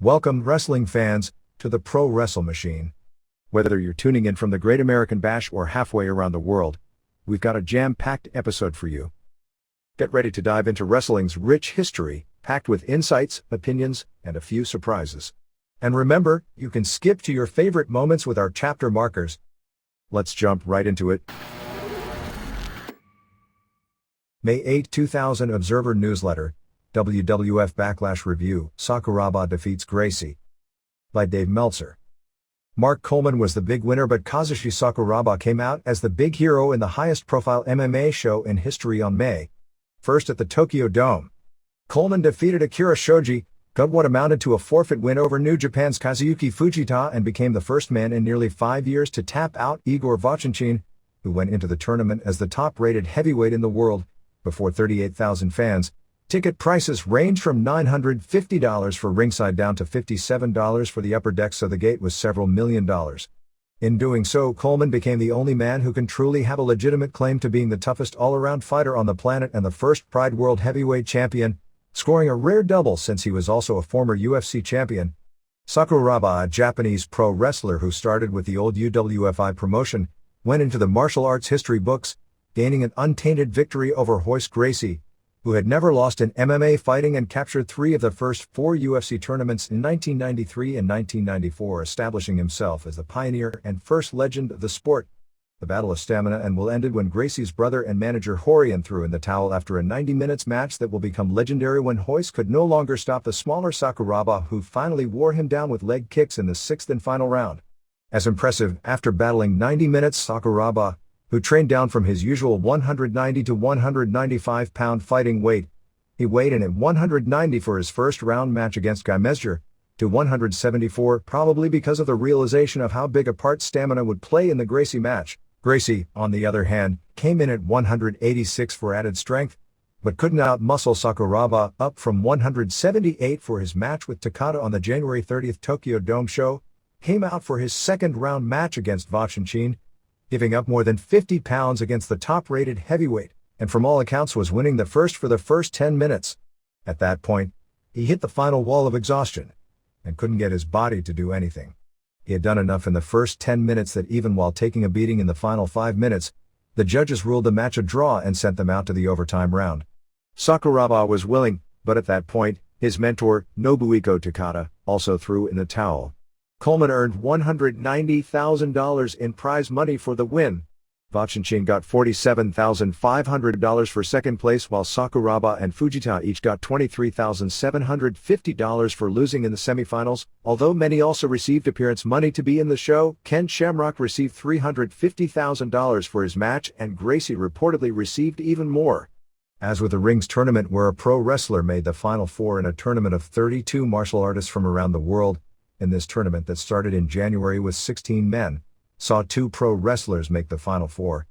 Welcome, wrestling fans, to the Pro Wrestle Machine. Whether you're tuning in from the Great American Bash or halfway around the world, we've got a jam-packed episode for you. Get ready to dive into wrestling's rich history, packed with insights, opinions, and a few surprises. And remember, you can skip to your favorite moments with our chapter markers. Let's jump right into it. May 8, 2000 Observer Newsletter, WWF Backlash Review, Sakuraba defeats Gracie. By Dave Meltzer. Mark Coleman was the big winner, but Kazushi Sakuraba came out as the big hero in the highest-profile MMA show in history on May 1st at the Tokyo Dome. Coleman defeated Akira Shoji, got what amounted to a forfeit win over New Japan's Kazuyuki Fujita, and became the first man in nearly 5 years to tap out Igor Vovchanchyn, who went into the tournament as the top-rated heavyweight in the world, before 38,000 fans. Ticket prices range from $950 for ringside down to $57 for the upper deck, so the gate was several $1 million. In doing so, Coleman became the only man who can truly have a legitimate claim to being the toughest all-around fighter on the planet and the first Pride World Heavyweight Champion, scoring a rare double since he was also a former UFC champion. Sakuraba, a Japanese pro wrestler who started with the old UWFI promotion, went into the martial arts history books, gaining an untainted victory over Royce Gracie, who had never lost in MMA fighting and captured 3 of the first 4 UFC tournaments in 1993 and 1994, establishing himself as the pioneer and first legend of the sport. The Battle of Stamina and will ended when Gracie's brother and manager Horian threw in the towel after a 90 minutes match that will become legendary when Royce could no longer stop the smaller Sakuraba, who finally wore him down with leg kicks in the 6th and final round. As impressive, after battling 90 minutes, Sakuraba, who trained down from his usual 190 to 195 pound fighting weight, he weighed in at 190 for his first round match against Guy Mezger, to 174, probably because of the realization of how big a part stamina would play in the Gracie match. Gracie, on the other hand, came in at 186 for added strength, but couldn't out-muscle Sakuraba, up from 178 for his match with Takada on the January 30 Tokyo Dome show, came out for his second round match against Vovchanchyn, giving up more than 50 pounds against the top-rated heavyweight, and from all accounts was winning the first for the first 10 minutes. At that point, he hit the final wall of exhaustion, and couldn't get his body to do anything. He had done enough in the first 10 minutes that even while taking a beating in the final 5 minutes, the judges ruled the match a draw and sent them out to the overtime round. Sakuraba was willing, but at that point, his mentor, Nobuhiko Takada, also threw in the towel. Coleman earned $190,000 in prize money for the win. Vovchanchyn got $47,500 for second place, while Sakuraba and Fujita each got $23,750 for losing in the semifinals. Although many also received appearance money to be in the show, Ken Shamrock received $350,000 for his match, and Gracie reportedly received even more. As with the Rings tournament, where a pro wrestler made the Final Four in a tournament of 32 martial artists from around the world, in this tournament that started in January with 16 men, saw 2 pro wrestlers make the Final Four.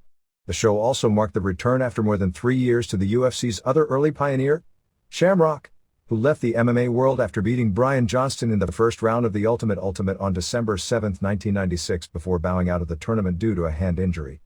The show also marked the return after more than 3 years to the UFC's other early pioneer, Shamrock, who left the MMA world after beating Brian Johnston in the first round of the Ultimate on December 7, 1996, before bowing out of the tournament due to a hand injury.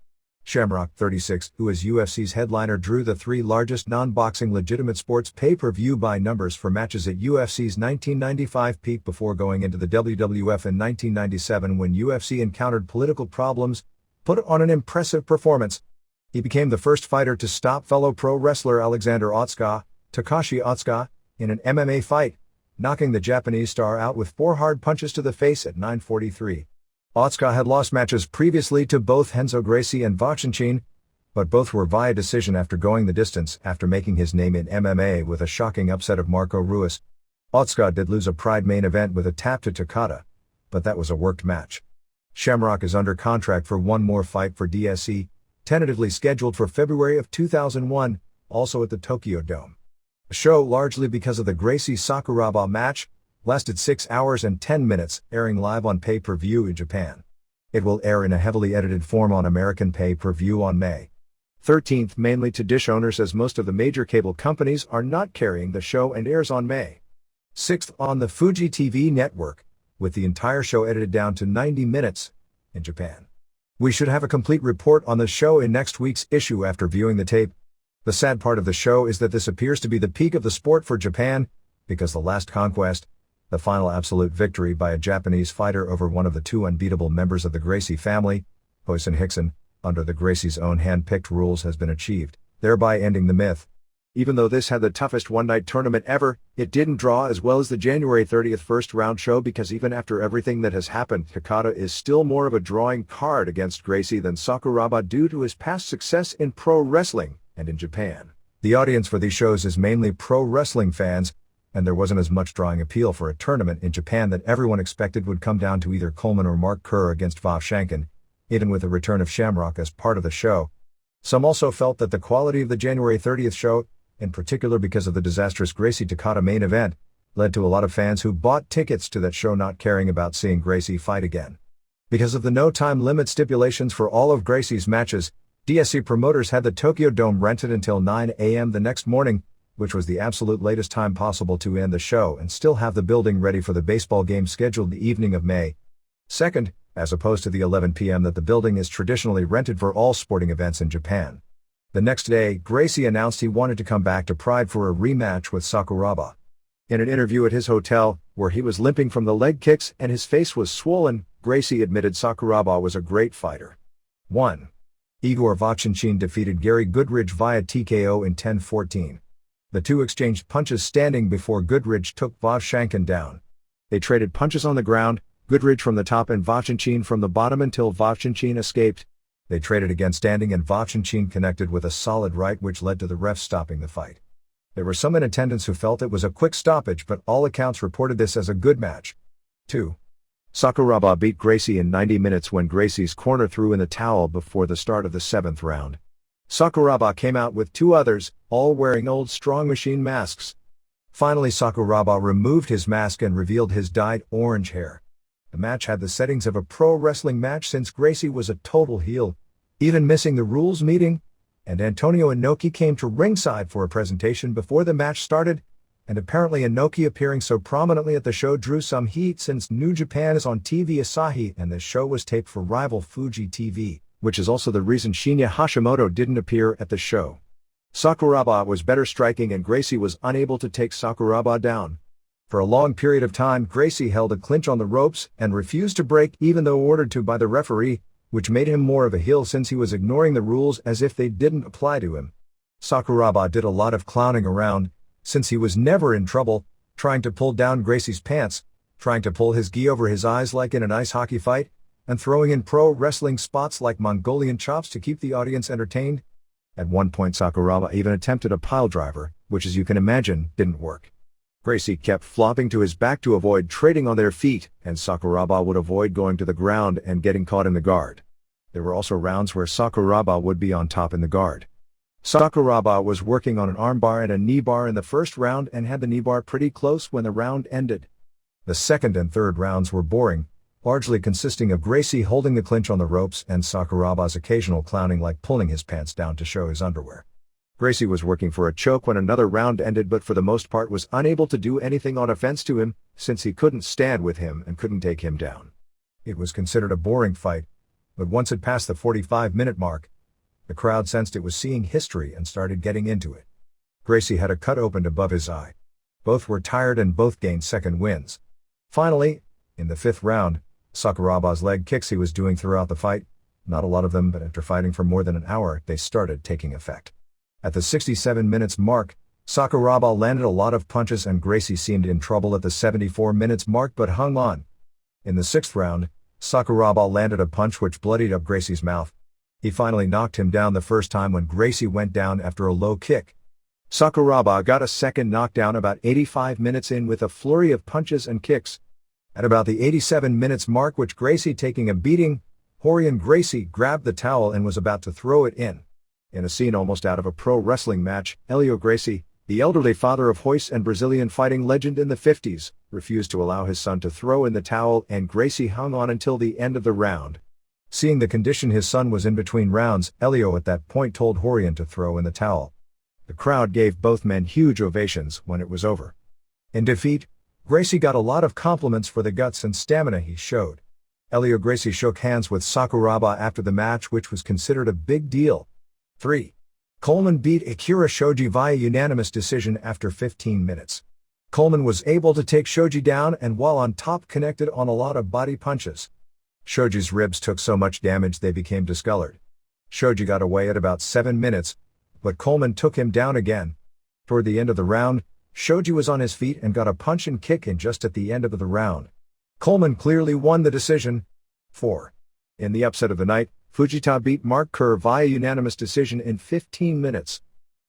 Shamrock, 36, who as UFC's headliner drew the 3 largest non-boxing legitimate sports pay-per-view by numbers for matches at UFC's 1995 peak before going into the WWF in 1997 when UFC encountered political problems, put on an impressive performance. He became the first fighter to stop fellow pro wrestler Alexander Otsuka, Takashi Otsuka, in an MMA fight, knocking the Japanese star out with 4 hard punches to the face at 9:43. Otsuka had lost matches previously to both Renzo Gracie and Vovchanchyn, but both were via decision after going the distance after making his name in MMA with a shocking upset of Marco Ruiz. Otsuka did lose a Pride main event with a tap to Takada, but that was a worked match. Shamrock is under contract for one more fight for DSE, tentatively scheduled for February of 2001, also at the Tokyo Dome. The show, largely because of the Gracie-Sakuraba match, lasted 6 hours and 10 minutes, airing live on pay-per-view in Japan. It will air in a heavily edited form on American pay-per-view on May 13th, mainly to Dish owners, as most of the major cable companies are not carrying the show, and airs on May 6th on the Fuji TV network, with the entire show edited down to 90 minutes in Japan. We should have a complete report on the show in next week's issue after viewing the tape. The sad part of the show is that this appears to be the peak of the sport for Japan, because The Last Conquest, The final absolute victory by a Japanese fighter over one of the two unbeatable members of the Gracie family, Hoisin Hickson, under the Gracie's own hand-picked rules has been achieved, thereby ending the myth. Even though this had the toughest one-night tournament ever, it didn't draw as well as the January 30th first-round show because even after everything that has happened, Takada is still more of a drawing card against Gracie than Sakuraba due to his past success in pro wrestling and in Japan. The audience for these shows is mainly pro wrestling fans, and there wasn't as much drawing appeal for a tournament in Japan that everyone expected would come down to either Coleman or Mark Kerr against Vovchankin, even with the return of Shamrock as part of the show. Some also felt that the quality of the January 30th show, in particular because of the disastrous Gracie Takada main event, led to a lot of fans who bought tickets to that show not caring about seeing Gracie fight again. Because of the no time limit stipulations for all of Gracie's matches, DSC promoters had the Tokyo Dome rented until 9 a.m. the next morning, which was the absolute latest time possible to end the show and still have the building ready for the baseball game scheduled the evening of May 2nd, as opposed to the 11 p.m. that the building is traditionally rented for all sporting events in Japan. The next day, Gracie announced he wanted to come back to Pride for a rematch with Sakuraba. In an interview at his hotel, where he was limping from the leg kicks and his face was swollen, Gracie admitted Sakuraba was a great fighter. 1. Igor Vovchankin defeated Gary Goodridge via TKO in 10-14. The two exchanged punches standing before Goodridge took Vovchankin down. They traded punches on the ground, Goodridge from the top and Vovchankin from the bottom until Vovchankin escaped. They traded again standing and Vovchankin connected with a solid right which led to the ref stopping the fight. There were some in attendance who felt it was a quick stoppage but all accounts reported this as a good match. 2. Sakuraba beat Gracie in 90 minutes when Gracie's corner threw in the towel before the start of the 7th round. Sakuraba came out with two others, all wearing old Strong Machine masks. Finally Sakuraba removed his mask and revealed his dyed orange hair. The match had the settings of a pro wrestling match since Gracie was a total heel, even missing the rules meeting, and Antonio Inoki came to ringside for a presentation before the match started, and apparently Inoki appearing so prominently at the show drew some heat since New Japan is on TV Asahi and this show was taped for rival Fuji TV, which is also the reason Shinya Hashimoto didn't appear at the show. Sakuraba was better striking and Gracie was unable to take Sakuraba down. For a long period of time Gracie held a clinch on the ropes and refused to break even though ordered to by the referee, which made him more of a heel since he was ignoring the rules as if they didn't apply to him. Sakuraba did a lot of clowning around, since he was never in trouble, trying to pull down Gracie's pants, trying to pull his gi over his eyes like in an ice hockey fight, and throwing in pro wrestling spots like Mongolian chops to keep the audience entertained. At one point Sakuraba even attempted a pile driver, which as you can imagine, didn't work. Gracie kept flopping to his back to avoid trading on their feet, and Sakuraba would avoid going to the ground and getting caught in the guard. There were also rounds where Sakuraba would be on top in the guard. Sakuraba was working on an armbar and a knee bar in the first round and had the knee bar pretty close when the round ended. The second and third rounds were boring, largely consisting of Gracie holding the clinch on the ropes and Sakuraba's occasional clowning like pulling his pants down to show his underwear. Gracie was working for a choke when another round ended but for the most part was unable to do anything on offense to him, since he couldn't stand with him and couldn't take him down. It was considered a boring fight, but once it passed the 45-minute mark, the crowd sensed it was seeing history and started getting into it. Gracie had a cut opened above his eye. Both were tired and both gained second wins. Finally, in the 5th round, Sakuraba's leg kicks he was doing throughout the fight, not a lot of them but after fighting for more than an hour, they started taking effect. At the 67 minutes mark, Sakuraba landed a lot of punches and Gracie seemed in trouble at the 74 minutes mark but hung on. In the 6th round, Sakuraba landed a punch which bloodied up Gracie's mouth. He finally knocked him down the first time when Gracie went down after a low kick. Sakuraba got a second knockdown about 85 minutes in with a flurry of punches and kicks. At about the 87 minutes mark, which Gracie taking a beating, Horian Gracie grabbed the towel and was about to throw it in. In a scene almost out of a pro wrestling match, Helio Gracie, the elderly father of Royce and Brazilian fighting legend in the 50s, refused to allow his son to throw in the towel and Gracie hung on until the end of the round. Seeing the condition his son was in between rounds, Helio at that point told Horian to throw in the towel. The crowd gave both men huge ovations when it was over. In defeat, Gracie got a lot of compliments for the guts and stamina he showed. Helio Gracie shook hands with Sakuraba after the match, which was considered a big deal. 3. Coleman beat Akira Shoji via unanimous decision after 15 minutes. Coleman was able to take Shoji down and while on top connected on a lot of body punches. Shoji's ribs took so much damage they became discolored. Shoji got away at about 7 minutes, but Coleman took him down again. Toward the end of the round, Shoji was on his feet and got a punch and kick in just at the end of the round. Coleman clearly won the decision. 4. In the upset of the night, Fujita beat Mark Kerr via unanimous decision in 15 minutes.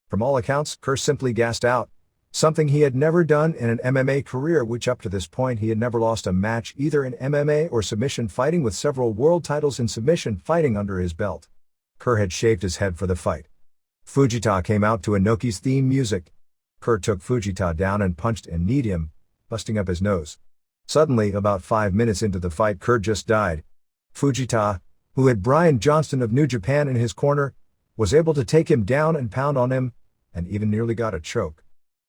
From all accounts, Kerr simply gassed out, something he had never done in an MMA career, which up to this point he had never lost a match either in MMA or submission fighting, with several world titles in submission fighting under his belt. Kerr had shaved his head for the fight. Fujita came out to Inoki's theme music. Kerr took Fujita down and punched and kneed him, busting up his nose. Suddenly, about 5 minutes into the fight, Kerr just died. Fujita, who had Brian Johnston of New Japan in his corner, was able to take him down and pound on him, and even nearly got a choke.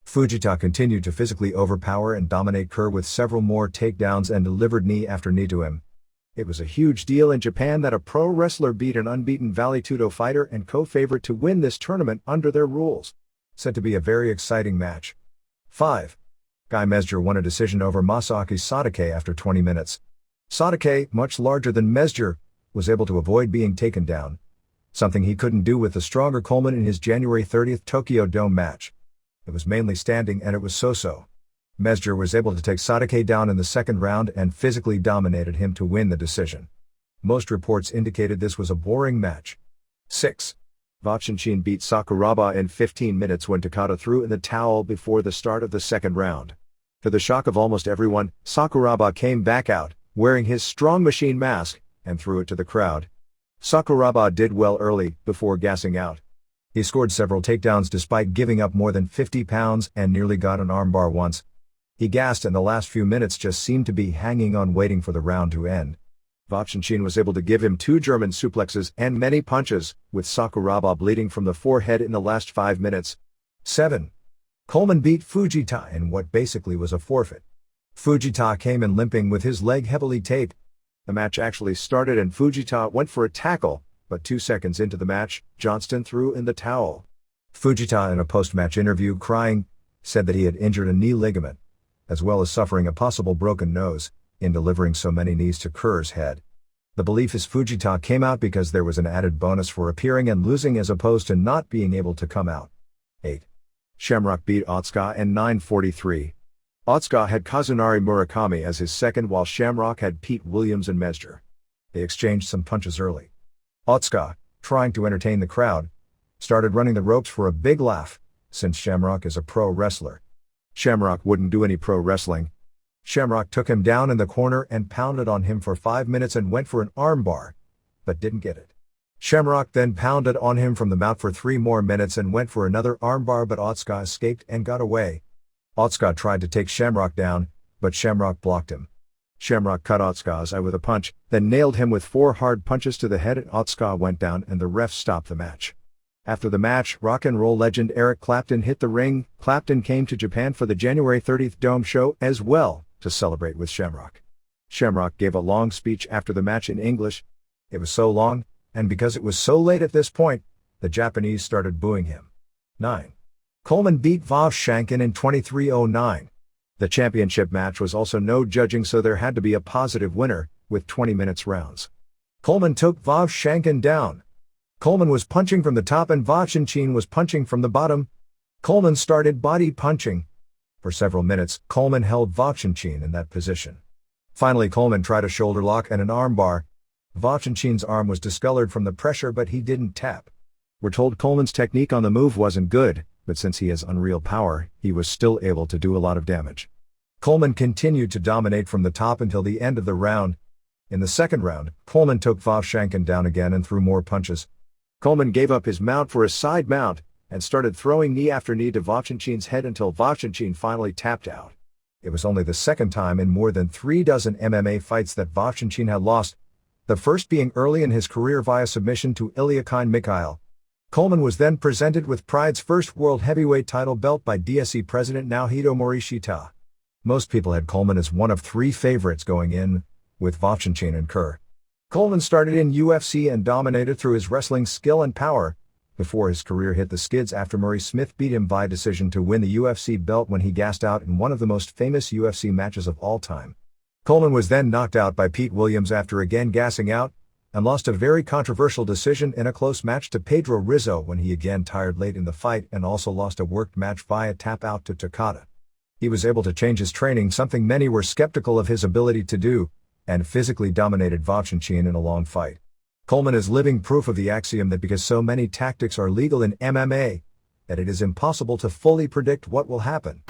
Fujita continued to physically overpower and dominate Kerr with several more takedowns and delivered knee after knee to him. It was a huge deal in Japan that a pro wrestler beat an unbeaten Vale Tudo fighter and co-favorite to win this tournament under their rules. Said to be a very exciting match. 5. Guy Mesger won a decision over Masaaki Sadake after 20 minutes. Sadake, much larger than Mesger, was able to avoid being taken down, something he couldn't do with the stronger Coleman in his January 30th Tokyo Dome match. It was mainly standing and it was so-so. Mesger was able to take Sadake down in the second round and physically dominated him to win the decision. Most reports indicated this was a boring match. 6. Vachinchin beat Sakuraba in 15 minutes when Takada threw in the towel before the start of the second round. To the shock of almost everyone, Sakuraba came back out, wearing his Strong Machine mask, and threw it to the crowd. Sakuraba did well early, before gassing out. He scored several takedowns despite giving up more than 50 pounds and nearly got an armbar once. He gassed and the last few minutes just seemed to be hanging on waiting for the round to end. Vachinchin was able to give him 2 German suplexes and many punches, with Sakuraba bleeding from the forehead in the last 5 minutes. 7. Coleman beat Fujita in what basically was a forfeit. Fujita came in limping with his leg heavily taped. The match actually started and Fujita went for a tackle, but 2 seconds into the match, Johnston threw in the towel. Fujita, in a post-match interview crying, said that he had injured a knee ligament, as well as suffering a possible broken nose, in delivering so many knees to Kerr's head. The belief is Fujita came out because there was an added bonus for appearing and losing as opposed to not being able to come out. 8. Shamrock beat Otsuka in 9:43. Otsuka had Kazunari Murakami as his second while Shamrock had Pete Williams and Mesger. They exchanged some punches early. Otsuka, trying to entertain the crowd, started running the ropes for a big laugh, since Shamrock is a pro wrestler. Shamrock wouldn't do any pro wrestling. Shamrock took him down in the corner and pounded on him for 5 minutes and went for an armbar, but didn't get it. Shamrock then pounded on him from the mount for 3 more minutes and went for another armbar, but Otsuka escaped and got away. Otsuka tried to take Shamrock down, but Shamrock blocked him. Shamrock cut Otsuka's eye with a punch, then nailed him with 4 hard punches to the head and Otsuka went down and the ref stopped the match. After the match, rock and roll legend Eric Clapton hit the ring. Clapton came to Japan for the January 30th Dome show as well, to celebrate with Shamrock. Shamrock gave a long speech after the match in English. It was so long, and because it was so late at this point, the Japanese started booing him. 9. Coleman beat Vav Shankin in 23:09. The championship match was also no judging, so there had to be a positive winner, with 20 minutes rounds. Coleman took Vav Shankin down. Coleman was punching from the top and Vachinchin was punching from the bottom. Coleman started body punching. For several minutes, Coleman held Vachinchin in that position. Finally, Coleman tried a shoulder lock and an armbar. Vachinchin's arm was discolored from the pressure, but he didn't tap. We're told Coleman's technique on the move wasn't good, but since he has unreal power, he was still able to do a lot of damage. Coleman continued to dominate from the top until the end of the round. In the second round, Coleman took Vav Shankin down again and threw more punches. Coleman gave up his mount for a side mount, and started throwing knee after knee to Vachinchin's head until Vachinchin finally tapped out. It was only the second time in more than 3 dozen MMA fights that Vachinchin had lost, the first being early in his career via submission to Ilyakine Mikhail. Coleman was then presented with Pride's first world heavyweight title belt by DSE president Naohito Morishita. Most people had Coleman as one of 3 favorites going in, with Vachinchin and Kerr. Coleman started in UFC and dominated through his wrestling skill and power, before his career hit the skids after Murray Smith beat him by decision to win the UFC belt when he gassed out in one of the most famous UFC matches of all time. Coleman was then knocked out by Pete Williams after again gassing out, and lost a very controversial decision in a close match to Pedro Rizzo when he again tired late in the fight and also lost a worked match via tap out to Takada. He was able to change his training, something many were skeptical of his ability to do, and physically dominated Vovchanchyn in a long fight. Coleman is living proof of the axiom that because so many tactics are legal in MMA, that it is impossible to fully predict what will happen.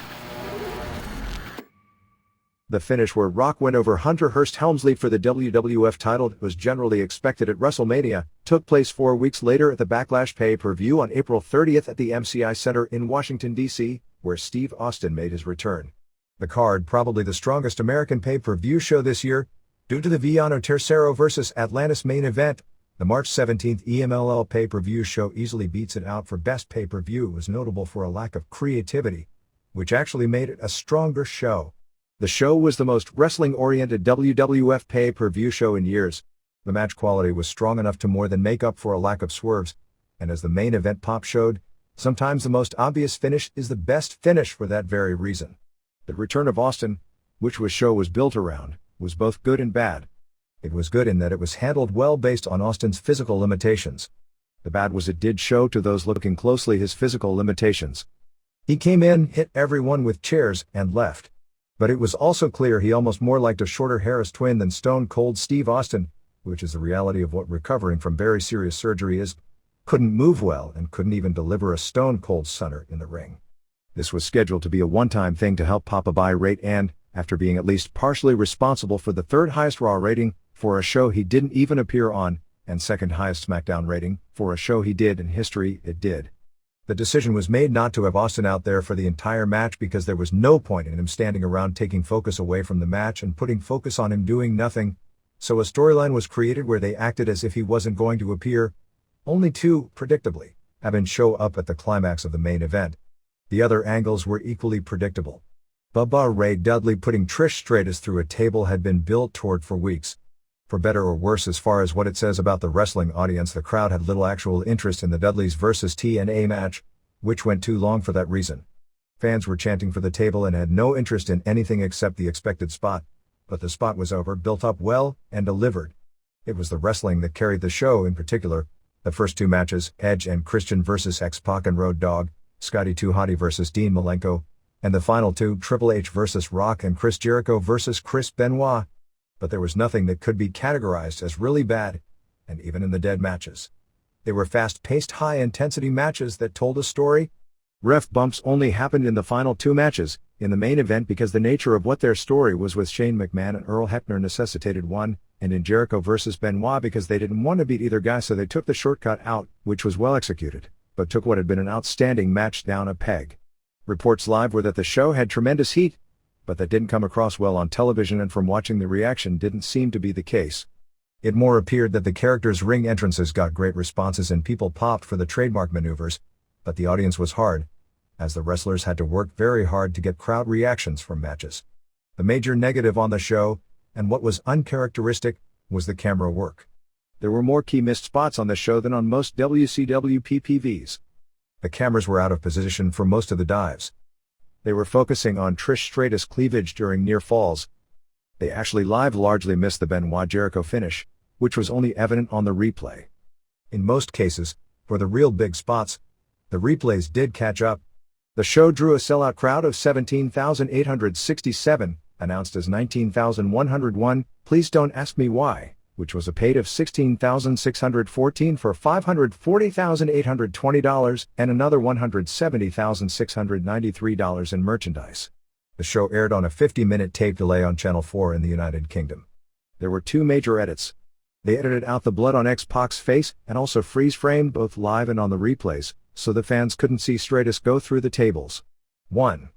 The finish where Rock went over Hunter Hearst Helmsley for the WWF title that was generally expected at WrestleMania, took place 4 weeks later at the Backlash pay-per-view on April 30th at the MCI Center in Washington, D.C., where Steve Austin made his return. The card, probably the strongest American pay-per-view show this year, due to the Villano Tercero vs. Atlantis main event, the March 17th EMLL pay-per-view show easily beats it out for best pay-per-view. Was notable for a lack of creativity, which actually made it a stronger show. The show was the most wrestling-oriented WWF pay-per-view show in years. The match quality was strong enough to more than make up for a lack of swerves, and as the main event pop showed, sometimes the most obvious finish is the best finish for that very reason. The return of Austin, which the show was built around, was both good and bad. It was good in that it was handled well based on Austin's physical limitations. The bad was it did show to those looking closely his physical limitations. He came in, hit everyone with chairs, and left. But it was also clear he almost more liked a shorter Harris twin than Stone Cold Steve Austin, which is the reality of what recovering from very serious surgery is. Couldn't move well and couldn't even deliver a Stone Cold stunner in the ring. This was scheduled to be a one-time thing to help pop a buy rate and, after being at least partially responsible for the third highest Raw rating, for a show he didn't even appear on, and second highest SmackDown rating, for a show he did in history, it did. The decision was made not to have Austin out there for the entire match because there was no point in him standing around taking focus away from the match and putting focus on him doing nothing, so a storyline was created where they acted as if he wasn't going to appear, only to, predictably, have him show up at the climax of the main event. The other angles were equally predictable. Bubba Ray Dudley putting Trish Stratus through a table had been built toward for weeks. For better or worse as far as what it says about the wrestling audience, the crowd had little actual interest in the Dudleys vs. TNA match, which went too long for that reason. Fans were chanting for the table and had no interest in anything except the expected spot, but the spot was over, built up well, and delivered. It was the wrestling that carried the show, in particular, the first two matches, Edge and Christian vs. X-Pac and Road Dogg, Scotty 2 Hotty vs. Dean Malenko, and the final two, Triple H vs. Rock and Chris Jericho vs. Chris Benoit. But there was nothing that could be categorized as really bad, and even in the dead matches. They were fast-paced, high-intensity matches that told a story. Ref bumps only happened in the final two matches, in the main event because the nature of what their story was with Shane McMahon and Earl Hebner necessitated one, and in Jericho vs. Benoit because they didn't want to beat either guy so they took the shortcut out, which was well executed, but took what had been an outstanding match down a peg. Reports live were that the show had tremendous heat, but that didn't come across well on television, and from watching the reaction didn't seem to be the case. It more appeared that the characters' ring entrances got great responses and people popped for the trademark maneuvers, but the audience was hard, as the wrestlers had to work very hard to get crowd reactions from matches. The major negative on the show, and what was uncharacteristic, was the camera work. There were more key missed spots on the show than on most WCW PPVs. The cameras were out of position for most of the dives. They were focusing on Trish Stratus' cleavage during near falls. They actually largely missed the Benoit Jericho finish, which was only evident on the replay. In most cases, for the real big spots, the replays did catch up. The show drew a sellout crowd of 17,867, announced as 19,101, Please Don't Ask Me Why, which was a paid of 16,614 for $540,820 and another $170,693 in merchandise. The show aired on a 50-minute tape delay on Channel 4 in the United Kingdom. There were two major edits. They edited out the blood on X-Pac's face and also freeze-framed both live and on the replays, so the fans couldn't see Stratus go through the tables. 1.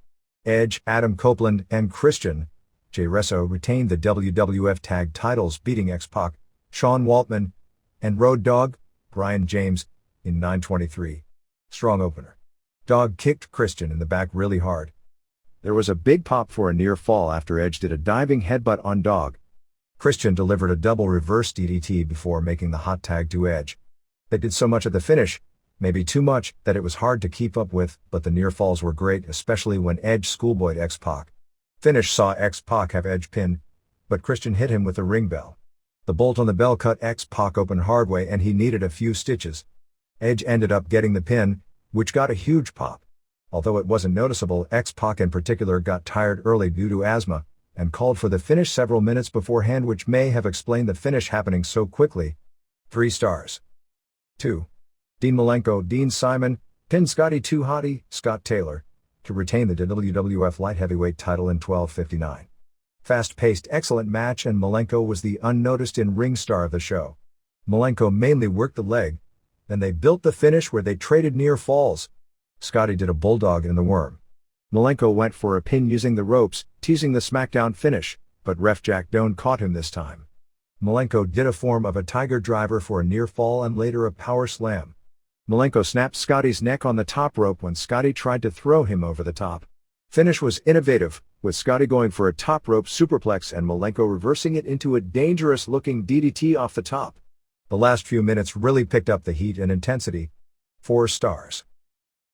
Edge, Adam Copeland, and Christian J. Resso retained the WWF tag titles, beating X-Pac, Sean Waltman, and Road Dogg, Brian James, in 9:23. Strong opener. Dogg kicked Christian in the back really hard. There was a big pop for a near fall after Edge did a diving headbutt on Dogg. Christian delivered a double reverse DDT before making the hot tag to Edge. They did so much at the finish, Maybe too much, that it was hard to keep up with, but the near falls were great, especially when Edge schoolboyed X-Pac. Finish saw X-Pac have Edge pinned, but Christian hit him with the ring bell. The bolt on the bell cut X-Pac open hard way and he needed a few stitches. Edge ended up getting the pin, which got a huge pop. Although it wasn't noticeable, X-Pac in particular got tired early due to asthma, and called for the finish several minutes beforehand, which may have explained the finish happening so quickly. 3 stars. 2. Dean Malenko, Dean Simon, pinned Scotty 2 Hottie, Scott Taylor, to retain the WWF Light Heavyweight title in 12:59. Fast-paced, excellent match, and Malenko was the unnoticed in-ring star of the show. Malenko mainly worked the leg, then they built the finish where they traded near falls. Scotty did a bulldog in the worm. Malenko went for a pin using the ropes, teasing the SmackDown finish, but ref Jack Doan caught him this time. Malenko did a form of a tiger driver for a near fall and later a power slam. Malenko snapped Scotty's neck on the top rope when Scotty tried to throw him over the top. Finish was innovative, with Scotty going for a top rope superplex and Malenko reversing it into a dangerous-looking DDT off the top. The last few minutes really picked up the heat and intensity. 4 stars.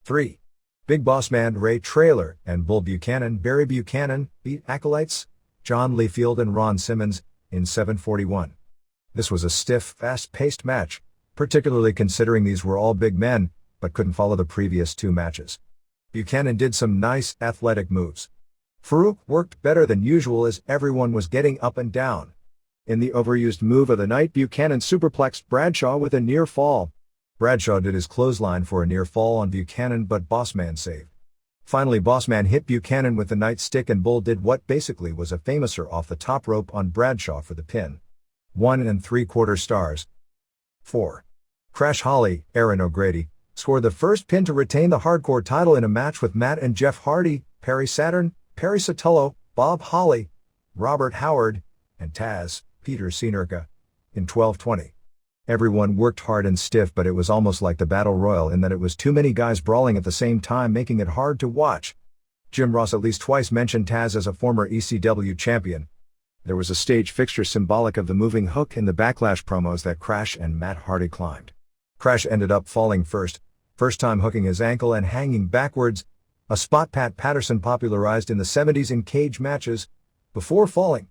3. Big Boss Man Ray Traylor and Bull Buchanan Barry Buchanan beat Acolytes, John Leafield and Ron Simmons, in 7:41. This was a stiff, fast-paced match, particularly considering these were all big men, but couldn't follow the previous 2 matches. Buchanan did some nice, athletic moves. Farouk worked better than usual as everyone was getting up and down. In the overused move of the night, Buchanan superplexed Bradshaw with a near fall. Bradshaw did his clothesline for a near fall on Buchanan, but Bossman saved. Finally, Bossman hit Buchanan with the nightstick and Bull did what basically was a famouser off the top rope on Bradshaw for the pin. 1 3/4 stars. 4. Crash Holly, Aaron O'Grady, scored the first pin to retain the hardcore title in a match with Matt and Jeff Hardy, Perry Saturn, Perry Sotelo, Bob Holly, Robert Howard, and Taz, Peter Cernurka, in 12:20. Everyone worked hard and stiff, but it was almost like the Battle Royal in that it was too many guys brawling at the same time, making it hard to watch. Jim Ross at least twice mentioned Taz as a former ECW champion. There was a stage fixture symbolic of the moving hook in the Backlash promos that Crash and Matt Hardy climbed. Crash ended up falling first time hooking his ankle and hanging backwards, a spot Pat Patterson popularized in the 70s in cage matches, before falling.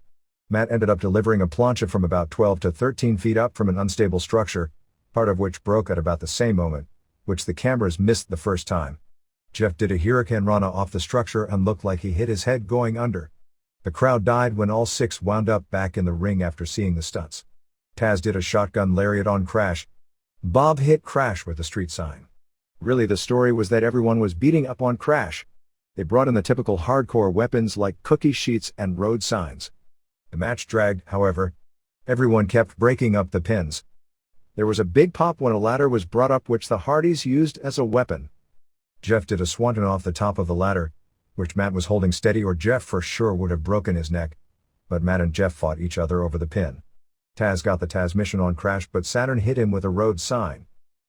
Matt ended up delivering a plancha from about 12 to 13 feet up from an unstable structure, part of which broke at about the same moment, which the cameras missed the first time. Jeff did a Hurricane Rana off the structure and looked like he hit his head going under. The crowd died when all 6 wound up back in the ring after seeing the stunts. Taz did a shotgun lariat on Crash. Bob hit Crash with a street sign. Really, the story was that everyone was beating up on Crash. They brought in the typical hardcore weapons like cookie sheets and road signs. The match dragged, however. Everyone kept breaking up the pins. There was a big pop when a ladder was brought up, which the Hardys used as a weapon. Jeff did a swanton off the top of the ladder, which Matt was holding steady or Jeff for sure would have broken his neck, but Matt and Jeff fought each other over the pin. Taz got the Taz mission on Crash, but Saturn hit him with a road sign.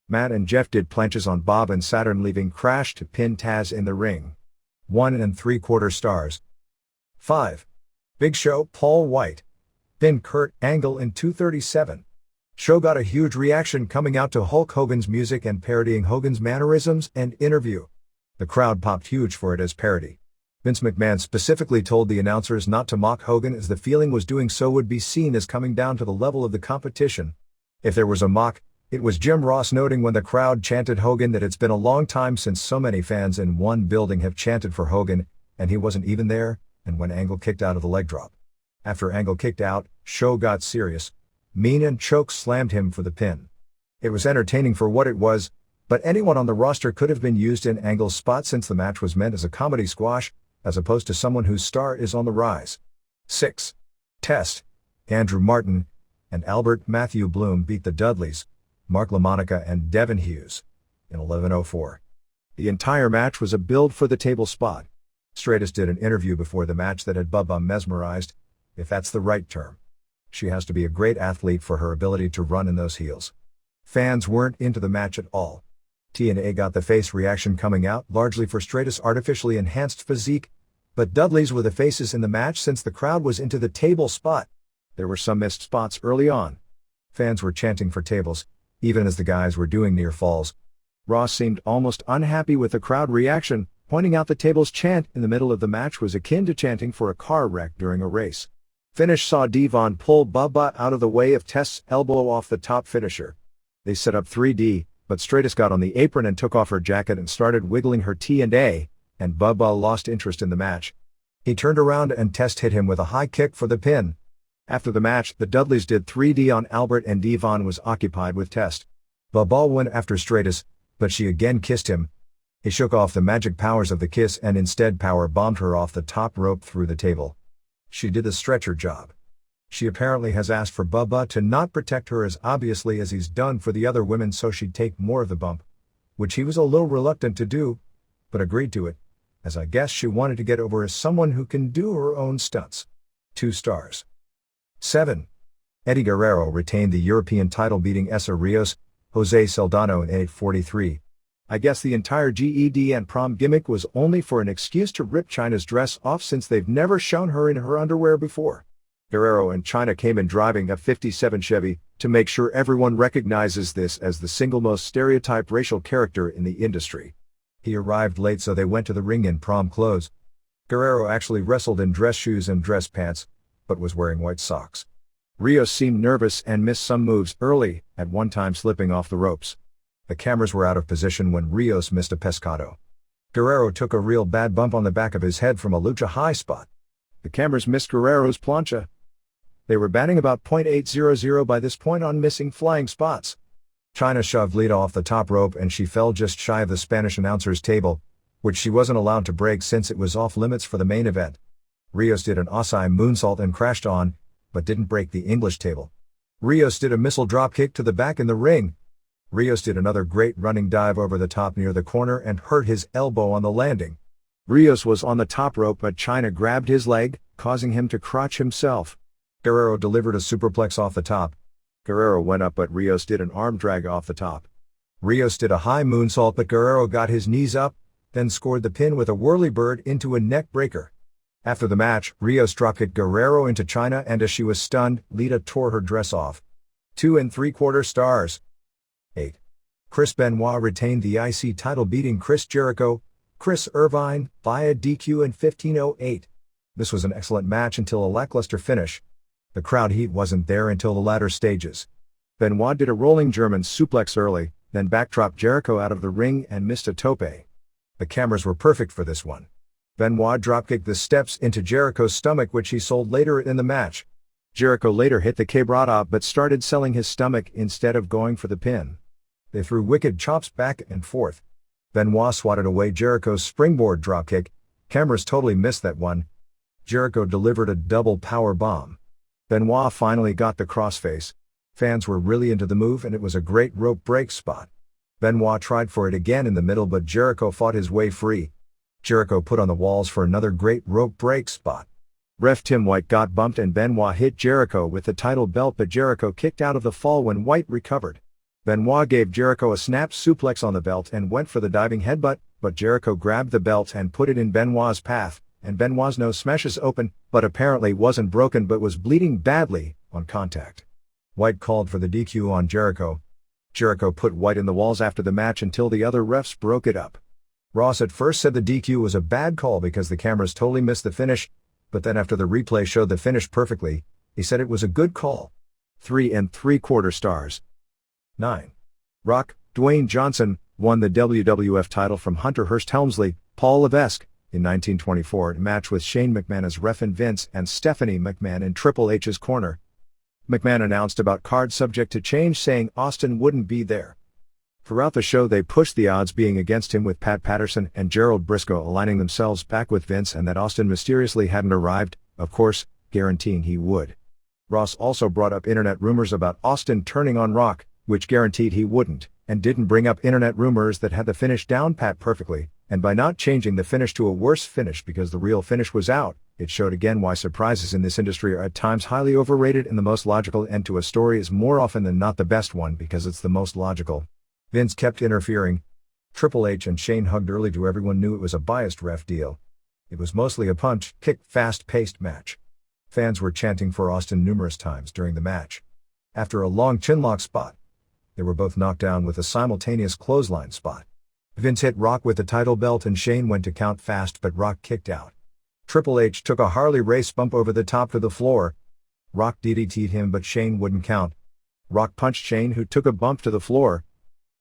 Matt and Jeff did planches on Bob and Saturn, leaving Crash to pin Taz in the ring. 1 3/4 stars. 5. Big Show, Paul White, pinned Kurt Angle in 2:37. Show got a huge reaction, coming out to Hulk Hogan's music and parodying Hogan's mannerisms and interview. The crowd popped huge for it as parody. Vince McMahon specifically told the announcers not to mock Hogan, as the feeling was doing so would be seen as coming down to the level of the competition. If there was a mock, it was Jim Ross noting when the crowd chanted Hogan that it's been a long time since so many fans in one building have chanted for Hogan, and he wasn't even there, and when Angle kicked out of the leg drop. After Angle kicked out, Show got serious, mean, and choke slammed him for the pin. It was entertaining for what it was, but anyone on the roster could have been used in Angle's spot since the match was meant as a comedy squash, as opposed to someone whose star is on the rise. 6. Test. Andrew Martin and Albert Matthew Bloom beat the Dudleys, Mark LaMonica and Devin Hughes, in 11:04. The entire match was a build for the table spot. Stratus did an interview before the match that had Bubba mesmerized, if that's the right term. She has to be a great athlete for her ability to run in those heels. Fans weren't into the match at all. TNA got the face reaction coming out, largely for Stratus' artificially enhanced physique, but Dudley's were the faces in the match since the crowd was into the table spot. There were some missed spots early on. Fans were chanting for tables, even as the guys were doing near falls. Ross seemed almost unhappy with the crowd reaction, pointing out the table's chant in the middle of the match was akin to chanting for a car wreck during a race. Finish saw Devon pull Bubba out of the way of Test's elbow off the top finisher. They set up 3D, but Stratus got on the apron and took off her jacket and started wiggling her T&A, and Bubba lost interest in the match. He turned around and Test hit him with a high kick for the pin. After the match, the Dudleys did 3D on Albert and Devon was occupied with Test. Bubba went after Stratus, but she again kissed him. He shook off the magic powers of the kiss and instead power bombed her off the top rope through the table. She did the stretcher job. She apparently has asked for Bubba to not protect her as obviously as he's done for the other women so she'd take more of the bump, which he was a little reluctant to do, but agreed to it, as I guess she wanted to get over as someone who can do her own stunts. 2 stars. 7. Eddie Guerrero retained the European title beating Essa Rios, Jose Saldano in 8:43. I guess the entire GED and prom gimmick was only for an excuse to rip Chyna's dress off since they've never shown her in her underwear before. Guerrero and Chyna came in driving a 57 Chevy, to make sure everyone recognizes this as the single most stereotyped racial character in the industry. He arrived late so they went to the ring in prom clothes. Guerrero actually wrestled in dress shoes and dress pants, but was wearing white socks. Rios seemed nervous and missed some moves early, at one time slipping off the ropes. The cameras were out of position when Rios missed a pescado. Guerrero took a real bad bump on the back of his head from a lucha high spot. The cameras missed Guerrero's plancha. They were batting about .800 by this point on missing flying spots. Chyna shoved Lita off the top rope and she fell just shy of the Spanish announcer's table, which she wasn't allowed to break since it was off limits for the main event. Rios did an Osai moonsault and crashed on, but didn't break the English table. Rios did a missile dropkick to the back in the ring. Rios did another great running dive over the top near the corner and hurt his elbow on the landing. Rios was on the top rope but Chyna grabbed his leg, causing him to crotch himself. Guerrero delivered a superplex off the top. Guerrero went up but Rios did an arm drag off the top. Rios did a high moonsault but Guerrero got his knees up, then scored the pin with a whirly bird into a neck breaker. After the match, Rios dropkicked Guerrero into Chyna and as she was stunned, Lita tore her dress off. 2 3/4 stars. 8. Chris Benoit retained the IC title beating Chris Jericho, Chris Irvine, via DQ in 15:08. This was an excellent match until a lackluster finish. The crowd heat wasn't there until the latter stages. Benoit did a rolling German suplex early, then backdropped Jericho out of the ring and missed a tope. The cameras were perfect for this one. Benoit dropkicked the steps into Jericho's stomach which he sold later in the match. Jericho later hit the quebrada but started selling his stomach instead of going for the pin. They threw wicked chops back and forth. Benoit swatted away Jericho's springboard dropkick. Cameras totally missed that one. Jericho delivered a double power bomb. Benoit finally got the crossface. Fans were really into the move and it was a great rope break spot. Benoit tried for it again in the middle but Jericho fought his way free. Jericho put on the walls for another great rope break spot. Ref Tim White got bumped and Benoit hit Jericho with the title belt but Jericho kicked out of the fall when White recovered. Benoit gave Jericho a snap suplex on the belt and went for the diving headbutt, but Jericho grabbed the belt and put it in Benoit's path, and Benoit's nose smashes open, but apparently wasn't broken but was bleeding badly on contact. White called for the DQ on Jericho. Jericho put White in the walls after the match until the other refs broke it up. Ross at first said the DQ was a bad call because the cameras totally missed the finish, but then after the replay showed the finish perfectly, he said it was a good call. 3 3/4 stars. 9. Rock, Dwayne Johnson, won the WWF title from Hunter Hearst Helmsley, Paul Levesque, in 1924 in a match with Shane McMahon as ref and Vince and Stephanie McMahon in Triple H's corner. McMahon announced about card subject to change saying Austin wouldn't be there. Throughout the show they pushed the odds being against him with Pat Patterson and Gerald Briscoe aligning themselves back with Vince and that Austin mysteriously hadn't arrived, of course, guaranteeing he would. Ross also brought up internet rumors about Austin turning on Rock, which guaranteed he wouldn't, and didn't bring up internet rumors that had the finish down pat perfectly, and by not changing the finish to a worse finish because the real finish was out, it showed again why surprises in this industry are at times highly overrated and the most logical end to a story is more often than not the best one because it's the most logical. Vince kept interfering. Triple H and Shane hugged early to everyone knew it was a biased ref deal. It was mostly a punch-kick fast-paced match. Fans were chanting for Austin numerous times during the match. After a long chinlock spot, They were both knocked down with a simultaneous clothesline spot. Vince hit Rock with the title belt and Shane went to count fast but Rock kicked out. Triple H took a Harley race bump over the top to the floor. Rock DDT'd him but Shane wouldn't count. Rock punched Shane who took a bump to the floor.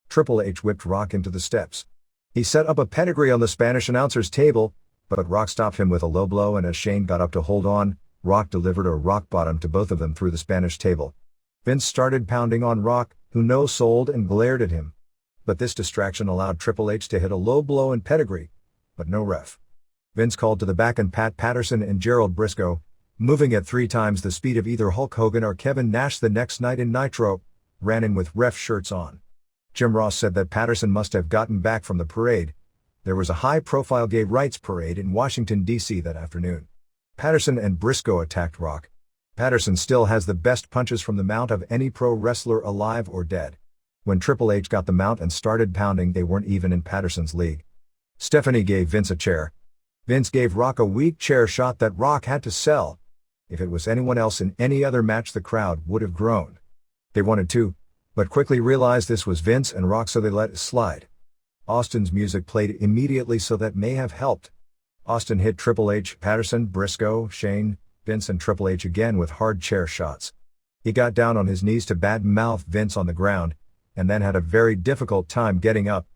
Triple H whipped Rock into the steps. He set up a pedigree on the Spanish announcer's table, but Rock stopped him with a low blow and as Shane got up to hold on, Rock delivered a rock bottom to both of them through the Spanish table. Vince started pounding on Rock, who no-sold and glared at him. But this distraction allowed Triple H to hit a low blow and pedigree, but no ref. Vince called to the back and Pat Patterson and Gerald Briscoe, moving at 3 times the speed of either Hulk Hogan or Kevin Nash the next night in Nitro, ran in with ref shirts on. Jim Ross said that Patterson must have gotten back from the parade. There was a high-profile gay rights parade in Washington, D.C. that afternoon. Patterson and Briscoe attacked Rock. Patterson still has the best punches from the mount of any pro wrestler alive or dead. When Triple H got the mount and started pounding, they weren't even in Patterson's league. Stephanie gave Vince a chair. Vince gave Rock a weak chair shot that Rock had to sell. If it was anyone else in any other match, the crowd would have groaned. They wanted to, but quickly realized this was Vince and Rock, so they let it slide. Austin's music played immediately, so that may have helped. Austin hit Triple H, Patterson, Briscoe, Shane, Vince and Triple H again with hard chair shots. He got down on his knees to badmouth Vince on the ground, and then had a very difficult time getting up.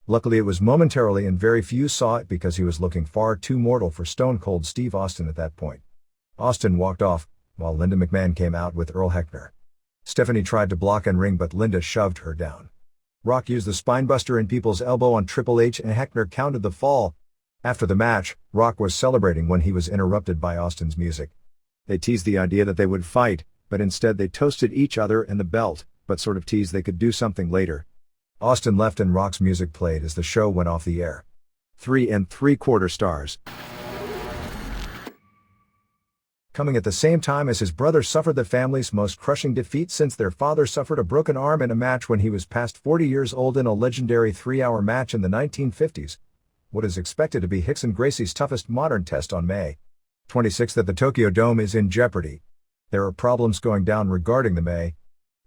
Luckily it was momentarily and very few saw it because he was looking far too mortal for Stone Cold Steve Austin at that point. Austin walked off, while Linda McMahon came out with Earl Hebner. Stephanie tried to block and ring but Linda shoved her down. Rock used the spinebuster and people's elbow on Triple H and Hebner counted the fall. After the match, Rock was celebrating when he was interrupted by Austin's music. They teased the idea that they would fight, but instead they toasted each other and the belt, but sort of teased they could do something later. Austin left and Rock's music played as the show went off the air. 3 3/4 stars. Coming at the same time as his brother suffered the family's most crushing defeat since their father suffered a broken arm in a match when he was past 40 years old in a legendary 3-hour match in the 1950s. What is expected to be Hickson Gracie's toughest modern test on May 26th at the Tokyo Dome is in jeopardy. There are problems going down regarding the May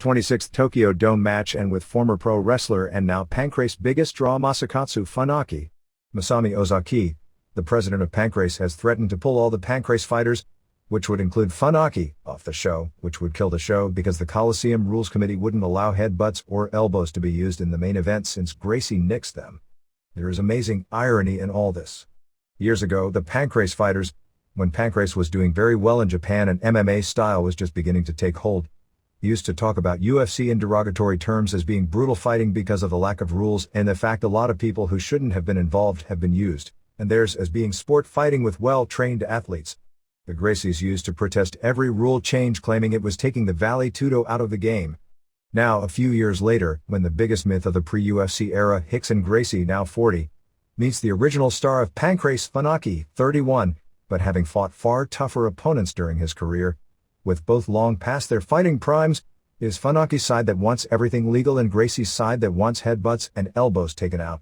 26th Tokyo Dome match and with former pro wrestler and now Pancrase biggest draw Masakatsu Funaki. Masami Ozaki, the president of Pancrase, has threatened to pull all the Pancrase fighters, which would include Funaki, off the show, which would kill the show because the Coliseum Rules Committee wouldn't allow headbutts or elbows to be used in the main event since Gracie nixed them. There is amazing irony in all this. Years ago, the Pancrase fighters, when Pancrase was doing very well in Japan and MMA style was just beginning to take hold, used to talk about UFC in derogatory terms as being brutal fighting because of the lack of rules and the fact a lot of people who shouldn't have been involved have been used, and theirs as being sport fighting with well-trained athletes. The Gracies used to protest every rule change, claiming it was taking the Vale Tudo out of the game. Now, a few years later, when the biggest myth of the pre-UFC era, Hickson Gracie, now 40, meets the original star of Pancrase Funaki, 31, but having fought far tougher opponents during his career, with both long past their fighting primes, is Funaki's side that wants everything legal and Gracie's side that wants headbutts and elbows taken out.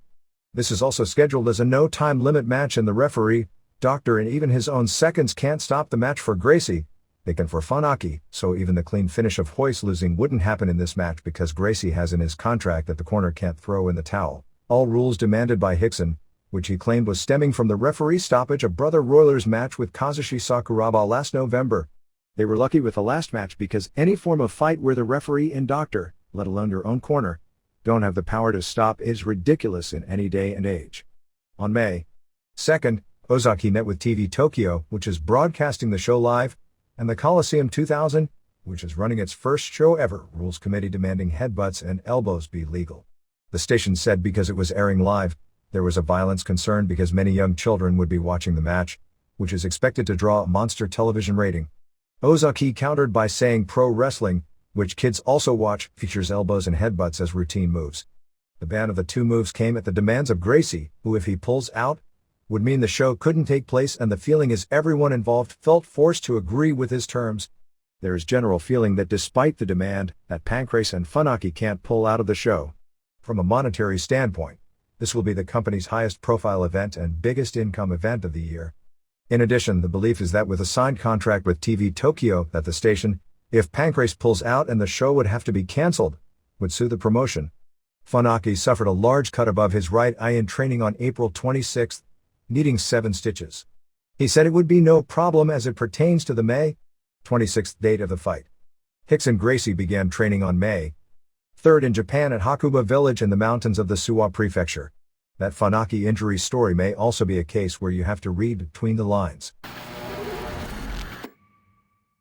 This is also scheduled as a no-time limit match and the referee, doctor and even his own seconds can't stop the match for Gracie. They can for Funaki, so even the clean finish of Hoist losing wouldn't happen in this match because Gracie has in his contract that the corner can't throw in the towel. All rules demanded by Hickson, which he claimed was stemming from the referee stoppage of Brother Royler's match with Kazushi Sakuraba last November. They were lucky with the last match because any form of fight where the referee and doctor, let alone your own corner, don't have the power to stop is ridiculous in any day and age. On May 2nd, Ozaki met with TV Tokyo, which is broadcasting the show live, and the Coliseum 2000, which is running its first show ever, Rules Committee demanding headbutts and elbows be legal. The station said because it was airing live, there was a violence concern because many young children would be watching the match, which is expected to draw a monster television rating. Ozaki countered by saying pro wrestling, which kids also watch, features elbows and headbutts as routine moves. The ban of the two moves came at the demands of Gracie, who if he pulls out, would mean the show couldn't take place, and the feeling is everyone involved felt forced to agree with his terms. There is general feeling that despite the demand, that Pancrase and Funaki can't pull out of the show. From a monetary standpoint, this will be the company's highest profile event and biggest income event of the year. In addition, the belief is that with a signed contract with TV Tokyo that the station, if Pancrase pulls out and the show would have to be cancelled, would sue the promotion. Funaki suffered a large cut above his right eye in training on April 26, needing 7 stitches. He said it would be no problem as it pertains to the May 26th date of the fight. Hicks and Gracie began training on May 3rd in Japan at Hakuba village in the mountains of the Suwa prefecture. That Funaki injury story may also be a case where you have to read between the lines.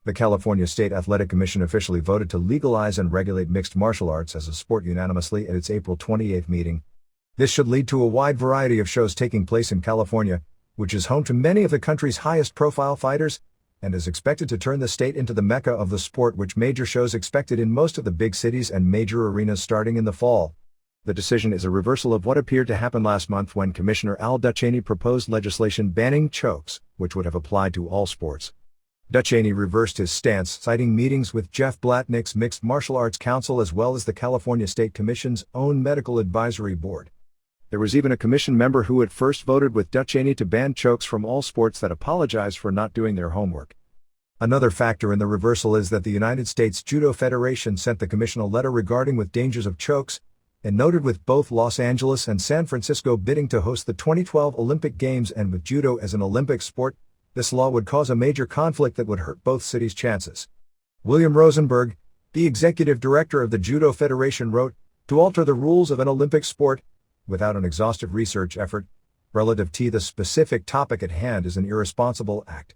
The California State Athletic Commission officially voted to legalize and regulate mixed martial arts as a sport unanimously at its April 28 meeting. This should lead to a wide variety of shows taking place in California, which is home to many of the country's highest-profile fighters, and is expected to turn the state into the mecca of the sport, with major shows expected in most of the big cities and major arenas starting in the fall. The decision is a reversal of what appeared to happen last month when Commissioner Al Ducheney proposed legislation banning chokes, which would have applied to all sports. Ducheney reversed his stance, citing meetings with Jeff Blatnick's Mixed Martial Arts Council as well as the California State Commission's own Medical Advisory Board. There was even a commission member who at first voted with Ducheney to ban chokes from all sports that apologized for not doing their homework. Another factor in the reversal is that the United States Judo Federation sent the commission a letter regarding with dangers of chokes, and noted with both Los Angeles and San Francisco bidding to host the 2012 Olympic Games and with judo as an Olympic sport, this law would cause a major conflict that would hurt both cities' chances. William Rosenberg, the executive director of the Judo Federation, wrote, "To alter the rules of an Olympic sport, without an exhaustive research effort, relative to the specific topic at hand is an irresponsible act.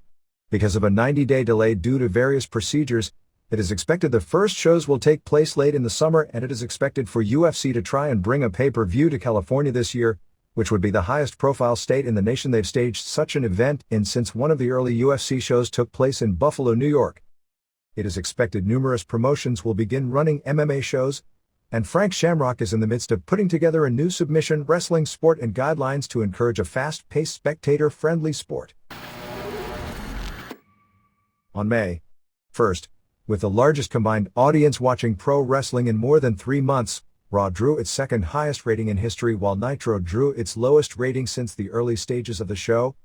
Because of a 90-day delay due to various procedures, it is expected the first shows will take place late in the summer, and it is expected for UFC to try and bring a pay-per-view to California this year, which would be the highest profile state in the nation they've staged such an event in since one of the early UFC shows took place in Buffalo, New York. It is expected numerous promotions will begin running MMA shows, and Frank Shamrock is in the midst of putting together a new submission wrestling sport and guidelines to encourage a fast-paced, spectator-friendly sport." On May 1st, with the largest combined audience watching pro wrestling in more than 3 months, Raw drew its second highest rating in history while Nitro drew its lowest rating since the early stages of the show,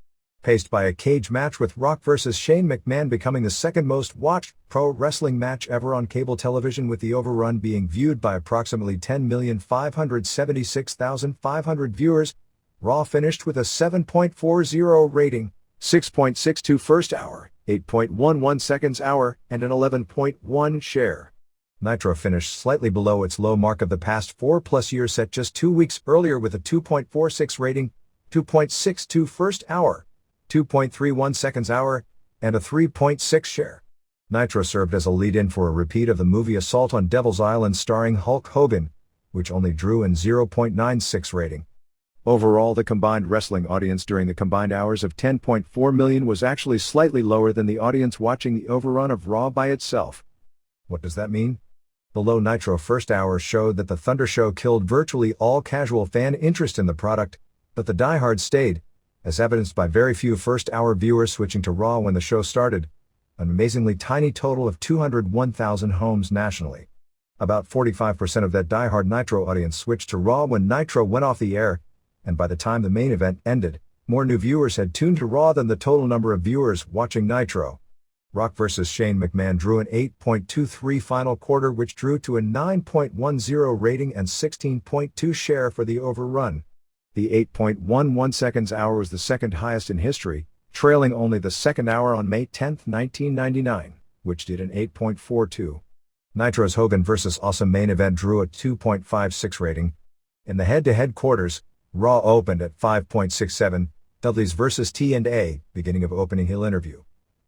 paced by a cage match with Rock vs. Shane McMahon becoming the second most watched pro wrestling match ever on cable television, with the overrun being viewed by approximately 10,576,500 viewers. Raw finished with a 7.40 rating, 6.62 first hour, 8.11 seconds hour, and an 11.1 share. Nitro finished slightly below its low mark of the past 4+ years set just 2 weeks earlier with a 2.46 rating, 2.62 first hour, 2.31 seconds hour, and a 3.6 share. Nitro served as a lead-in for a repeat of the movie Assault on Devil's Island starring Hulk Hogan, which only drew an 0.96 rating. Overall, the combined wrestling audience during the combined hours of 10.4 million was actually slightly lower than the audience watching the overrun of Raw by itself. What does that mean? The low Nitro first hour showed that the Thunder Show killed virtually all casual fan interest in the product, but the diehards stayed, as evidenced by very few first-hour viewers switching to Raw when the show started, an amazingly tiny total of 201,000 homes nationally. About 45% of that diehard Nitro audience switched to Raw when Nitro went off the air, and by the time the main event ended, more new viewers had tuned to Raw than the total number of viewers watching Nitro. Rock vs. Shane McMahon drew an 8.23 final quarter, which drew to a 9.10 rating and 16.2 share for the overrun. The 8.11 seconds hour was the second highest in history, trailing only the second hour on May 10, 1999, which did an 8.42. Nitro's Hogan vs. Awesome main event drew a 2.56 rating. In the head-to-head quarters, Raw opened at 5.67, Dudley's vs. T&A, beginning of opening hill interview,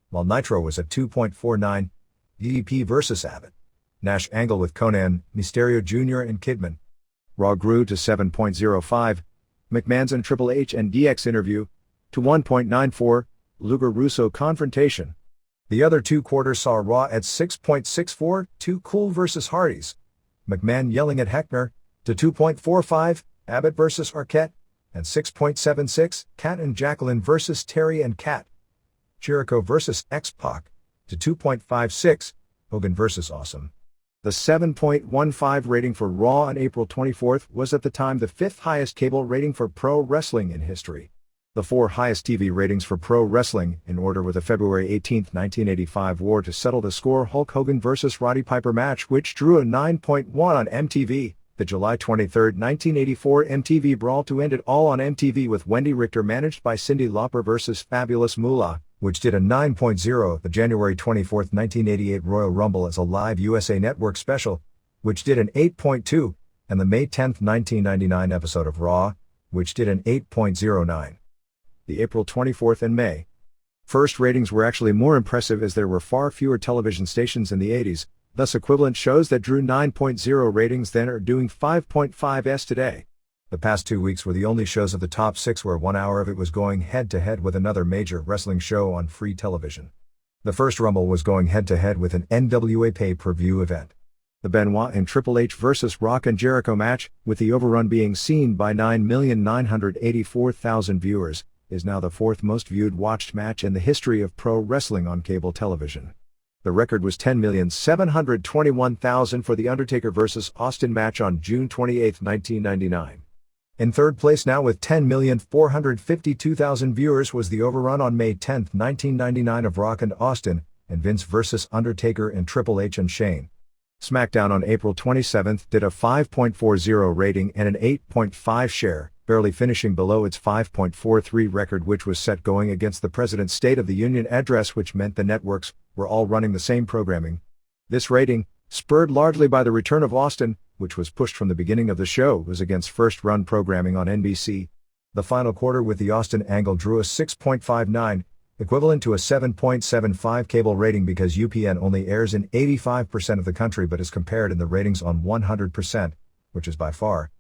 while Nitro was at 2.49, DDP vs. Abbott, Nash Angle with Conan, Mysterio Jr. and Kidman. Raw grew to 7.05, McMahon's and Triple H and DX interview, to 1.94, Luger Russo confrontation. The other 2 quarters saw Raw at 6.64, Too Cool vs. Hardys, McMahon yelling at Heckner, to 2.45, Abbott vs. Arquette, and 6.76, Kat and Jacqueline vs. Terry and Kat. Jericho vs. X-Pac, to 2.56, Hogan vs. Awesome. The 7.15 rating for Raw on April 24th was at the time the 5th highest cable rating for pro wrestling in history. The four highest TV ratings for pro wrestling, in order with the February 18, 1985 War to Settle the Score Hulk Hogan vs. Roddy Piper match, which drew a 9.1 on MTV, the July 23, 1984 MTV Brawl to End It All on MTV with Wendy Richter managed by Cyndi Lauper vs. Fabulous Moolah, which did a 9.0, the January 24, 1988 Royal Rumble as a live USA Network special, which did an 8.2, and the May 10, 1999 episode of Raw, which did an 8.09. The April 24th and May 1st ratings were actually more impressive as there were far fewer television stations in the 80s, thus equivalent shows that drew 9.0 ratings then are doing 5.5s today. The past 2 weeks were the only shows of the top 6 where 1 hour of it was going head-to-head with another major wrestling show on free television. The first Rumble was going head-to-head with an NWA pay-per-view event. The Benoit and Triple H vs. Rock and Jericho match, with the overrun being seen by 9,984,000 viewers, is now the fourth most watched match in the history of pro wrestling on cable television. The record was 10,721,000 for the Undertaker vs. Austin match on June 28, 1999. In third place now with 10,452,000 viewers was the overrun on May 10, 1999 of Rock and Austin, and Vince vs. Undertaker and Triple H and Shane. SmackDown on April 27 did a 5.40 rating and an 8.5 share, barely finishing below its 5.43 record which was set going against the President's State of the Union address, which meant the networks were all running the same programming. This rating, spurred largely by the return of Austin, which was pushed from the beginning of the show, was against first-run programming on NBC. The final quarter with the Austin angle drew a 6.59, equivalent to a 7.75 cable rating because UPN only airs in 85% of the country but is compared in the ratings on 100%, which is by far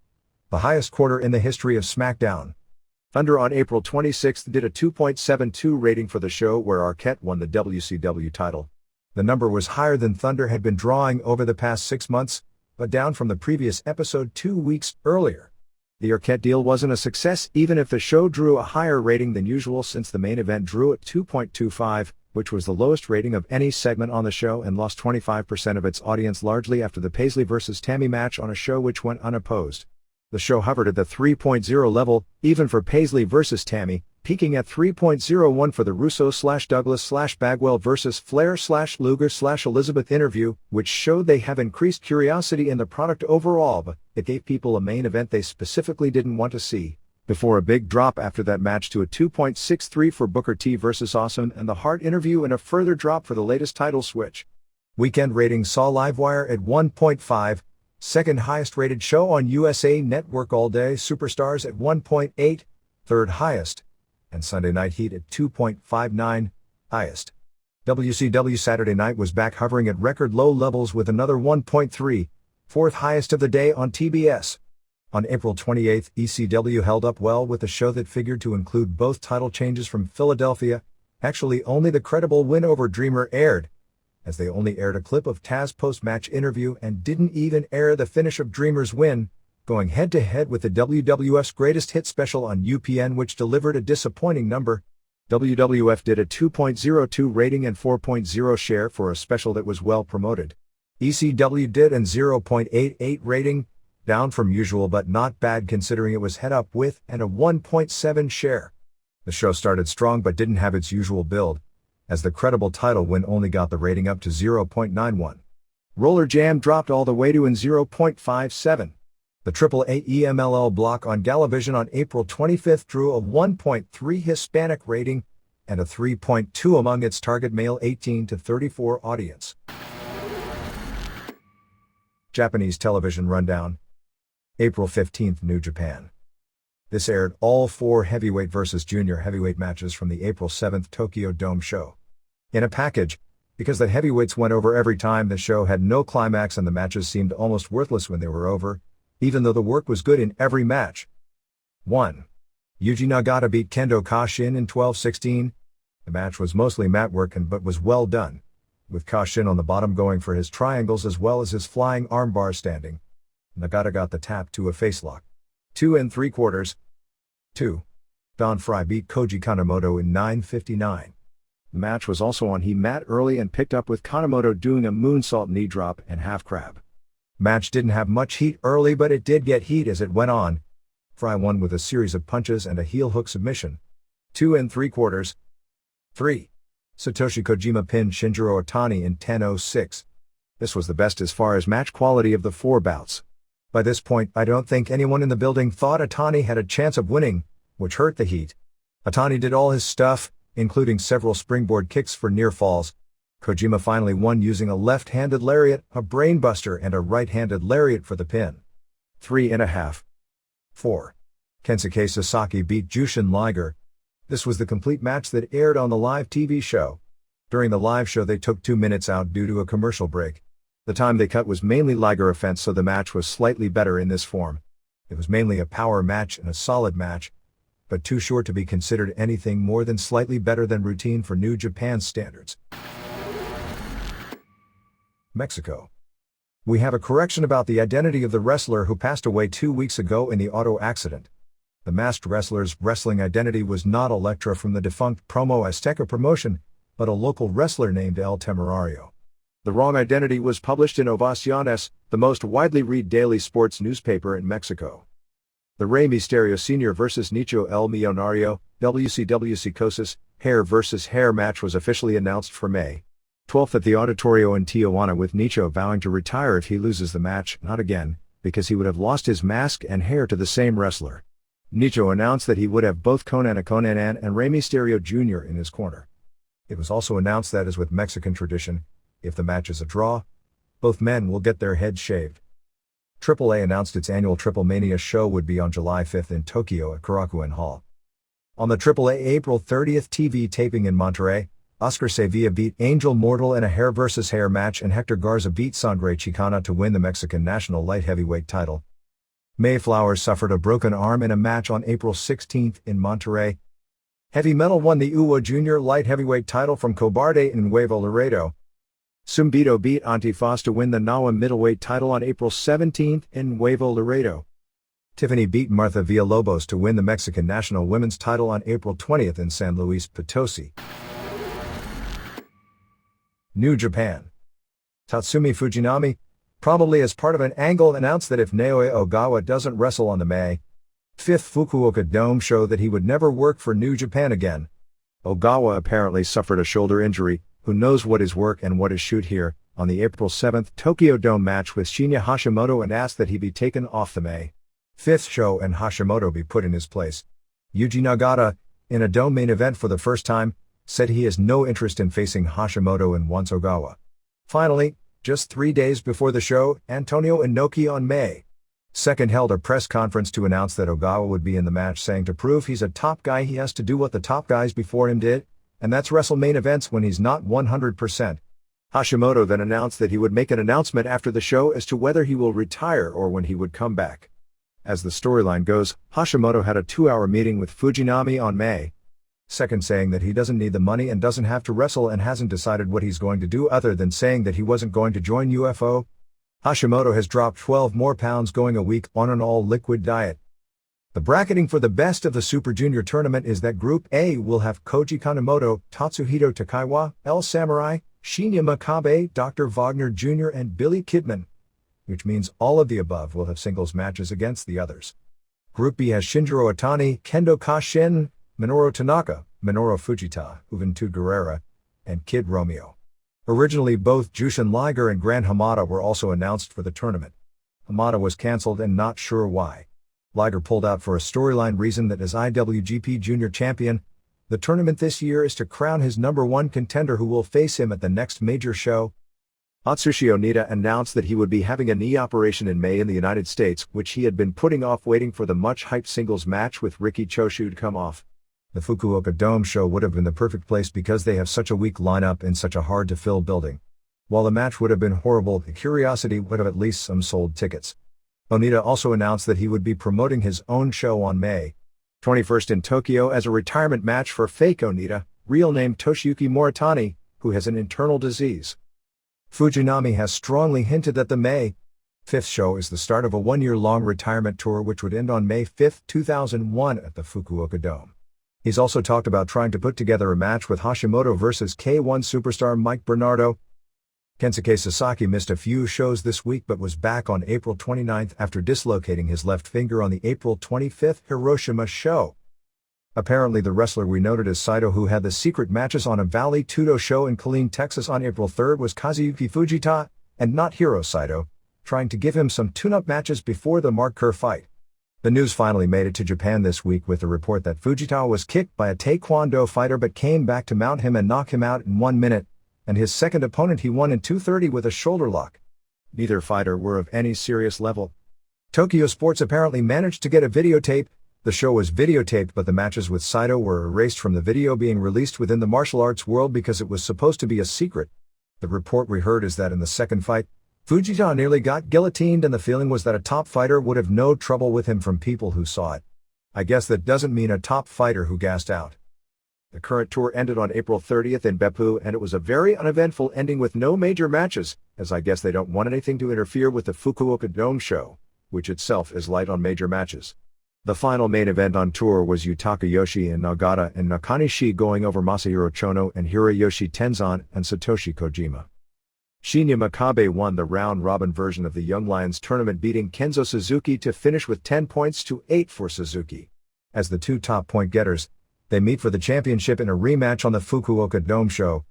the highest quarter in the history of SmackDown. Thunder on April 26 did a 2.72 rating for the show where Arquette won the WCW title. The number was higher than Thunder had been drawing over the past 6 months, but down from the previous episode 2 weeks earlier. The Arquette deal wasn't a success even if the show drew a higher rating than usual since the main event drew at 2.25, which was the lowest rating of any segment on the show and lost 25% of its audience largely after the Paisley vs. Tammy match on a show which went unopposed. The show hovered at the 3.0 level, even for Paisley vs. Tammy, peaking at 3.01 for the Russo/Douglas/Bagwell vs. Flair/Luger/Elizabeth interview, which showed they have increased curiosity in the product overall, but it gave people a main event they specifically didn't want to see, before a big drop after that match to a 2.63 for Booker T vs. Awesome and the Hart interview and a further drop for the latest title switch. Weekend ratings saw Livewire at 1.5, second highest rated show on USA Network all day, Superstars at 1.8, third highest, and Sunday Night Heat at 2.59, highest. WCW Saturday Night was back hovering at record low levels with another 1.3, fourth highest of the day on TBS. On April 28, ECW held up well with a show that figured to include both title changes from Philadelphia. Actually, only the credible win over Dreamer aired, as they only aired a clip of Taz's post-match interview and didn't even air the finish of Dreamer's win, going head-to-head with the WWF's Greatest Hits special on UPN, which delivered a disappointing number. WWF did a 2.02 rating and 4.0 share for a special that was well promoted. ECW did an 0.88 rating, down from usual but not bad considering it was head up with, and a 1.7 share. The show started strong but didn't have its usual build, as the credible title win only got the rating up to 0.91. Roller Jam dropped all the way to an 0.57. The AAA EMLL block on Galavision on April 25 drew a 1.3 Hispanic rating and a 3.2 among its target male 18 to 34 audience. Japanese television rundown. April 15, New Japan. This aired all 4 heavyweight versus junior heavyweight matches from the April 7 Tokyo Dome show. In a package, because the heavyweights went over every time, the show had no climax and the matches seemed almost worthless when they were over, even though the work was good in every match. 1. Yuji Nagata beat Kendo Kashin in 12-16. The match was mostly mat work but was well done, with Kashin on the bottom going for his triangles as well as his flying armbar standing. Nagata got the tap to a facelock. 2 3/4. 2. Don Fry beat Koji Kanemoto in 9:59. The match was also on mat early and picked up with Kanemoto doing a moonsault knee drop and half crab. Match didn't have much heat early but it did get heat as it went on. Fry won with a series of punches and a heel hook submission. 2 3/4. 3. Satoshi Kojima pinned Shinjiro Otani in 10:06. This was the best as far as match quality of the 4 bouts. By this point, I don't think anyone in the building thought Otani had a chance of winning, which hurt the Heat. Otani did all his stuff, including several springboard kicks for near falls. Kojima finally won using a left-handed lariat, a brainbuster, and a right-handed lariat for the pin. 3.5. 4. Kensuke Sasaki beat Jushin Liger. This was the complete match that aired on the live TV show. During the live show they took 2 minutes out due to a commercial break. The time they cut was mainly Liger offense, so the match was slightly better in this form. It was mainly a power match and a solid match, but too short to be considered anything more than slightly better than routine for New Japan standards. Mexico. We have a correction about the identity of the wrestler who passed away 2 weeks ago in the auto accident. The masked wrestler's wrestling identity was not Elektra from the defunct Promo Azteca promotion, but a local wrestler named El Temerario. The wrong identity was published in Ovaciones, the most widely read daily sports newspaper in Mexico. The Rey Mysterio Sr. vs. Nicho El Millonario, WCW Psicosis, hair vs. hair match was officially announced for May 12th at the Auditorio in Tijuana, with Nicho vowing to retire if he loses the match, not again, because he would have lost his mask and hair to the same wrestler. Nicho announced that he would have both Konnan and Rey Mysterio Jr. in his corner. It was also announced that, as with Mexican tradition, if the match is a draw, both men will get their heads shaved. AAA announced its annual Triple Mania show would be on July 5th in Tokyo at Korakuen Hall. On the AAA April 30th TV taping in Monterrey, Oscar Sevilla beat Angel Mortal in a hair vs. hair match, and Hector Garza beat Sangre Chicana to win the Mexican national light heavyweight title. Mayflower suffered a broken arm in a match on April 16th in Monterrey. Heavy Metal won the UWO Junior light heavyweight title from Cobarde in Nuevo Laredo. Zumbito beat Antifaz to win the NAWA middleweight title on April 17th in Nuevo Laredo. Tiffany beat Martha Villalobos to win the Mexican national women's title on April 20th in San Luis Potosi. New Japan. Tatsumi Fujinami, probably as part of an angle, announced that if Naoya Ogawa doesn't wrestle on the May 5th Fukuoka Dome show, that he would never work for New Japan again. Ogawa apparently suffered a shoulder injury, who knows what is work and what is shoot here, on the April 7th Tokyo Dome match with Shinya Hashimoto, and asked that he be taken off the May 5th show and Hashimoto be put in his place. Yuji Nagata, in a Dome main event for the first time, said he has no interest in facing Hashimoto and wants Ogawa. Finally, just 3 days before the show, Antonio Inoki on May 2nd held a press conference to announce that Ogawa would be in the match, saying to prove he's a top guy he has to do what the top guys before him did, and that's wrestle main events when he's not 100%. Hashimoto then announced that he would make an announcement after the show as to whether he will retire or when he would come back. As the storyline goes, Hashimoto had a 2-hour meeting with Fujinami on May 2nd, saying that he doesn't need the money and doesn't have to wrestle and hasn't decided what he's going to do other than saying that he wasn't going to join UFO. Hashimoto has dropped 12 more pounds, going a week on an all-liquid diet. The bracketing for the best of the Super Junior tournament is that Group A will have Koji Kanemoto, Tatsuhito Takaiwa, El Samurai, Shinya Makabe, Dr. Wagner Jr. and Billy Kidman, which means all of the above will have singles matches against the others. Group B has Shinjiro Otani, Kendo Kashin, Minoru Tanaka, Minoru Fujita, Juventud Guerrera, and Kid Romeo. Originally, both Jushin Liger and Gran Hamada were also announced for the tournament. Hamada was cancelled and not sure why. Liger pulled out for a storyline reason that as IWGP Junior Champion, the tournament this year is to crown his #1 contender who will face him at the next major show. Atsushi Onita announced that he would be having a knee operation in May in the United States, which he had been putting off, waiting for the much-hyped singles match with Riki Choshu to come off. The Fukuoka Dome show would have been the perfect place because they have such a weak lineup in such a hard-to-fill building. While the match would have been horrible, the curiosity would have at least some sold tickets. Onita also announced that he would be promoting his own show on May 21st in Tokyo as a retirement match for fake Onita, real name Toshiyuki Moritani, who has an internal disease. Fujinami has strongly hinted that the May 5th show is the start of a 1-year-long retirement tour which would end on May 5, 2001 at the Fukuoka Dome. He's also talked about trying to put together a match with Hashimoto versus K1 superstar Mike Bernardo. Kensuke Sasaki missed a few shows this week but was back on April 29th after dislocating his left finger on the April 25th Hiroshima show. Apparently the wrestler we noted as Saito, who had the secret matches on a Valley Tudo show in Killeen, Texas on April 3rd, was Kazuyuki Fujita, and not Hiro Saito, trying to give him some tune-up matches before the Mark Kerr fight. The news finally made it to Japan this week with the report that Fujita was kicked by a Taekwondo fighter but came back to mount him and knock him out in 1 minute, and his second opponent he won in 2:30 with a shoulder lock. Neither fighter were of any serious level. Tokyo Sports apparently managed to get a videotape. The show was videotaped, but the matches with Saito were erased from the video being released within the martial arts world because it was supposed to be a secret. The report we heard is that in the second fight, Fujita nearly got guillotined, and the feeling was that a top fighter would have no trouble with him from people who saw it. I guess that doesn't mean a top fighter who gassed out. The current tour ended on April 30th in Beppu, and it was a very uneventful ending with no major matches, as I guess they don't want anything to interfere with the Fukuoka Dome show, which itself is light on major matches. The final main event on tour was Yutaka Yoshi and Nagata and Nakanishi going over Masahiro Chono and Hiroyoshi Tenzan and Satoshi Kojima. Shinya Makabe won the round-robin version of the Young Lions tournament, beating Kenzo Suzuki to finish with 10 points to 8 for Suzuki. As the two top point-getters, they meet for the championship in a rematch on the Fukuoka Dome show.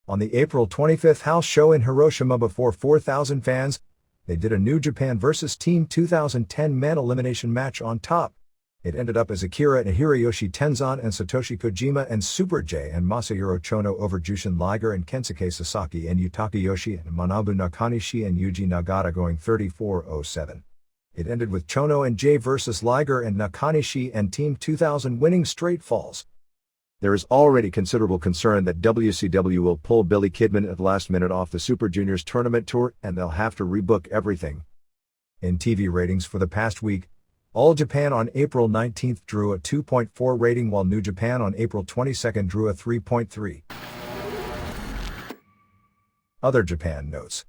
On the April 25th house show in Hiroshima before 4,000 fans, they did a New Japan vs. Team 2010 man elimination match on top. It ended up as Akira and Hiroyoshi Tenzan and Satoshi Kojima and Super J and Masahiro Chono over Jushin Liger and Kensuke Sasaki and Yutaka Yoshi and Manabu Nakanishi and Yuji Nagata going 34-07. It ended with Chono and J vs. Liger and Nakanishi and Team 2000 winning straight falls. There is already considerable concern that WCW will pull Billy Kidman at the last minute off the Super Juniors tournament tour, and they'll have to rebook everything. In TV ratings for the past week, All Japan on April 19th drew a 2.4 rating, while New Japan on April 22nd drew a 3.3. Other Japan notes.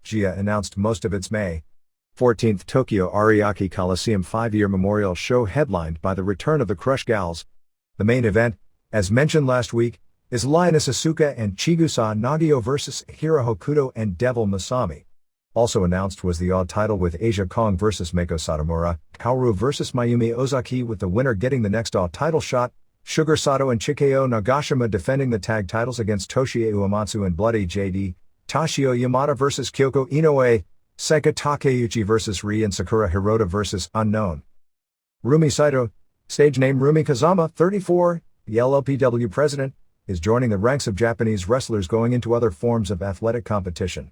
Gia announced most of its May 14th Tokyo Ariake Coliseum 5-year memorial show headlined by the return of the Crush Gals. The main event, as mentioned last week, is Lioness Asuka and Chigusa Nagio vs. Akira Hokuto and Devil Masami. Also announced was the odd title with Asia Kong vs. Meiko Satomura, Kaoru vs. Mayumi Ozaki, with the winner getting the next odd title shot, Sugar Sato and Chikeo Nagashima defending the tag titles against Toshie Uematsu and Bloody JD, Toshio Yamada vs. Kyoko Inoue, Seika Takeuchi vs. Ri, and Sakura Hirota vs. Unknown. Rumi Saito, stage name Rumi Kazama, 34, the LLPW president, is joining the ranks of Japanese wrestlers going into other forms of athletic competition.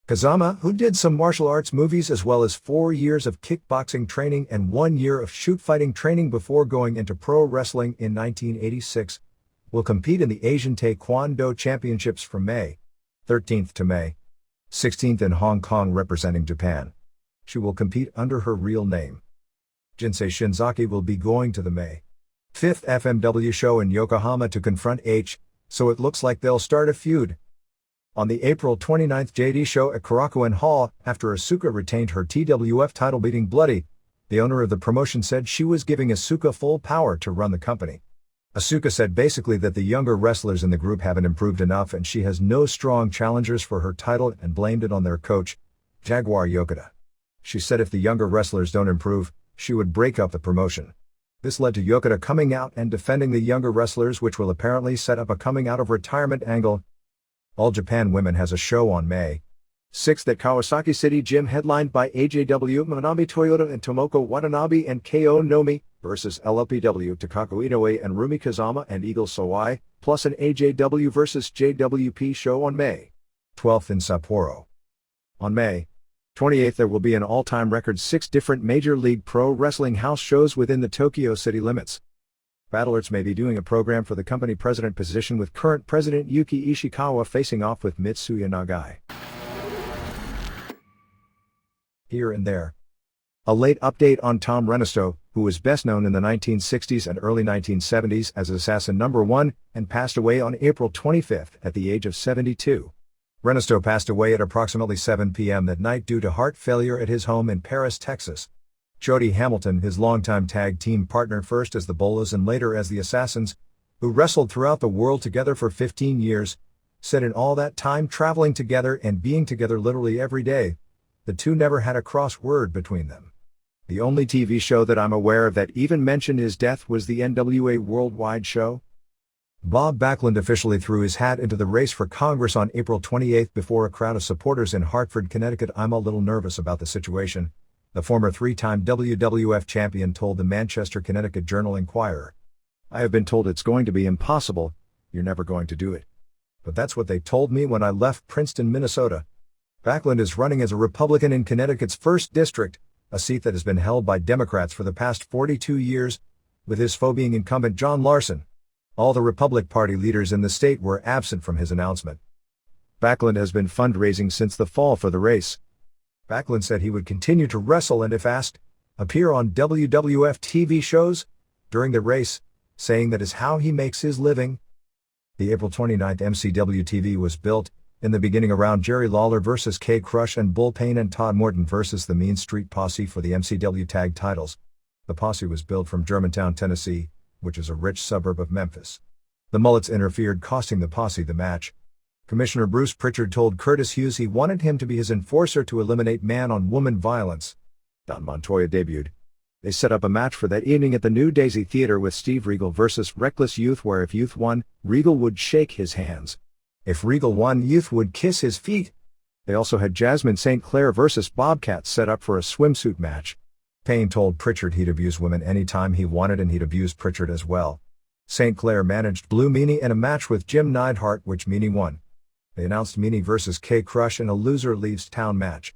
Kazama, who did some martial arts movies as well as 4 years of kickboxing training and 1 year of shoot fighting training before going into pro wrestling in 1986, will compete in the Asian Taekwondo Championships from May 13th to May 16th in Hong Kong representing Japan. She will compete under her real name. Jinsei Shinzaki will be going to the May 5th FMW show in Yokohama to confront H, so it looks like they'll start a feud. On the April 29th JD show at Korakuen Hall, after Asuka retained her TWF title beating Bloody, the owner of the promotion said she was giving Asuka full power to run the company. Asuka said basically that the younger wrestlers in the group haven't improved enough and she has no strong challengers for her title, and blamed it on their coach, Jaguar Yokota. She said if the younger wrestlers don't improve, she would break up the promotion. This led to Yokota coming out and defending the younger wrestlers, which will apparently set up a coming out of retirement angle. All Japan Women has a show on May 6th at Kawasaki City Gym, headlined by AJW, Manami Toyota and Tomoko Watanabe, and KO Nomi versus LLPW, Takako Inoue and Rumi Kazama and Eagle Sawai, plus an AJW versus JWP show on May 12th in Sapporo. On May 28th there will be an all-time record 6 different Major League Pro Wrestling house shows within the Tokyo city limits. Battlerts may be doing a program for the company president position, with current president Yuki Ishikawa facing off with Mitsuya Nagai. Here and there. A late update on Tom Renisto, who was best known in the 1960s and early 1970s as Assassin No. 1, and passed away on April 25th at the age of 72. Renisto passed away at approximately 7 p.m. that night due to heart failure at his home in Paris, Texas. Jody Hamilton, his longtime tag team partner, first as the Bolas and later as the Assassins, who wrestled throughout the world together for 15 years, said in all that time traveling together and being together literally every day, the two never had a cross word between them. The only TV show that I'm aware of that even mentioned his death was the NWA Worldwide show. Bob Backlund officially threw his hat into the race for Congress on April 28 before a crowd of supporters in Hartford, Connecticut. "I'm a little nervous about the situation," the former three-time WWF champion told the Manchester, Connecticut Journal-Inquirer. "I have been told it's going to be impossible. You're never going to do it. But that's what they told me when I left Princeton, Minnesota." Backlund is running as a Republican in Connecticut's 1st District, a seat that has been held by Democrats for the past 42 years, with his foe being incumbent John Larson. All the Republican Party leaders in the state were absent from his announcement. Backlund has been fundraising since the fall for the race. Backlund said he would continue to wrestle and, if asked, appear on WWF TV shows during the race, saying that is how he makes his living. The April 29 MCW TV was built, in the beginning, around Jerry Lawler vs. K. Crush and Bull Payne and Todd Morton vs. the Mean Street Posse for the MCW tag titles. The posse was built from Germantown, Tennessee, which is a rich suburb of Memphis. The Mullets interfered, costing the posse the match. Commissioner Bruce Pritchard told Curtis Hughes he wanted him to be his enforcer to eliminate man-on-woman violence. Don Montoya debuted. They set up a match for that evening at the New Daisy Theater with Steve Regal vs. Reckless Youth, where if Youth won, Regal would shake his hands. If Regal won, Youth would kiss his feet. They also had Jasmine St. Clair vs. Bobcat set up for a swimsuit match. Payne told Pritchard he'd abuse women anytime he wanted, and he'd abuse Pritchard as well. St. Clair managed Blue Meanie in a match with Jim Neidhart, which Meanie won. They announced Meanie vs. K. Crush in a loser leaves town match.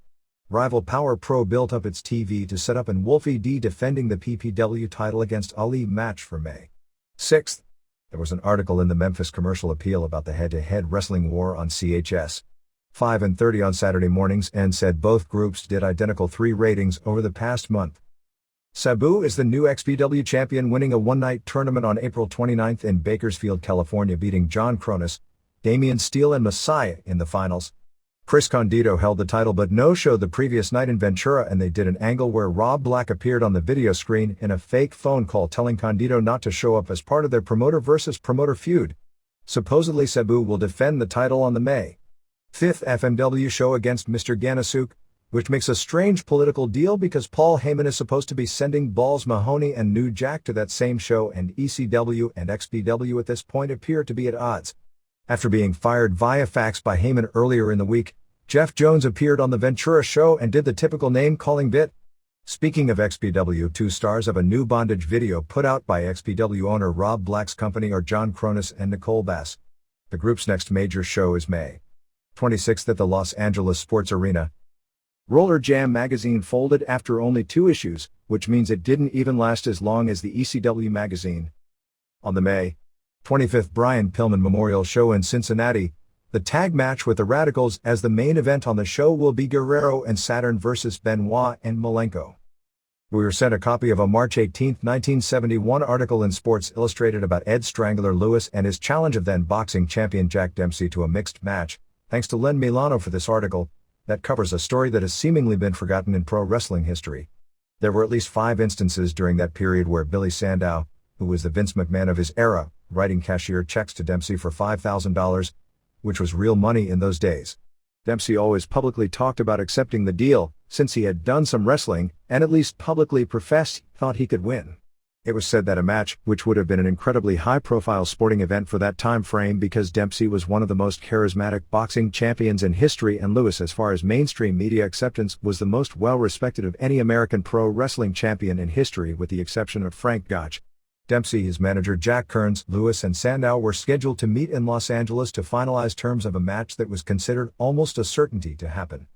Rival Power Pro built up its TV to set up in Wolfie D defending the PPW title against Ali match for May 6. There was an article in the Memphis Commercial Appeal about the head-to-head wrestling war on CHS 5 and 30 on Saturday mornings, and said both groups did identical 3 ratings over the past month. Sabu is the new XPW champion, winning a one-night tournament on April 29 in Bakersfield, California, beating John Cronus, Damian Steele and Messiah in the finals. Chris Condito held the title but no-showed the previous night in Ventura, and they did an angle where Rob Black appeared on the video screen in a fake phone call telling Condito not to show up as part of their promoter versus promoter feud. Supposedly Sabu will defend the title on the May 5 FMW show against Mr. Ganasuk, which makes a strange political deal because Paul Heyman is supposed to be sending Balls Mahoney and New Jack to that same show, and ECW and XPW at this point appear to be at odds. After being fired via fax by Heyman earlier in the week, Jeff Jones appeared on the Ventura show and did the typical name-calling bit. Speaking of XPW, 2 stars of a new bondage video put out by XPW owner Rob Black's company are John Cronus and Nicole Bass. The group's next major show is May 26 at the Los Angeles Sports Arena. Roller Jam magazine folded after only 2 issues, which means it didn't even last as long as the ECW magazine. On the May 25 Brian Pillman Memorial Show in Cincinnati, the tag match with the Radicals as the main event on the show will be Guerrero and Saturn vs. Benoit and Malenko. We were sent a copy of a March 18, 1971 article in Sports Illustrated about Ed Strangler Lewis and his challenge of then boxing champion Jack Dempsey to a mixed match. Thanks to Len Milano for this article, that covers a story that has seemingly been forgotten in pro wrestling history. There were at least 5 instances during that period where Billy Sandow, who was the Vince McMahon of his era, writing cashier checks to Dempsey for $5,000, which was real money in those days. Dempsey always publicly talked about accepting the deal, since he had done some wrestling, and at least publicly professed he thought he could win. It was said that a match, which would have been an incredibly high-profile sporting event for that time frame because Dempsey was one of the most charismatic boxing champions in history, and Lewis, as far as mainstream media acceptance, was the most well-respected of any American pro wrestling champion in history with the exception of Frank Gotch. Dempsey, his manager Jack Kearns, Lewis and Sandow were scheduled to meet in Los Angeles to finalize terms of a match that was considered almost a certainty to happen.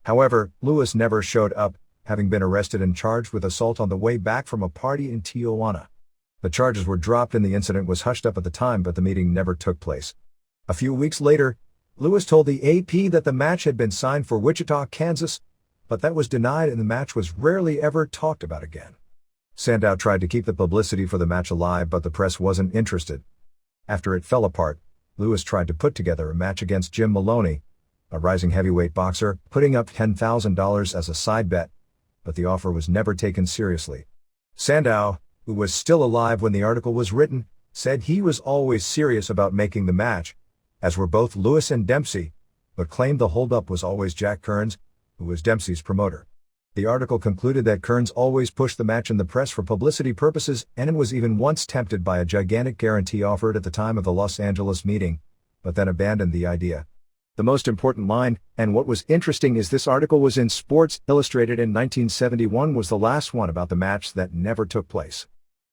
However, Lewis never showed up, having been arrested and charged with assault on the way back from a party in Tijuana. The charges were dropped and the incident was hushed up at the time, but the meeting never took place. A few weeks later, Lewis told the AP that the match had been signed for Wichita, Kansas, but that was denied and the match was rarely ever talked about again. Sandow tried to keep the publicity for the match alive, but the press wasn't interested. After it fell apart, Lewis tried to put together a match against Jim Maloney, a rising heavyweight boxer, putting up $10,000 as a side bet, but the offer was never taken seriously. Sandow, who was still alive when the article was written, said he was always serious about making the match, as were both Lewis and Dempsey, but claimed the holdup was always Jack Kearns, who was Dempsey's promoter. The article concluded that Kearns always pushed the match in the press for publicity purposes and was even once tempted by a gigantic guarantee offered at the time of the Los Angeles meeting, but then abandoned the idea. The most important line, and what was interesting is this article was in Sports Illustrated in 1971, was the last one about the match that never took place.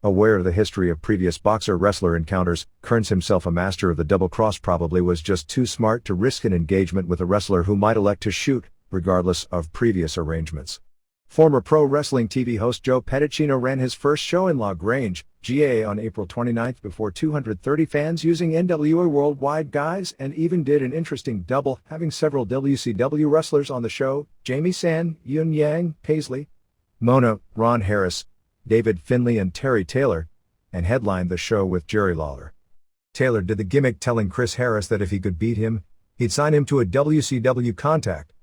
Aware of the history of previous boxer-wrestler encounters, Kearns, himself a master of the double cross, probably was just too smart to risk an engagement with a wrestler who might elect to shoot, regardless of previous arrangements. Former pro wrestling TV host Joe Pedicino ran his first show in La Grange, GA on April 29 before 230 fans using NWA Worldwide guys, and even did an interesting double, having several WCW wrestlers on the show: Jamie San, Yun Yang, Paisley, Mona, Ron Harris, David Finlay and Terry Taylor, and headlined the show with Jerry Lawler. Taylor did the gimmick, telling Chris Harris that if he could beat him, he'd sign him to a WCW contract.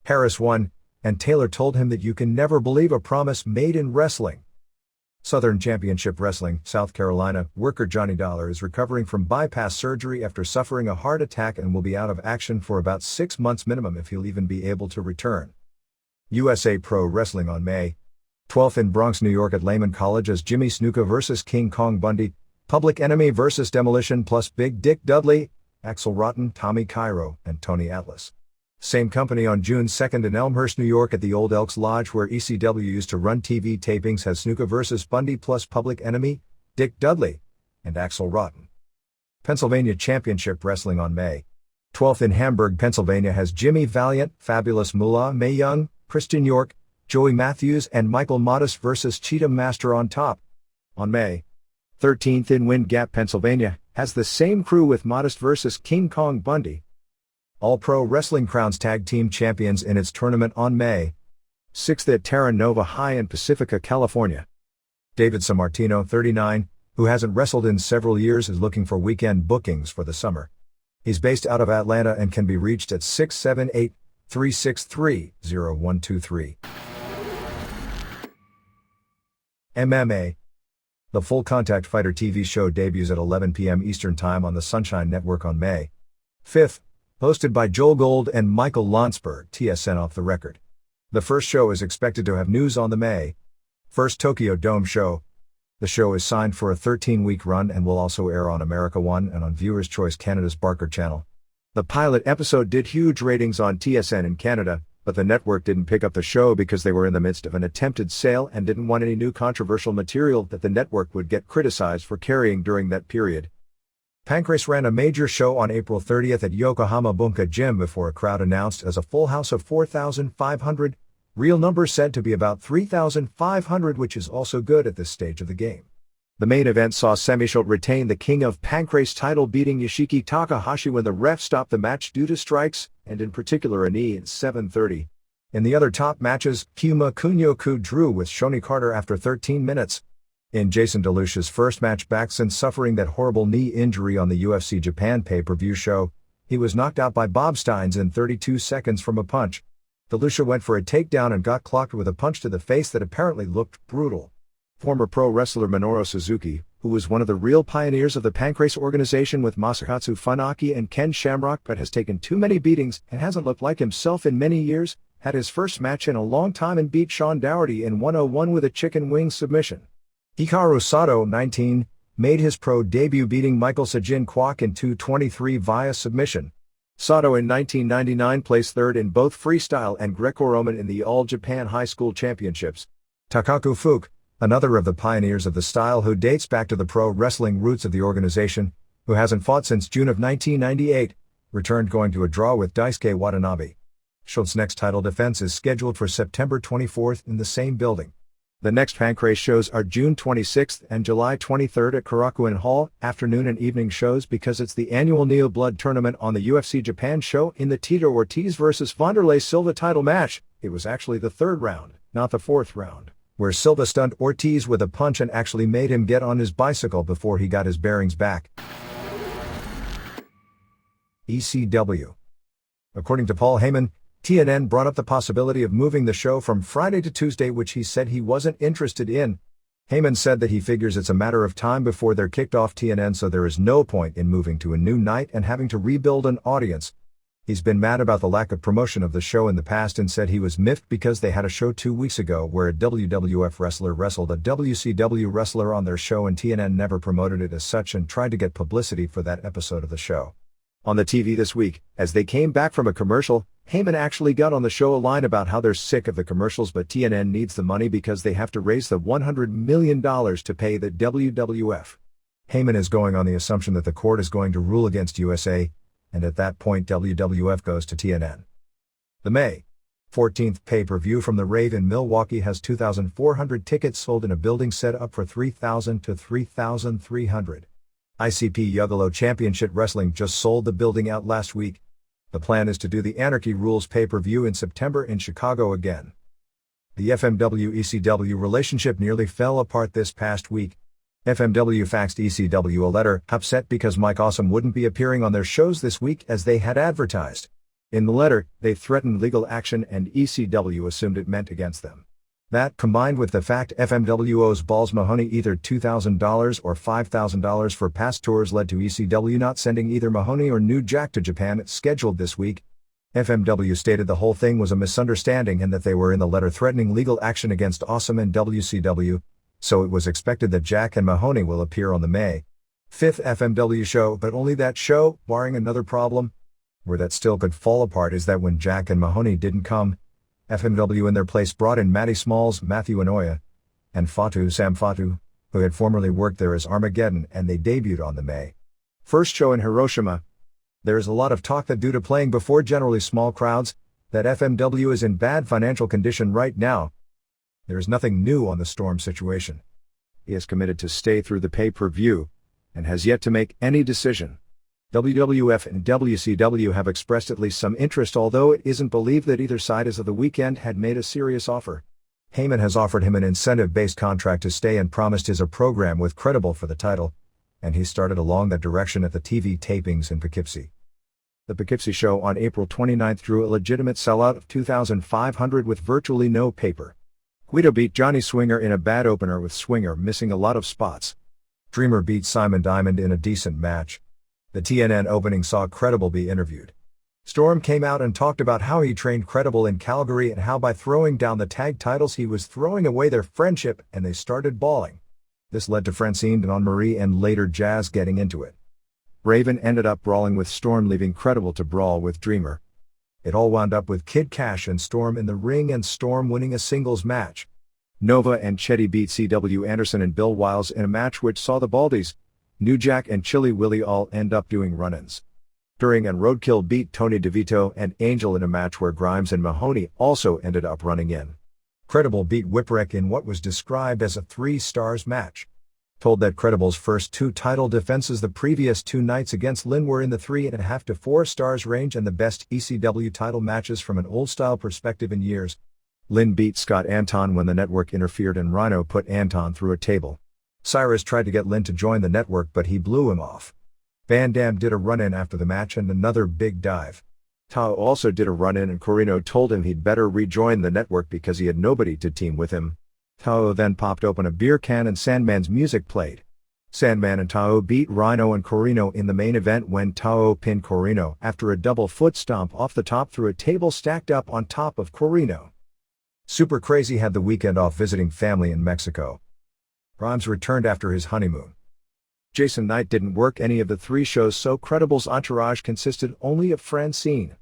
Harris won, and Taylor told him that you can never believe a promise made in wrestling. Southern Championship Wrestling, South Carolina, worker Johnny Dollar is recovering from bypass surgery after suffering a heart attack and will be out of action for about 6 months minimum if he'll even be able to return. USA Pro Wrestling on May 12th in Bronx, New York at Lehman College as Jimmy Snuka vs. King Kong Bundy, Public Enemy vs. Demolition plus Big Dick Dudley, Axel Rotten, Tommy Cairo, and Tony Atlas. Same company on June 2nd in Elmhurst, New York at the Old Elks Lodge where ECW used to run TV tapings has Snuka vs. Bundy plus Public Enemy, Dick Dudley, and Axel Rotten. Pennsylvania Championship Wrestling on May 12th in Hamburg, Pennsylvania has Jimmy Valiant, Fabulous Moolah, Mae Young, Christian York, Joey Matthews and Michael Modest vs. Cheetah Master on top. On May 13th in Wind Gap, Pennsylvania, has the same crew with Modest vs. King Kong Bundy. All Pro Wrestling crowns tag team champions in its tournament on May 6th at Terra Nova High in Pacifica, California. David Sammartino, 39, who hasn't wrestled in several years, is looking for weekend bookings for the summer. He's based out of Atlanta and can be reached at 678-363-0123. MMA. The Full Contact Fighter TV show debuts at 11 p.m. Eastern Time on the Sunshine Network on May 5th, hosted by Joel Gold and Michael Landsberg, TSN Off the Record. The first show is expected to have news on the May 1st Tokyo Dome show. The show is signed for a 13-week run and will also air on America One and on Viewers' Choice Canada's Barker channel. The pilot episode did huge ratings on TSN in Canada, but the network didn't pick up the show because they were in the midst of an attempted sale and didn't want any new controversial material that the network would get criticized for carrying during that period. Pancrase ran a major show on April 30th at Yokohama Bunka Gym before a crowd announced as a full house of 4,500, real numbers said to be about 3,500, which is also good at this stage of the game. The main event saw Semishult retain the King of Pancrase title, beating Yoshiki Takahashi when the ref stopped the match due to strikes, and in particular a knee in 7:30. In the other top matches, Kyuma Kunyoku drew with Shoni Carter after 13 minutes. In Jason DeLucia's first match back since suffering that horrible knee injury on the UFC Japan pay-per-view show, he was knocked out by Bob Steins in 32 seconds from a punch. DeLucia went for a takedown and got clocked with a punch to the face that apparently looked brutal. Former pro wrestler Minoru Suzuki, who was one of the real pioneers of the Pancrase organization with Masakatsu Funaki and Ken Shamrock but has taken too many beatings and hasn't looked like himself in many years, had his first match in a long time and beat Sean Dougherty in 101 with a chicken wing submission. Hikaru Sato, 19, made his pro debut beating Michael Sajin Kwok in 2:23 via submission. Sato in 1999 placed third in both freestyle and Greco-Roman in the All Japan High School Championships. Takaku Fuke, another of the pioneers of the style who dates back to the pro wrestling roots of the organization, who hasn't fought since June of 1998, returned going to a draw with Daisuke Watanabe. Schultz's next title defense is scheduled for September 24th in the same building. The next Pancrase shows are June 26th and July 23rd at Korakuen Hall, afternoon and evening shows because it's the annual Neo Blood tournament on the UFC Japan show. In the Tito Ortiz vs. Wanderlei Silva title match, it was actually the third round, not the fourth round, where Silva stunned Ortiz with a punch and actually made him get on his bicycle before he got his bearings back. ECW. According to Paul Heyman, TNN brought up the possibility of moving the show from Friday to Tuesday, which he said he wasn't interested in. Heyman said that he figures it's a matter of time before they're kicked off TNN, so there is no point in moving to a new night and having to rebuild an audience. He's been mad about the lack of promotion of the show in the past and said he was miffed because they had a show 2 weeks ago where a WWF wrestler wrestled a WCW wrestler on their show and TNN never promoted it as such and tried to get publicity for that episode of the show. On the TV this week, as they came back from a commercial, Heyman actually got on the show a line about how they're sick of the commercials but TNN needs the money because they have to raise the $100 million to pay the WWF. Heyman is going on the assumption that the court is going to rule against USA, and at that point WWF goes to TNN. The May 14th pay-per-view from the Rave in Milwaukee has 2,400 tickets sold in a building set up for 3,000 to 3,300. ICP Juggalo Championship Wrestling just sold the building out last week. The plan is to do the Anarchy Rules pay-per-view in September in Chicago again. The FMW-ECW relationship nearly fell apart this past week. FMW faxed ECW a letter, upset because Mike Awesome wouldn't be appearing on their shows this week as they had advertised. In the letter, they threatened legal action and ECW assumed it meant against them. That, combined with the fact FMW owes Balls Mahoney either $2,000 or $5,000 for past tours, led to ECW not sending either Mahoney or New Jack to Japan scheduled this week. FMW stated the whole thing was a misunderstanding and that they were in the letter threatening legal action against Awesome and WCW. So it was expected that Jack and Mahoney will appear on the May 5th FMW show, but only that show, barring another problem. Where that still could fall apart is that when Jack and Mahoney didn't come, FMW in their place brought in Matty Smalls, Matthew Inoue, and Sam Fatu, who had formerly worked there as Armageddon, and they debuted on the May 1st show in Hiroshima. There is a lot of talk that due to playing before generally small crowds, that FMW is in bad financial condition right now. There is nothing new on the Storm situation. He is committed to stay through the pay-per-view, and has yet to make any decision. WWF and WCW have expressed at least some interest, although it isn't believed that either side as of the weekend had made a serious offer. Heyman has offered him an incentive-based contract to stay and promised his a program with Credible for the title, and he started along that direction at the TV tapings in Poughkeepsie. The Poughkeepsie show on April 29 drew a legitimate sellout of 2,500 with virtually no paper. Guido beat Johnny Swinger in a bad opener with Swinger missing a lot of spots. Dreamer beat Simon Diamond in a decent match. The TNN opening saw Credible be interviewed. Storm came out and talked about how he trained Credible in Calgary and how by throwing down the tag titles he was throwing away their friendship and they started bawling. This led to Francine and Anne-Marie and later Jazz getting into it. Raven ended up brawling with Storm, leaving Credible to brawl with Dreamer. It all wound up with Kid Cash and Storm in the ring and Storm winning a singles match. Nova and Chetty beat C.W. Anderson and Bill Wiles in a match which saw the Baldies, New Jack and Chili Willy all end up doing run-ins. During and Roadkill beat Tony DeVito and Angel in a match where Grimes and Mahoney also ended up running in. Credible beat Whipwreck in what was described as a 3 stars match. Told that Credible's first 2 title defenses the previous 2 nights against Lynn were in the 3.5 to 4 stars range and the best ECW title matches from an old-style perspective in years. Lynn beat Scott Anton when the network interfered and Rhino put Anton through a table. Cyrus tried to get Lynn to join the network but he blew him off. Van Dam did a run-in after the match and another big dive. Tao also did a run-in and Corino told him he'd better rejoin the network because he had nobody to team with him. Tao then popped open a beer can and Sandman's music played. Sandman and Tao beat Rhino and Corino in the main event when Tao pinned Corino after a double foot stomp off the top through a table stacked up on top of Corino. Super Crazy had the weekend off visiting family in Mexico. Grimes returned after his honeymoon. Jason Knight didn't work any of the 3 shows, so Credible's entourage consisted only of Francine.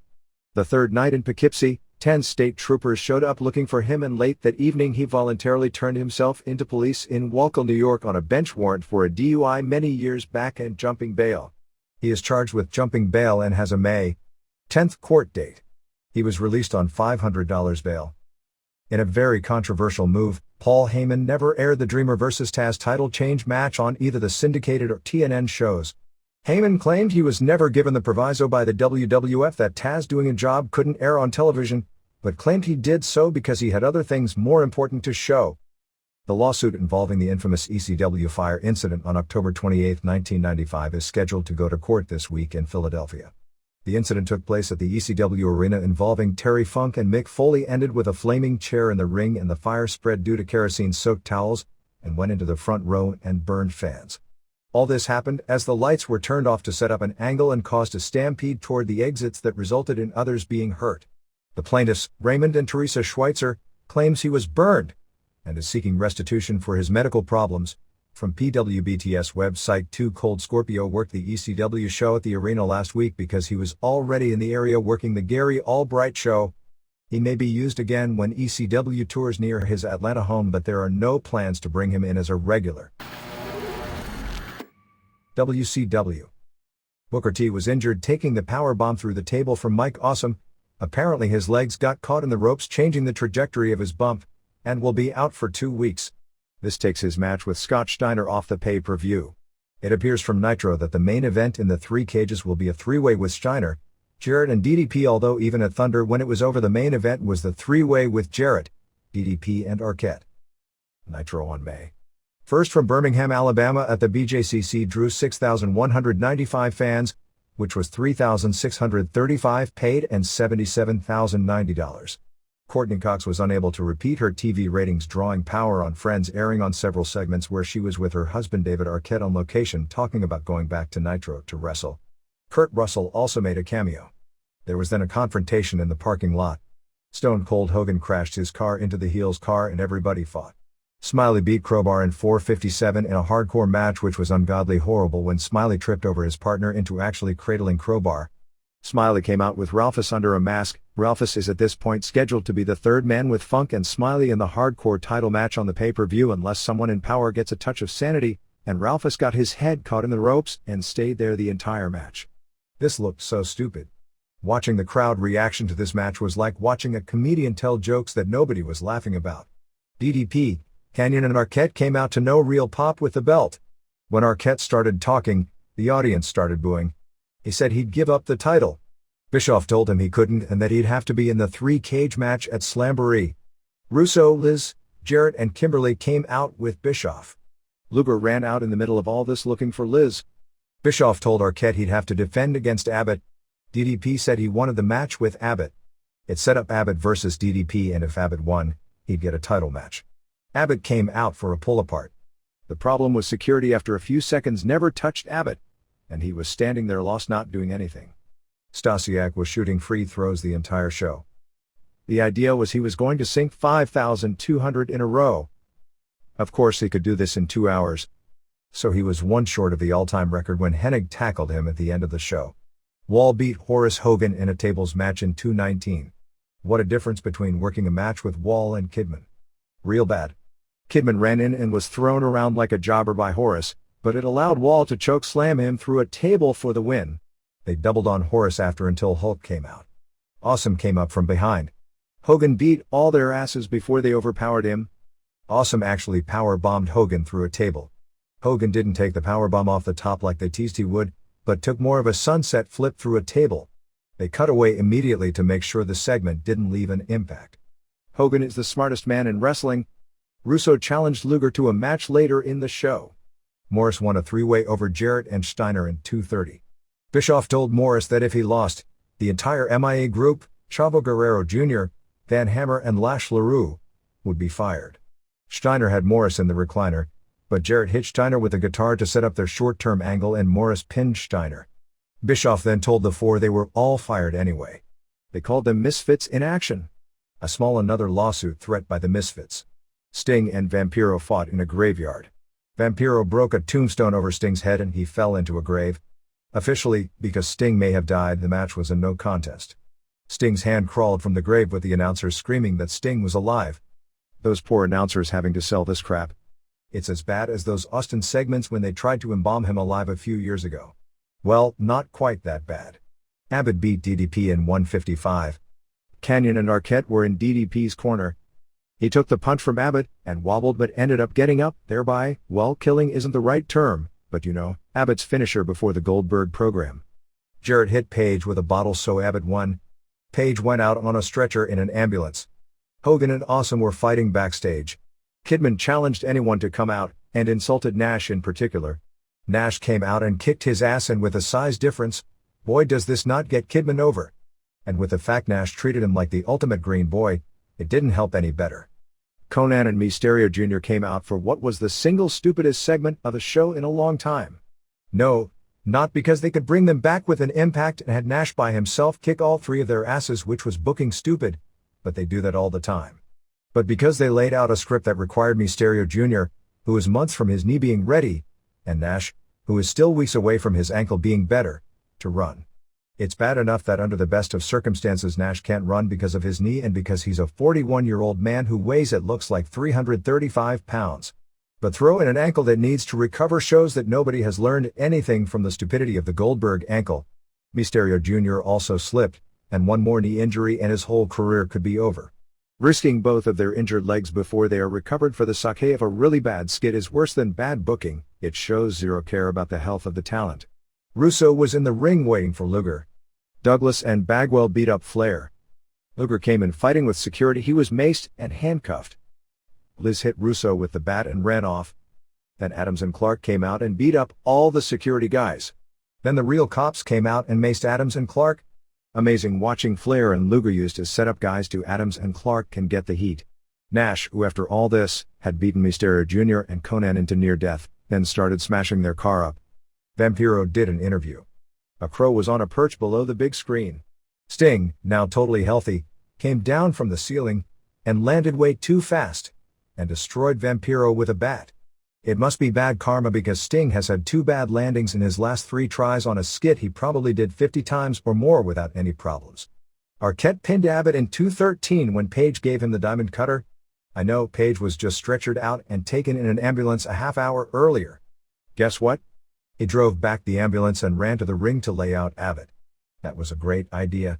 The third night in Poughkeepsie, 10 state troopers showed up looking for him and late that evening he voluntarily turned himself into police in Walkle, New York on a bench warrant for a DUI many years back and jumping bail. He is charged with jumping bail and has a May 10th court date. He was released on $500 bail. In a very controversial move, Paul Heyman never aired the Dreamer vs. Taz title change match on either the syndicated or TNN shows. Heyman claimed he was never given the proviso by the WWF that Taz doing a job couldn't air on television, but claimed he did so because he had other things more important to show. The lawsuit involving the infamous ECW fire incident on October 28, 1995 is scheduled to go to court this week in Philadelphia. The incident took place at the ECW arena involving Terry Funk and Mick Foley, ended with a flaming chair in the ring and the fire spread due to kerosene-soaked towels and went into the front row and burned fans. All this happened as the lights were turned off to set up an angle and caused a stampede toward the exits that resulted in others being hurt. The plaintiffs, Raymond and Teresa Schweitzer, claims he was burned and is seeking restitution for his medical problems. From PWBTS website 2 Cold Scorpio worked the ECW show at the arena last week because he was already in the area working the Gary Albright show. He may be used again when ECW tours near his Atlanta home, but there are no plans to bring him in as a regular. WCW. Booker T was injured taking the powerbomb through the table from Mike Awesome. Apparently his legs got caught in the ropes, changing the trajectory of his bump, and will be out for 2 weeks. This takes his match with Scott Steiner off the pay-per-view. It appears from Nitro that the main event in the 3 cages will be a 3-way with Steiner, Jarrett and DDP, although even at Thunder when it was over the main event was the 3-way with Jarrett, DDP and Arquette. Nitro on May 1st from Birmingham, Alabama at the BJCC drew 6,195 fans, which was 3,635 paid and $77,090. Courtney Cox was unable to repeat her TV ratings drawing Power on Friends, airing on several segments where she was with her husband David Arquette on location talking about going back to Nitro to wrestle. Kurt Russell also made a cameo. There was then a confrontation in the parking lot. Stone Cold Hogan crashed his car into the heel's car and everybody fought. Smiley beat Crowbar in 4:57 in a hardcore match, which was ungodly horrible when Smiley tripped over his partner into actually cradling Crowbar. Smiley came out with Ralphus under a mask. Ralphus is at this point scheduled to be the third man with Funk and Smiley in the hardcore title match on the pay-per-view unless someone in Power gets a touch of sanity, and Ralphus got his head caught in the ropes and stayed there the entire match. This looked so stupid. Watching the crowd reaction to this match was like watching a comedian tell jokes that nobody was laughing about. DDP, Kanyon and Arquette came out to no real pop with the belt. When Arquette started talking, the audience started booing. He said he'd give up the title. Bischoff told him he couldn't and that he'd have to be in the 3-cage match at Slamboree. Russo, Liz, Jarrett and Kimberly came out with Bischoff. Luger ran out in the middle of all this looking for Liz. Bischoff told Arquette he'd have to defend against Abbott. DDP said he wanted the match with Abbott. It set up Abbott versus DDP, and if Abbott won, he'd get a title match. Abbott came out for a pull-apart. The problem was security after a few seconds never touched Abbott, and he was standing there lost, not doing anything. Stasiak was shooting free throws the entire show. The idea was he was going to sink 5,200 in a row. Of course he could do this in 2 hours. So he was 1 short of the all-time record when Hennig tackled him at the end of the show. Wall beat Horace Hogan in a tables match in 2:19. What a difference between working a match with Wall and Kidman. Real bad. Kidman ran in and was thrown around like a jobber by Horace, but it allowed Wall to choke slam him through a table for the win. They doubled on Horace after until Hulk came out. Awesome came up from behind. Hogan beat all their asses before they overpowered him. Awesome actually power-bombed Hogan through a table. Hogan didn't take the powerbomb off the top like they teased he would, but took more of a sunset flip through a table. They cut away immediately to make sure the segment didn't leave an impact. Hogan is the smartest man in wrestling. Russo challenged Luger to a match later in the show. Morris won a 3-way over Jarrett and Steiner in 2:30. Bischoff told Morris that if he lost, the entire MIA group, Chavo Guerrero Jr., Van Hammer and Lash LaRue, would be fired. Steiner had Morris in the recliner, but Jarrett hit Steiner with a guitar to set up their short-term angle and Morris pinned Steiner. Bischoff then told the 4 they were all fired anyway. They called them Misfits in action. A small another lawsuit threat by the Misfits. Sting and Vampiro fought in a graveyard. Vampiro broke a tombstone over Sting's head and he fell into a grave. Officially, because Sting may have died, the match was a no contest. Sting's hand crawled from the grave with the announcers screaming that Sting was alive. Those poor announcers having to sell this crap. It's as bad as those Austin segments when they tried to embalm him alive a few years ago. Well, not quite that bad. Abbott beat DDP in 1:55. Kanyon and Arquette were in DDP's corner. He took the punch from Abbott and wobbled but ended up getting up, thereby, well, killing isn't the right term, but you know, Abbott's finisher before the Goldberg program. Jarrett hit Page with a bottle so Abbott won. Page went out on a stretcher in an ambulance. Hogan and Awesome were fighting backstage. Kidman challenged anyone to come out, and insulted Nash in particular. Nash came out and kicked his ass, and with a size difference, boy does this not get Kidman over. And with the fact Nash treated him like the ultimate green boy, it didn't help any better. Conan and Mysterio Jr. came out for what was the single stupidest segment of the show in a long time. No, not because they could bring them back with an impact and had Nash by himself kick all three of their asses, which was booking stupid, but they do that all the time. But because they laid out a script that required Mysterio Jr., who is months from his knee being ready, and Nash, who is still weeks away from his ankle being better, to run. It's bad enough that under the best of circumstances Nash can't run because of his knee and because he's a 41-year-old man who weighs it looks like 335 pounds. But throw in an ankle that needs to recover shows that nobody has learned anything from the stupidity of the Goldberg ankle. Mysterio Jr. also slipped, and one more knee injury and his whole career could be over. Risking both of their injured legs before they are recovered for the sake of a really bad skit is worse than bad booking. It shows zero care about the health of the talent. Russo was in the ring waiting for Luger. Douglas and Bagwell beat up Flair. Luger came in fighting with security. He was maced and handcuffed. Liz hit Russo with the bat and ran off. Then Adams and Clark came out and beat up all the security guys. Then the real cops came out and maced Adams and Clark. Amazing watching Flair and Luger used as setup guys to Adams and Clark can get the heat. Nash, who after all this, had beaten Mysterio Jr. and Conan into near death, then started smashing their car up. Vampiro did an interview. A crow was on a perch below the big screen. Sting, now totally healthy, came down from the ceiling, and landed way too fast, and destroyed Vampiro with a bat. It must be bad karma because Sting has had 2 bad landings in his last 3 tries on a skit he probably did 50 times or more without any problems. Arquette pinned Abbott in 2:13 when Page gave him the diamond cutter. I know Page was just stretchered out and taken in an ambulance a half hour earlier. Guess what? He drove back the ambulance and ran to the ring to lay out Abbott. That was a great idea.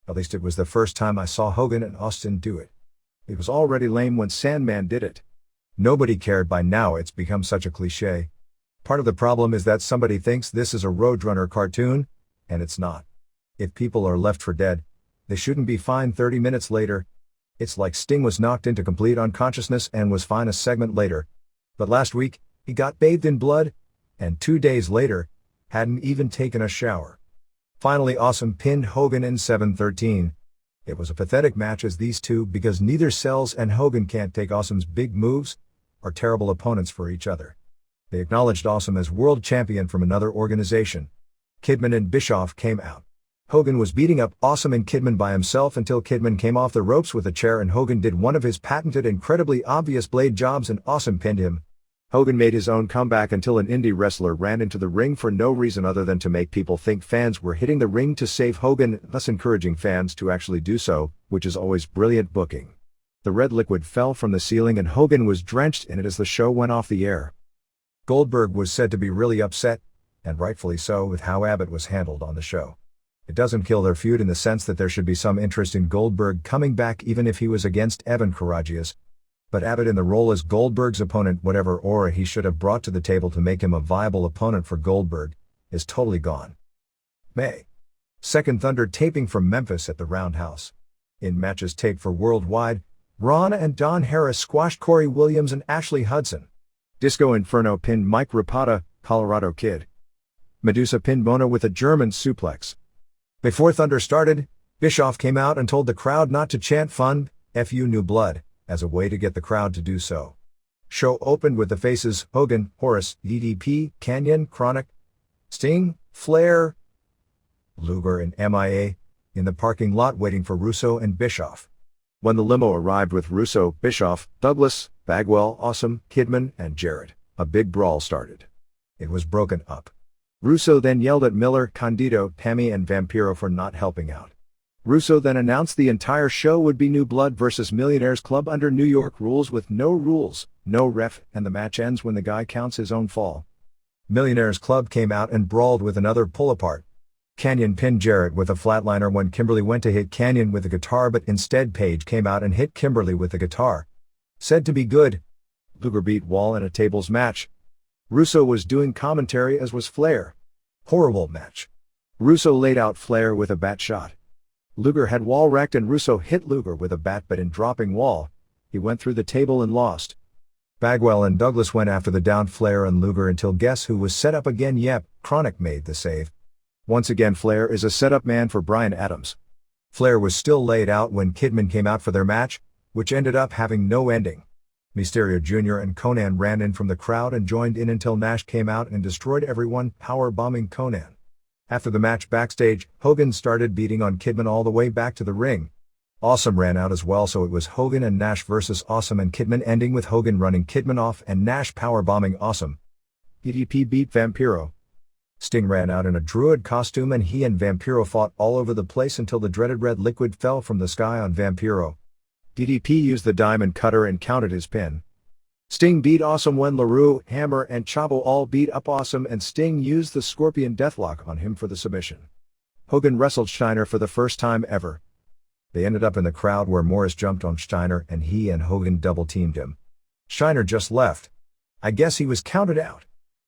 At least it was the first time I saw Hogan and Austin do it. It was already lame when Sandman did it. Nobody cared by now, it's become such a cliche. Part of the problem is that somebody thinks this is a Roadrunner cartoon, and it's not. If people are left for dead, they shouldn't be fine 30 minutes later. It's like Sting was knocked into complete unconsciousness and was fine a segment later. But last week, he got bathed in blood, and 2 days later, hadn't even taken a shower. Finally Awesome pinned Hogan in 7:13. It was a pathetic match as these two, because neither Sells and Hogan can't take Awesome's big moves, are terrible opponents for each other. They acknowledged Awesome as world champion from another organization. Kidman and Bischoff came out. Hogan was beating up Awesome and Kidman by himself until Kidman came off the ropes with a chair and Hogan did one of his patented incredibly obvious blade jobs and Awesome pinned him. Hogan made his own comeback until an indie wrestler ran into the ring for no reason other than to make people think fans were hitting the ring to save Hogan, thus encouraging fans to actually do so, which is always brilliant booking. The red liquid fell from the ceiling and Hogan was drenched in it as the show went off the air. Goldberg was said to be really upset, and rightfully so, with how Abbott was handled on the show. It doesn't kill their feud in the sense that there should be some interest in Goldberg coming back even if he was against Evan Karagias. But Abbott in the role as Goldberg's opponent, whatever aura he should have brought to the table to make him a viable opponent for Goldberg, is totally gone. May 2nd Thunder taping from Memphis at the Roundhouse. In matches taped for Worldwide, Ron and Don Harris squashed Corey Williams and Ashley Hudson. Disco Inferno pinned Mike Rapata, Colorado Kid. Medusa pinned Mona with a German suplex. Before Thunder started, Bischoff came out and told the crowd not to chant "Fun, F.U. New Blood," as a way to get the crowd to do so. Show opened with the faces Hogan, Horace, DDP, Canyon, Chronic, Sting, Flair, Luger and MIA, in the parking lot waiting for Russo and Bischoff. When the limo arrived with Russo, Bischoff, Douglas, Bagwell, Awesome, Kidman, and Jarrett, a big brawl started. It was broken up. Russo then yelled at Miller, Candido, Tammy and Vampiro for not helping out. Russo then announced the entire show would be New Blood vs. Millionaires Club under New York rules with no rules, no ref, and the match ends when the guy counts his own fall. Millionaires Club came out and brawled with another pull-apart. Canyon pinned Jarrett with a flatliner when Kimberly went to hit Canyon with a guitar, but instead Page came out and hit Kimberly with the guitar. Said to be good. Luger beat Wall in a tables match. Russo was doing commentary as was Flair. Horrible match. Russo laid out Flair with a bat shot. Luger had Wall wrecked and Russo hit Luger with a bat, but in dropping Wall, he went through the table and lost. Bagwell and Douglas went after the downed Flair and Luger until guess who was set up again? Yep, Chronic made the save. Once again Flair is a setup man for Bryan Adams. Flair was still laid out when Kidman came out for their match, which ended up having no ending. Mysterio Jr. and Conan ran in from the crowd and joined in until Nash came out and destroyed everyone, power bombing Conan. After the match backstage, Hogan started beating on Kidman all the way back to the ring. Awesome ran out as well, so it was Hogan and Nash versus Awesome and Kidman, ending with Hogan running Kidman off and Nash power bombing Awesome. DDP beat Vampiro. Sting ran out in a druid costume and he and Vampiro fought all over the place until the dreaded red liquid fell from the sky on Vampiro. DDP used the diamond cutter and counted his pin. Sting beat Awesome when LaRue, Hammer and Chavo all beat up Awesome and Sting used the Scorpion Deathlock on him for the submission. Hogan wrestled Steiner for the first time ever. They ended up in the crowd where Morris jumped on Steiner and he and Hogan double-teamed him. Steiner just left. I guess he was counted out.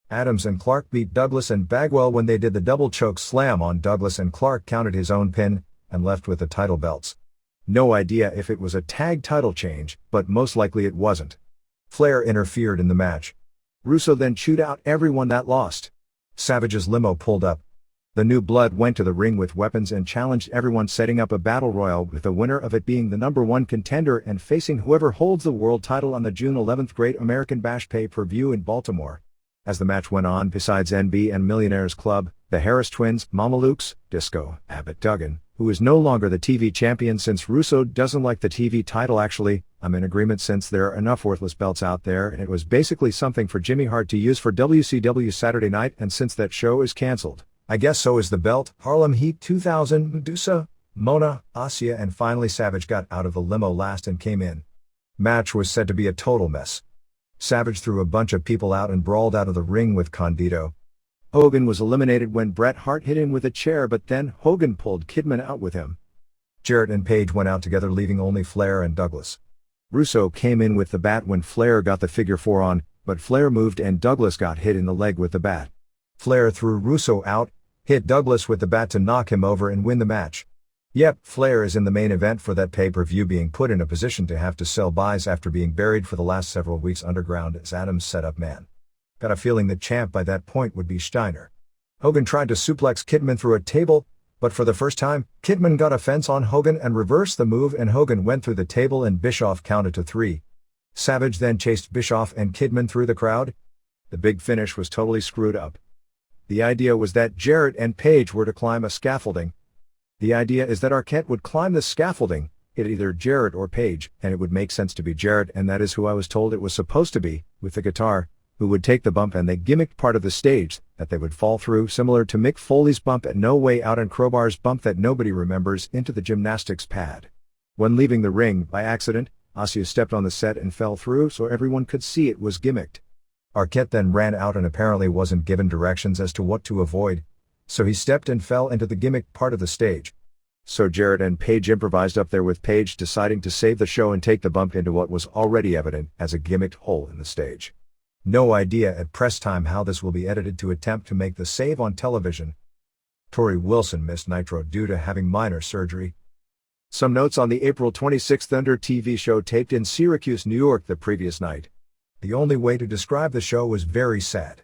Adams and Clark beat Douglas and Bagwell when they did the double choke slam on Douglas, and Clark counted his own pin and left with the title belts. No idea if it was a tag title change, but most likely it wasn't. Flair interfered in the match. Russo then chewed out everyone that lost. Savage's limo pulled up. The New Blood went to the ring with weapons and challenged everyone, setting up a battle royal with the winner of it being the #1 contender and facing whoever holds the world title on the June 11th Great American Bash pay-per-view in Baltimore. As the match went on, besides NB and Millionaires Club, the Harris Twins, Mamalukes, Disco, Abbott Duggan, who is no longer the TV champion since Russo doesn't like the TV title. Actually, I'm in agreement since there are enough worthless belts out there and it was basically something for Jimmy Hart to use for WCW Saturday Night, and since that show is cancelled, I guess so is the belt. Harlem Heat 2000, Medusa, Mona, Asia and finally Savage got out of the limo last and came in. Match was said to be a total mess. Savage threw a bunch of people out and brawled out of the ring with Condito. Hogan was eliminated when Bret Hart hit him with a chair, but then Hogan pulled Kidman out with him. Jarrett and Page went out together, leaving only Flair and Douglas. Russo came in with the bat when Flair got the figure 4 on, but Flair moved and Douglas got hit in the leg with the bat. Flair threw Russo out, hit Douglas with the bat to knock him over and win the match. Yep, Flair is in the main event for that pay-per-view, being put in a position to have to sell buys after being buried for the last several weeks underground as Adams' setup man. Got a feeling the champ by that point would be Steiner. Hogan tried to suplex Kidman through a table, but for the first time, Kidman got a fence on Hogan and reversed the move and Hogan went through the table and Bischoff counted to 3. Savage then chased Bischoff and Kidman through the crowd. The big finish was totally screwed up. The idea was that Jarrett and Page were to climb a scaffolding. The idea is that Arquette would climb the scaffolding, hit either Jarrett or Page, and it would make sense to be Jarrett, and that is who I was told it was supposed to be, with the guitar, who would take the bump, and they gimmicked part of the stage that they would fall through, similar to Mick Foley's bump at No Way Out and Crowbar's bump that nobody remembers into the gymnastics pad. When leaving the ring, by accident, Asia stepped on the set and fell through so everyone could see it was gimmicked. Arquette then ran out and apparently wasn't given directions as to what to avoid, so he stepped and fell into the gimmick part of the stage. So Jarrett and Page improvised up there, with Page deciding to save the show and take the bump into what was already evident as a gimmicked hole in the stage. No idea at press time how this will be edited to attempt to make the save on television. Torrie Wilson missed Nitro due to having minor surgery. Some notes on the April 26th Thunder TV show taped in Syracuse, New York the previous night. The only way to describe the show was very sad.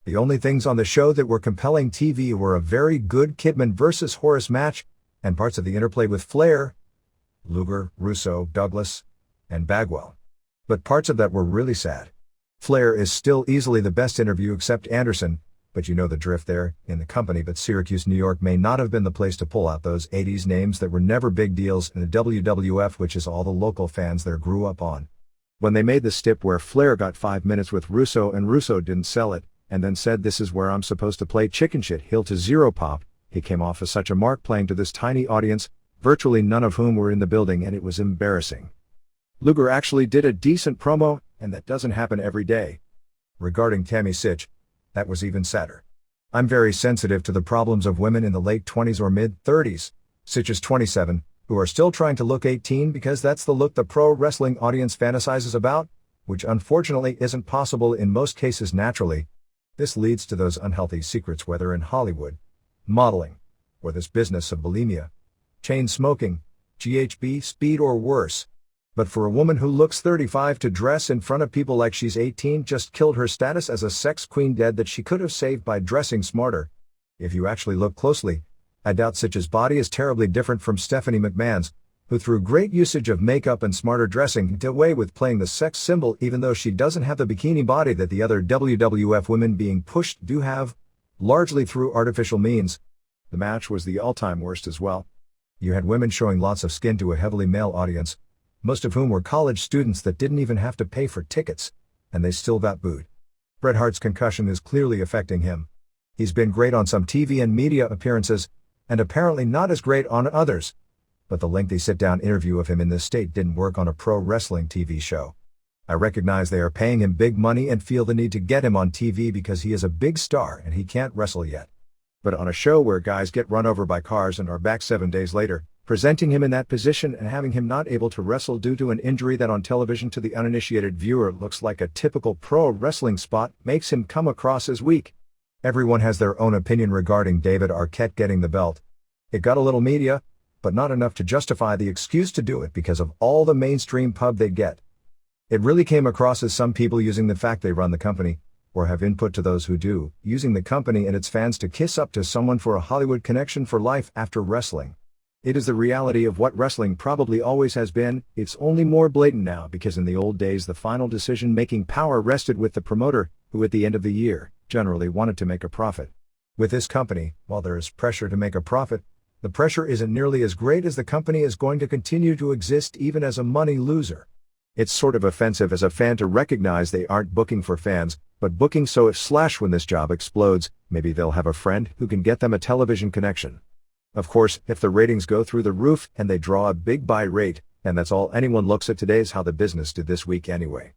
The only things on the show that were compelling TV were a very good Kidman vs. Horace match, and parts of the interplay with Flair, Luger, Russo, Douglas, and Bagwell. But parts of that were really sad. Flair is still easily the best interview except Anderson, but you know the drift there, in the company. But Syracuse, New York may not have been the place to pull out those 80s names that were never big deals in the WWF, which is all the local fans there grew up on. When they made the stip where Flair got 5 minutes with Russo and Russo didn't sell it, and then said this is where I'm supposed to play chicken shit heel to zero pop, he came off as such a mark playing to this tiny audience, virtually none of whom were in the building, and it was embarrassing. Luger actually did a decent promo, and that doesn't happen every day. Regarding Tammy Sytch, that was even sadder. I'm very sensitive to the problems of women in the late 20s or mid-30s, Sytch is 27, who are still trying to look 18 because that's the look the pro wrestling audience fantasizes about, which unfortunately isn't possible in most cases naturally. This leads to those unhealthy secrets, whether in Hollywood, modeling, or this business of bulimia, chain smoking, GHB, speed, or worse. But for a woman who looks 35 to dress in front of people like she's 18 just killed her status as a sex queen dead that she could have saved by dressing smarter. If you actually look closely, I doubt Sytch's body is terribly different from Stephanie McMahon's, who through great usage of makeup and smarter dressing did away with playing the sex symbol even though she doesn't have the bikini body that the other WWF women being pushed do have, largely through artificial means. The match was the all-time worst as well. You had women showing lots of skin to a heavily male audience, most of whom were college students that didn't even have to pay for tickets, and they still got booed. Bret Hart's concussion is clearly affecting him. He's been great on some TV and media appearances, and apparently not as great on others. But the lengthy sit-down interview of him in this state didn't work on a pro wrestling TV show. I recognize they are paying him big money and feel the need to get him on TV because he is a big star and he can't wrestle yet. But on a show where guys get run over by cars and are back 7 days later, presenting him in that position and having him not able to wrestle due to an injury that on television to the uninitiated viewer looks like a typical pro wrestling spot makes him come across as weak. Everyone has their own opinion regarding David Arquette getting the belt. It got a little media, but not enough to justify the excuse to do it because of all the mainstream pub they get. It really came across as some people using the fact they run the company, or have input to those who do, using the company and its fans to kiss up to someone for a Hollywood connection for life after wrestling. It is the reality of what wrestling probably always has been. It's only more blatant now because in the old days the final decision-making power rested with the promoter, who at the end of the year, generally wanted to make a profit. With this company, while there is pressure to make a profit, the pressure isn't nearly as great as the company is going to continue to exist even as a money loser. It's sort of offensive as a fan to recognize they aren't booking for fans, but booking so if when this job explodes, maybe they'll have a friend who can get them a television connection. Of course, if the ratings go through the roof and they draw a big buy rate, and that's all anyone looks at today is how the business did this week anyway.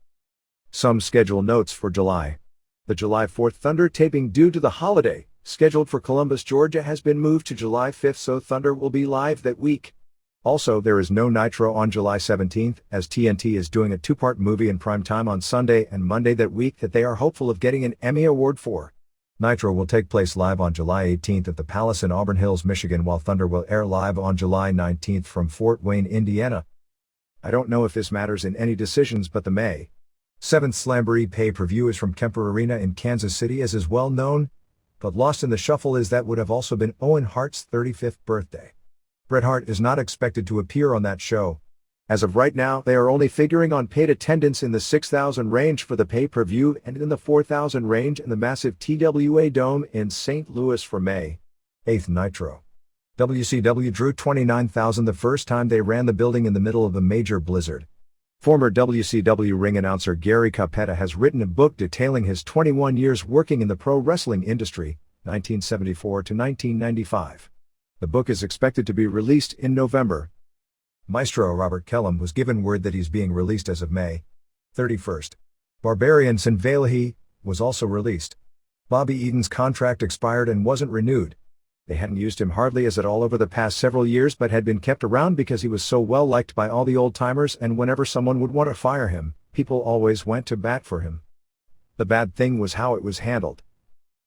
Some schedule notes for July. The July 4th Thunder taping due to the holiday, scheduled for Columbus, Georgia has been moved to July 5th so Thunder will be live that week. Also, there is no Nitro on July 17th, as TNT is doing a two-part movie in prime time on Sunday and Monday that week that they are hopeful of getting an Emmy Award for. Nitro will take place live on July 18th at the Palace in Auburn Hills, Michigan, while Thunder will air live on July 19th from Fort Wayne, Indiana. I don't know if this matters in any decisions, but the May 7th Slamboree pay-per-view is from Kemper Arena in Kansas City, as is well known, but lost in the shuffle is that would have also been Owen Hart's 35th birthday. Bret Hart is not expected to appear on that show. As of right now, they are only figuring on paid attendance in the 6,000 range for the pay-per-view and in the 4,000 range in the massive TWA Dome in St. Louis for May 8th Nitro. WCW drew 29,000 the first time they ran the building in the middle of a major blizzard. Former WCW ring announcer Gary Capetta has written a book detailing his 21 years working in the pro wrestling industry, 1974 to 1995. The book is expected to be released in November. Maestro Robert Kellum was given word that he's being released as of May 31st. Barbarian St. Valehi was also released. Bobby Eaton's contract expired and wasn't renewed. They hadn't used him hardly as at all over the past several years but had been kept around because he was so well liked by all the old-timers, and whenever someone would want to fire him, people always went to bat for him. The bad thing was how it was handled.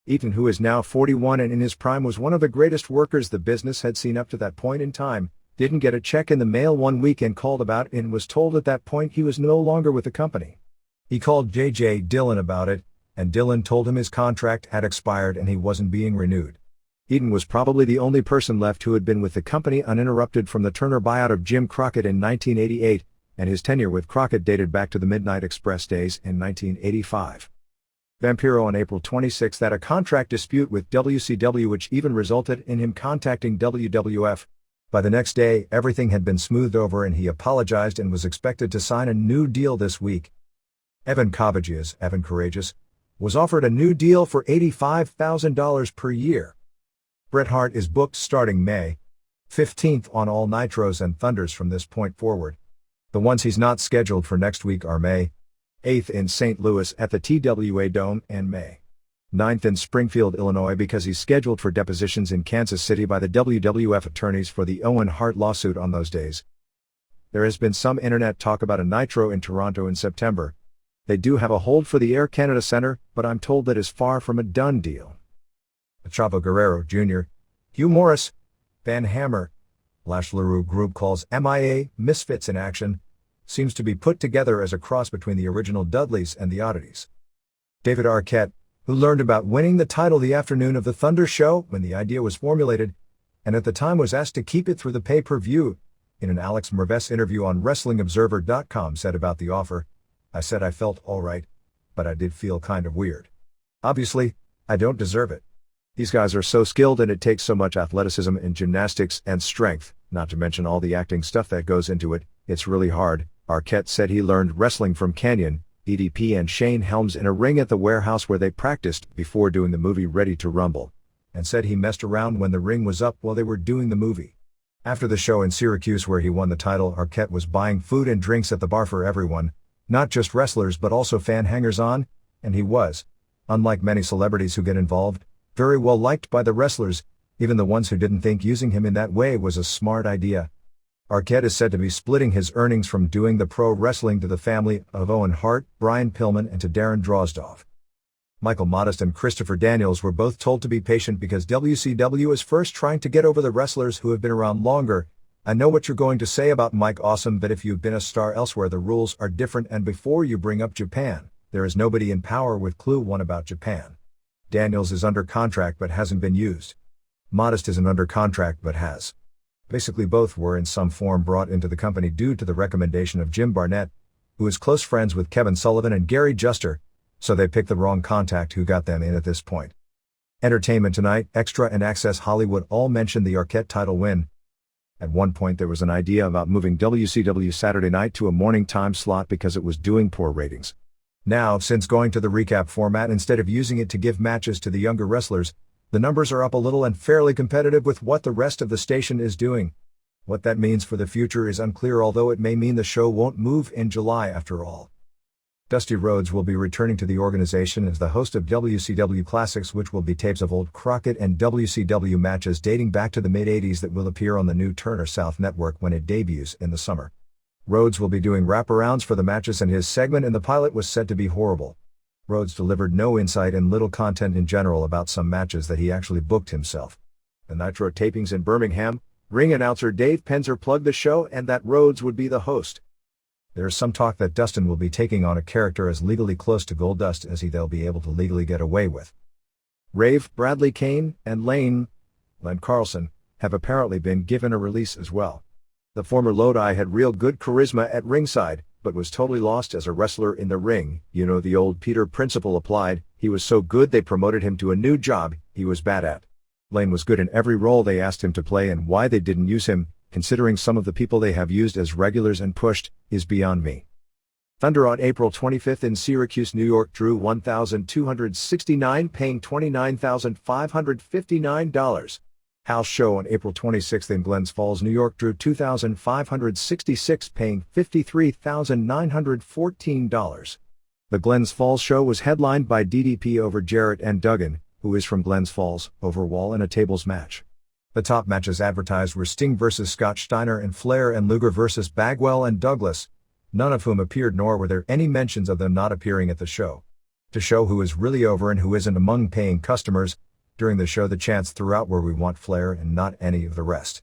Eaton, who is now 41 and in his prime was one of the greatest workers the business had seen up to that point in time, didn't get a check in the mail one week and called about it and was told at that point he was no longer with the company. He called J.J. Dillon about it, and Dillon told him his contract had expired and he wasn't being renewed. Eaton was probably the only person left who had been with the company uninterrupted from the Turner buyout of Jim Crockett in 1988, and his tenure with Crockett dated back to the Midnight Express days in 1985. Vampiro on April 26 had a contract dispute with WCW which even resulted in him contacting WWF. By the next day, everything had been smoothed over and he apologized and was expected to sign a new deal this week. Evan Courageous, was offered a new deal for $85,000 per year. Bret Hart is booked starting May 15th on all Nitros and Thunders from this point forward. The ones he's not scheduled for next week are May 8th in St. Louis at the TWA Dome and May 9th in Springfield, Illinois because he's scheduled for depositions in Kansas City by the WWF attorneys for the Owen Hart lawsuit on those days. There has been some internet talk about a Nitro in Toronto in September. They do have a hold for the Air Canada Centre, but I'm told that is far from a done deal. Chavo Guerrero Jr., Hugh Morris, Van Hammer, Lash LaRue group calls MIA Misfits in Action, seems to be put together as a cross between the original Dudleys and the Oddities. David Arquette, who learned about winning the title the afternoon of the Thunder show when the idea was formulated, and at the time was asked to keep it through the pay-per-view, in an Alex Merves interview on WrestlingObserver.com said about the offer, "I said I felt alright, but I did feel kind of weird. Obviously, I don't deserve it. These guys are so skilled and it takes so much athleticism and gymnastics and strength, not to mention all the acting stuff that goes into it, it's really hard." Arquette said he learned wrestling from Canyon, DDP and Shane Helms in a ring at the warehouse where they practiced before doing the movie Ready to Rumble, and said he messed around when the ring was up while they were doing the movie. After the show in Syracuse where he won the title, Arquette was buying food and drinks at the bar for everyone, not just wrestlers but also fan hangers-on, and he was, unlike many celebrities who get involved, very well liked by the wrestlers, even the ones who didn't think using him in that way was a smart idea. Arquette is said to be splitting his earnings from doing the pro wrestling to the family of Owen Hart, Brian Pillman and to Darren Drozdov. Michael Modest and Christopher Daniels were both told to be patient because WCW is first trying to get over the wrestlers who have been around longer. "I know what you're going to say about Mike Awesome, but if you've been a star elsewhere the rules are different, and before you bring up Japan, there is nobody in power with clue one about Japan." Daniels is under contract but hasn't been used. Modest isn't under contract but has. Basically both were in some form brought into the company due to the recommendation of Jim Barnett, who is close friends with Kevin Sullivan and Gary Juster, so they picked the wrong contact who got them in at this point. Entertainment Tonight, Extra and Access Hollywood all mentioned the Arquette title win. At one point there was an idea about moving WCW Saturday Night to a morning time slot because it was doing poor ratings. Now, since going to the recap format instead of using it to give matches to the younger wrestlers, the numbers are up a little and fairly competitive with what the rest of the station is doing. What that means for the future is unclear, although it may mean the show won't move in July after all. Dusty Rhodes will be returning to the organization as the host of WCW Classics, which will be tapes of old Crockett and WCW matches dating back to the mid-80s that will appear on the new Turner South network when it debuts in the summer. Rhodes will be doing wraparounds for the matches, and his segment in the pilot was said to be horrible. Rhodes delivered no insight and little content in general about some matches that he actually booked himself. The Nitro tapings in Birmingham, ring announcer Dave Penzer plugged the show and that Rhodes would be the host. There's some talk that Dustin will be taking on a character as legally close to Goldust as they'll be able to legally get away with. Rave, Bradley Kane, and Len Carlson, have apparently been given a release as well. The former Lodi had real good charisma at ringside, but was totally lost as a wrestler in the ring. You know, the old Peter principle applied. He was so good they promoted him to a new job he was bad at. Lane was good in every role they asked him to play, and why they didn't use him, considering some of the people they have used as regulars and pushed, is beyond me. Thunder on April 25th in Syracuse, New York drew 1,269, paying $29,559. House show on April 26th in Glens Falls, New York drew 2,566, paying $53,914. The Glens Falls show was headlined by DDP over Jarrett and Duggan, who is from Glens Falls, over Wall in a tables match. The top matches advertised were Sting vs. Scott Steiner and Flair, and Luger vs. Bagwell and Douglas, none of whom appeared, nor were there any mentions of them not appearing at the show. To show who is really over and who isn't among paying customers, during the show the chants throughout were "We want Flair" and not any of the rest.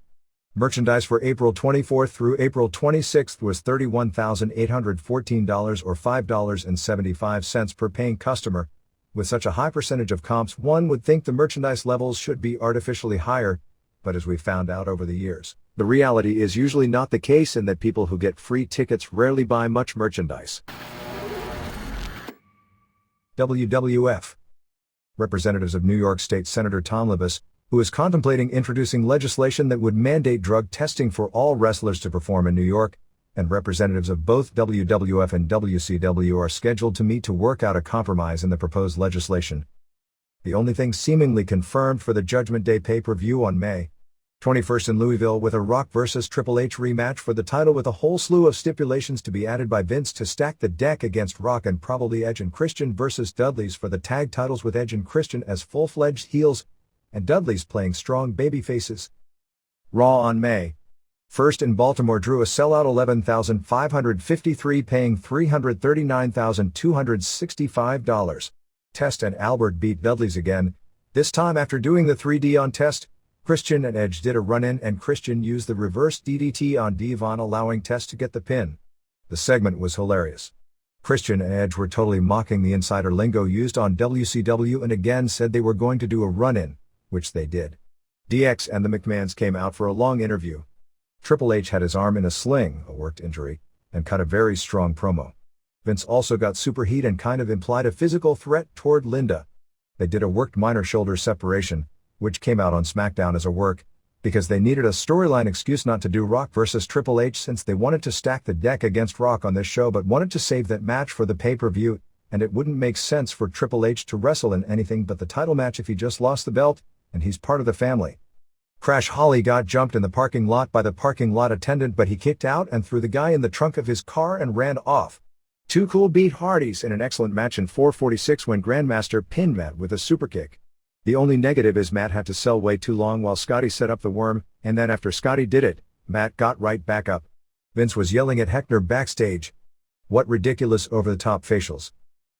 Merchandise for April 24th through April 26th was $31,814 or $5.75 per paying customer. With such a high percentage of comps, one would think the merchandise levels should be artificially higher, but as we found out over the years, the reality is usually not the case, and that people who get free tickets rarely buy much merchandise. WWF. Representatives of New York State Senator Tom Libous, who is contemplating introducing legislation that would mandate drug testing for all wrestlers to perform in New York, and representatives of both WWF and WCW are scheduled to meet to work out a compromise in the proposed legislation. The only thing seemingly confirmed for the Judgment Day pay-per-view on May 21st in Louisville, with a Rock vs. Triple H rematch for the title, with a whole slew of stipulations to be added by Vince to stack the deck against Rock, and probably Edge and Christian vs. Dudley's for the tag titles, with Edge and Christian as full-fledged heels, and Dudley's playing strong baby faces. Raw on May 1st in Baltimore drew a sellout 11,553, paying $339,265. Test and Albert beat Dudley's again, this time after doing the 3D on Test. Christian and Edge did a run-in, and Christian used the reverse DDT on Devon, allowing Test to get the pin. The segment was hilarious. Christian and Edge were totally mocking the insider lingo used on WCW and again said they were going to do a run-in, which they did. DX and the McMahons came out for a long interview. Triple H had his arm in a sling, a worked injury, and cut a very strong promo. Vince also got super heat and kind of implied a physical threat toward Linda. They did a worked minor shoulder separation, which came out on SmackDown as a work, because they needed a storyline excuse not to do Rock versus Triple H since they wanted to stack the deck against Rock on this show but wanted to save that match for the pay-per-view, and it wouldn't make sense for Triple H to wrestle in anything but the title match if he just lost the belt, and he's part of the family. Crash Holly got jumped in the parking lot by the parking lot attendant but he kicked out and threw the guy in the trunk of his car and ran off. Too Cool beat Hardys in an excellent match in 446 when Grandmaster pinned Matt with a superkick. The only negative is Matt had to sell way too long while Scotty set up the worm, and then after Scotty did it, Matt got right back up. Vince was yelling at Heckner backstage. What ridiculous over-the-top facials.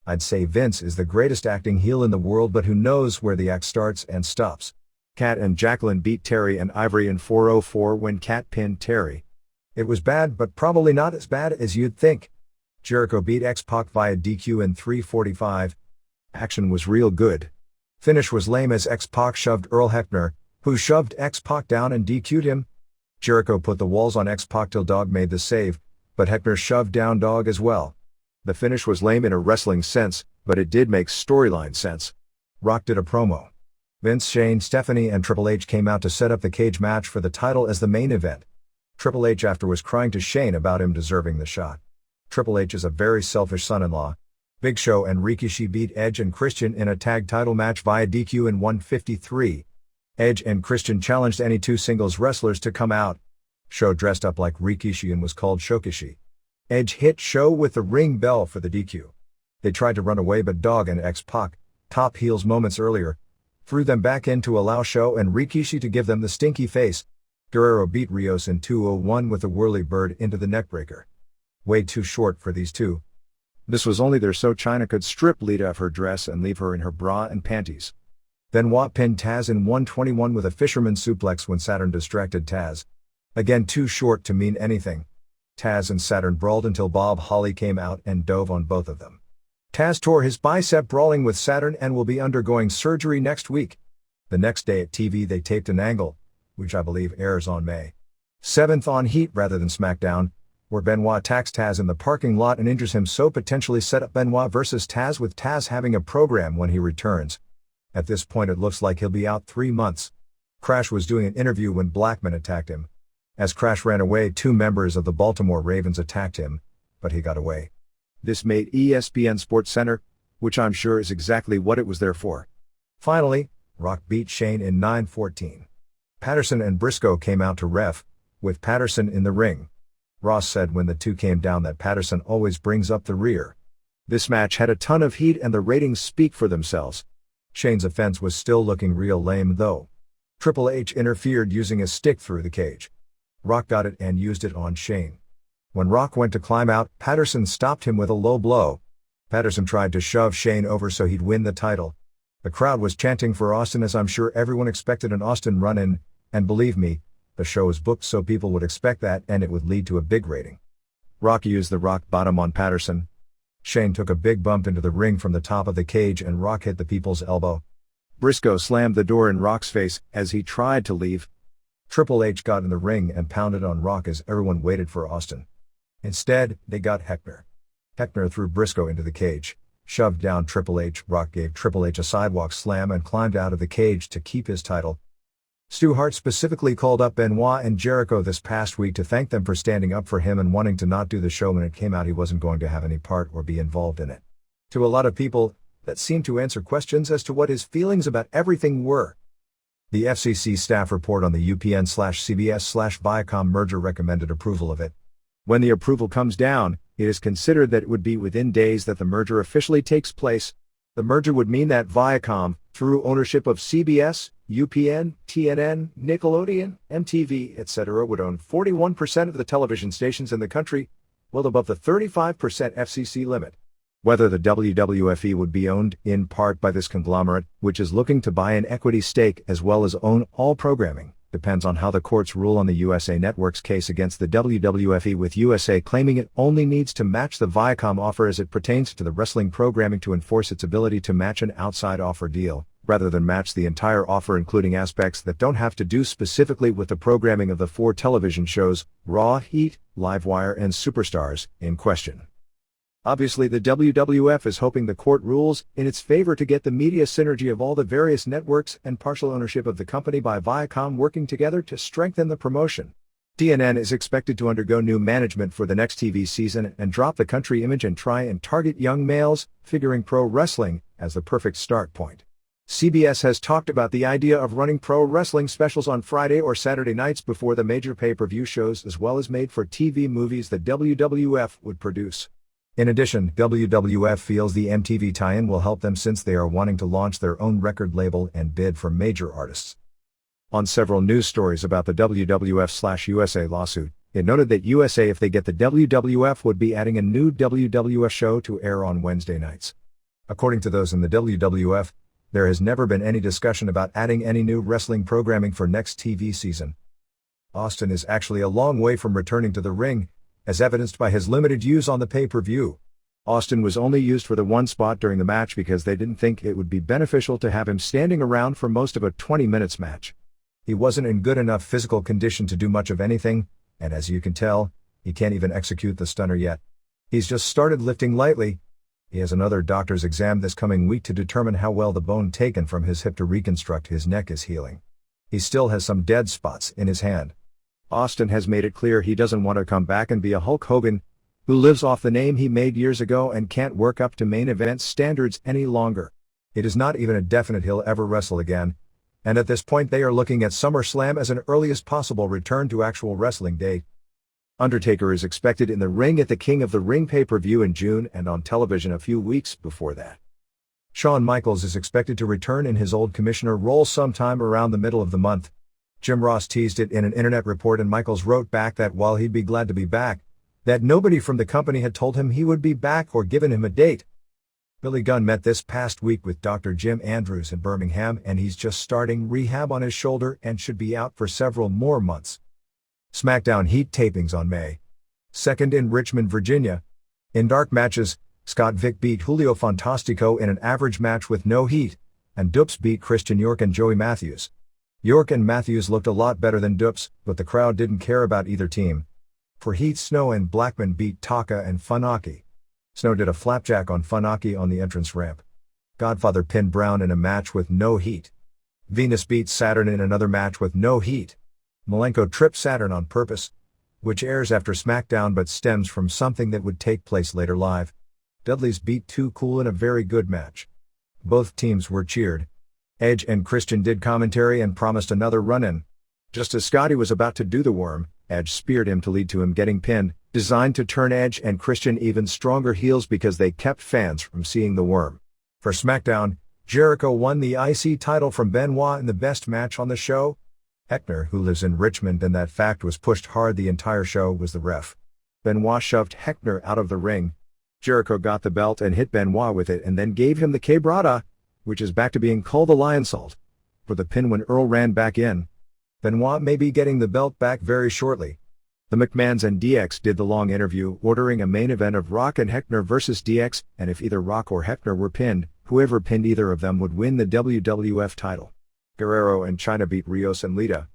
I'd say Vince is the greatest acting heel in the world, but who knows where the act starts and stops. Kat and Jacqueline beat Terry and Ivory in 404 when Kat pinned Terry. It was bad but probably not as bad as you'd think. Jericho beat X-Pac via DQ in 345. Action was real good. Finish was lame as X-Pac shoved Earl Hebner, who shoved X-Pac down and DQ'd him. Jericho put the walls on X-Pac till Dog made the save, but Hebner shoved down Dog as well. The finish was lame in a wrestling sense, but it did make storyline sense. Rock did a promo. Vince, Shane, Stephanie and Triple H came out to set up the cage match for the title as the main event. Triple H after was crying to Shane about him deserving the shot. Triple H is a very selfish son-in-law. Big Show and Rikishi beat Edge and Christian in a tag title match via DQ in 153. Edge and Christian challenged any two singles wrestlers to come out. Show dressed up like Rikishi and was called Shokishi. Edge hit Show with the ring bell for the DQ. They tried to run away but Dog and X-Pac, top heels moments earlier, threw them back in to allow Show and Rikishi to give them the stinky face. Guerrero beat Rios in 201 with a whirly bird into the neckbreaker. Way too short for these two. This was only there so Chyna could strip Lita of her dress and leave her in her bra and panties. Benoit pinned Taz in 121 with a fisherman suplex when Saturn distracted Taz. Again too short to mean anything. Taz and Saturn brawled until Bob Holly came out and dove on both of them. Taz tore his bicep brawling with Saturn and will be undergoing surgery next week. The next day at TV they taped an angle, which I believe airs on May 7th on Heat rather than SmackDown, where Benoit attacks Taz in the parking lot and injures him, so potentially set up Benoit versus Taz with Taz having a program when he returns. At this point it looks like he'll be out 3 months. Crash was doing an interview when Blackman attacked him. As Crash ran away, 2 members of the Baltimore Ravens attacked him, but he got away. This made ESPN SportsCenter, which I'm sure is exactly what it was there for. Finally, Rock beat Shane in 914. Patterson and Briscoe came out to ref, with Patterson in the ring. Ross said when the two came down that Patterson always brings up the rear. This match had a ton of heat and the ratings speak for themselves. Shane's offense was still looking real lame though. Triple H interfered using a stick through the cage. Rock got it and used it on Shane. When Rock went to climb out, Patterson stopped him with a low blow. Patterson tried to shove Shane over so he'd win the title. The crowd was chanting for Austin, as I'm sure everyone expected an Austin run-in, and believe me, the show was booked so people would expect that and it would lead to a big rating. Rock used the rock bottom on Patterson. Shane took a big bump into the ring from the top of the cage and Rock hit the people's elbow. Briscoe slammed the door in Rock's face as he tried to leave. Triple H got in the ring and pounded on Rock as everyone waited for Austin. Instead, they got Hebner. Hebner threw Briscoe into the cage, shoved down Triple H. Rock gave Triple H a sidewalk slam and climbed out of the cage to keep his title. Stu Hart specifically called up Benoit and Jericho this past week to thank them for standing up for him and wanting to not do the show when it came out he wasn't going to have any part or be involved in it. To a lot of people, that seemed to answer questions as to what his feelings about everything were. The FCC staff report on the UPN/CBS/Viacom merger recommended approval of it. When the approval comes down, it is considered that it would be within days that the merger officially takes place. The merger would mean that Viacom, through ownership of CBS, UPN, TNN, Nickelodeon, MTV, etc., would own 41% of the television stations in the country, well above the 35% FCC limit. Whether the WWFE would be owned, in part, by this conglomerate, which is looking to buy an equity stake as well as own all programming, depends on how the courts rule on the USA Network's case against the WWFE, with USA claiming it only needs to match the Viacom offer as it pertains to the wrestling programming to enforce its ability to match an outside offer deal, rather than match the entire offer, including aspects that don't have to do specifically with the programming of the 4 television shows, Raw, Heat, Livewire and Superstars, in question. Obviously, the WWF is hoping the court rules in its favor to get the media synergy of all the various networks and partial ownership of the company by Viacom working together to strengthen the promotion. TNN is expected to undergo new management for the next TV season and drop the country image and try and target young males, figuring pro wrestling as the perfect start point. CBS has talked about the idea of running pro wrestling specials on Friday or Saturday nights before the major pay-per-view shows, as well as made-for-TV movies that WWF would produce. In addition, WWF feels the MTV tie-in will help them since they are wanting to launch their own record label and bid for major artists. On several news stories about the WWF/USA lawsuit, it noted that USA, if they get the WWF, would be adding a new WWF show to air on Wednesday nights. According to those in the WWF, there has never been any discussion about adding any new wrestling programming for next TV season. Austin is actually a long way from returning to the ring, as evidenced by his limited use on the pay-per-view. Austin was only used for the one spot during the match because they didn't think it would be beneficial to have him standing around for most of a 20 minutes match. He wasn't in good enough physical condition to do much of anything, and as you can tell, he can't even execute the stunner yet. He's just started lifting lightly. He has another doctor's exam this coming week to determine how well the bone taken from his hip to reconstruct his neck is healing. He still has some dead spots in his hand. Austin has made it clear he doesn't want to come back and be a Hulk Hogan, who lives off the name he made years ago and can't work up to main event standards any longer. It is not even a definite he'll ever wrestle again, and at this point they are looking at SummerSlam as an earliest possible return to actual wrestling date. Undertaker is expected in the ring at the King of the Ring pay-per-view in June and on television a few weeks before that. Shawn Michaels is expected to return in his old commissioner role sometime around the middle of the month. Jim Ross teased it in an internet report, and Michaels wrote back that while he'd be glad to be back, that nobody from the company had told him he would be back or given him a date. Billy Gunn met this past week with Dr. Jim Andrews in Birmingham, and he's just starting rehab on his shoulder and should be out for several more months. SmackDown Heat tapings on May 2nd in Richmond, Virginia. In dark matches, Scott Vick beat Julio Fantastico in an average match with no heat, and Dupes beat Christian York and Joey Matthews. York and Matthews looked a lot better than Dupes, but the crowd didn't care about either team. For Heat, Snow and Blackman beat Taka and Funaki. Snow did a flapjack on Funaki on the entrance ramp. Godfather pinned Brown in a match with no heat. Venus beat Saturn in another match with no heat. Malenko tripped Saturn on purpose, which airs after SmackDown but stems from something that would take place later live. Dudley's beat Too Cool in a very good match. Both teams were cheered. Edge and Christian did commentary and promised another run-in. Just as Scotty was about to do the worm, Edge speared him to lead to him getting pinned, designed to turn Edge and Christian even stronger heels because they kept fans from seeing the worm. For SmackDown, Jericho won the IC title from Benoit in the best match on the show. Heckner, who lives in Richmond and that fact was pushed hard the entire show, was the ref. Benoit shoved Heckner out of the ring. Jericho got the belt and hit Benoit with it and then gave him the quebrada, which is back to being called the Lionsault, for the pin when Earl ran back in. Benoit may be getting the belt back very shortly. The McMahons and DX did the long interview, ordering a main event of Rock and Heckner versus DX, and if either Rock or Heckner were pinned, whoever pinned either of them would win the WWF title. Guerrero and Chyna beat Rios and Lita.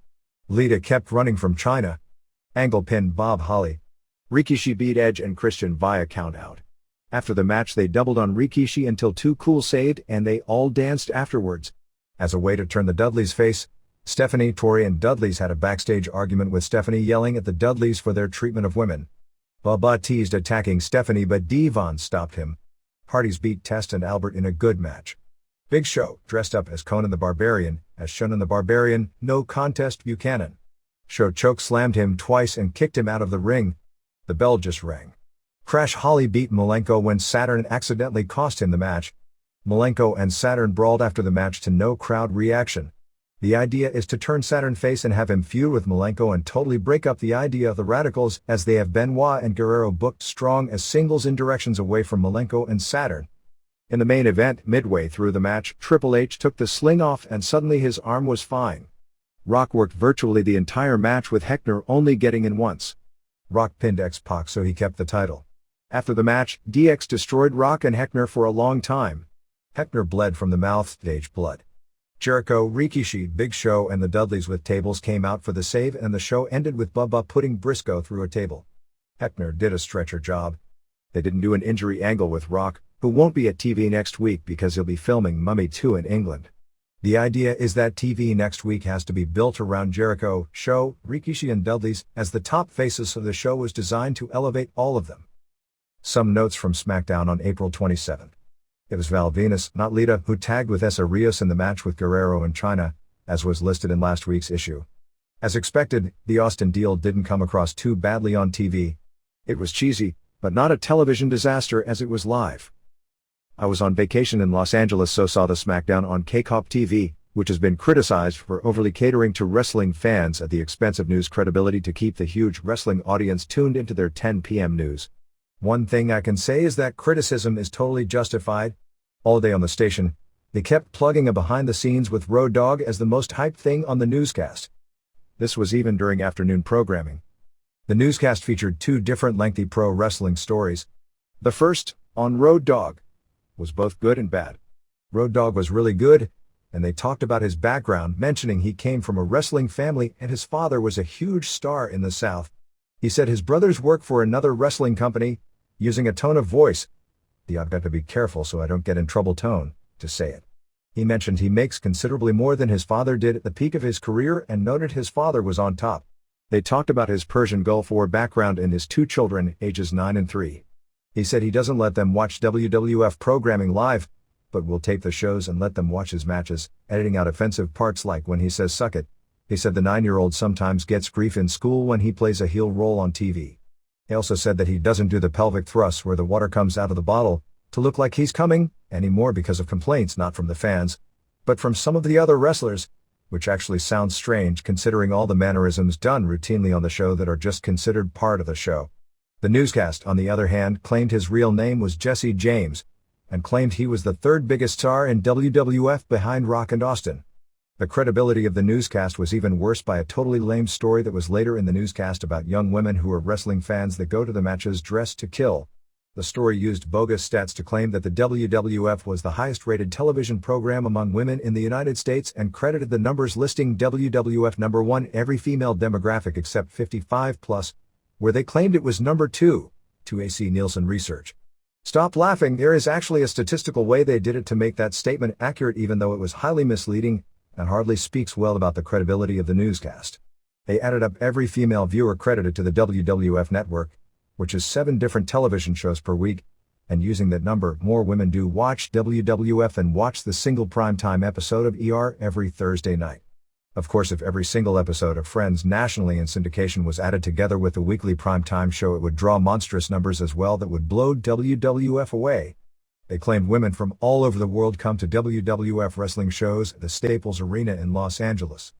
Lita kept running from Chyna. Angle pinned Bob Holly. Rikishi beat Edge and Christian via countout. After the match they doubled on Rikishi until Too Cool saved and they all danced afterwards. As a way to turn the Dudleys' face, Stephanie, Tori and Dudleys had a backstage argument with Stephanie yelling at the Dudleys for their treatment of women. Bubba teased attacking Stephanie but Devon stopped him. Hardys beat Test and Albert in a good match. Big Show dressed up as Conan the Barbarian, as Shonen the Barbarian, no contest Buchanan. Show choke slammed him twice and kicked him out of the ring. The bell just rang. Crash Holly beat Malenko when Saturn accidentally cost him the match. Malenko and Saturn brawled after the match to no crowd reaction. The idea is to turn Saturn face and have him feud with Malenko and totally break up the idea of the Radicals, as they have Benoit and Guerrero booked strong as singles in directions away from Malenko and Saturn. In the main event, midway through the match, Triple H took the sling off and suddenly his arm was fine. Rock worked virtually the entire match with Heckner only getting in once. Rock pinned X-Pac so he kept the title. After the match, DX destroyed Rock and Heckner for a long time. Heckner bled from the mouth, stage blood. Jericho, Rikishi, Big Show and the Dudleys with tables came out for the save and the show ended with Bubba putting Briscoe through a table. Hebner did a stretcher job. They didn't do an injury angle with Rock, who won't be at TV next week because he'll be filming Mummy 2 in England. The idea is that TV next week has to be built around Jericho, Show, Rikishi and Dudleys, as the top faces of the show was designed to elevate all of them. Some notes from SmackDown on April 27. It was Val Venus, not Lita, who tagged with Essa Rios in the match with Guerrero and Chyna, as was listed in last week's issue. As expected, the Austin deal didn't come across too badly on TV. It was cheesy, but not a television disaster as it was live. I was on vacation in Los Angeles so saw the SmackDown on KCOP TV, which has been criticized for overly catering to wrestling fans at the expense of news credibility to keep the huge wrestling audience tuned into their 10 p.m. news. One thing I can say is that criticism is totally justified. All day on the station, they kept plugging a behind the scenes with Road Dogg as the most hyped thing on the newscast. This was even during afternoon programming. The newscast featured 2 different lengthy pro wrestling stories. The first, on Road Dogg, was both good and bad. Road Dogg was really good, and they talked about his background, mentioning he came from a wrestling family and his father was a huge star in the South. He said his brothers work for another wrestling company, using a tone of voice, the "I've got to be careful so I don't get in trouble" tone, to say it. He mentioned he makes considerably more than his father did at the peak of his career and noted his father was on top. They talked about his Persian Gulf War background and his 2 children, ages 9 and 3. He said he doesn't let them watch WWF programming live, but will tape the shows and let them watch his matches, editing out offensive parts like when he says "suck it." He said the 9-year-old sometimes gets grief in school when he plays a heel role on TV. He also said that he doesn't do the pelvic thrusts where the water comes out of the bottle, to look like he's coming, anymore because of complaints not from the fans, but from some of the other wrestlers, which actually sounds strange considering all the mannerisms done routinely on the show that are just considered part of the show. The newscast, on the other hand, claimed his real name was Jesse James, and claimed he was the 3rd biggest star in WWF behind Rock and Austin. The credibility of the newscast was even worse by a totally lame story that was later in the newscast about young women who are wrestling fans that go to the matches dressed to kill. The story used bogus stats to claim that the WWF was the highest-rated television program among women in the United States and credited the numbers listing WWF number 1 every female demographic except 55+, where they claimed it was number 2, to AC Nielsen research. Stop laughing, there is actually a statistical way they did it to make that statement accurate even though it was highly misleading and hardly speaks well about the credibility of the newscast. They added up every female viewer credited to the WWF network, which is 7 different television shows per week, and using that number, more women do watch WWF than watch the single primetime episode of ER every Thursday night. Of course, if every single episode of Friends nationally in syndication was added together with the weekly primetime show, it would draw monstrous numbers as well that would blow WWF away. They claimed women from all over the world come to WWF wrestling shows at the Staples Arena in Los Angeles.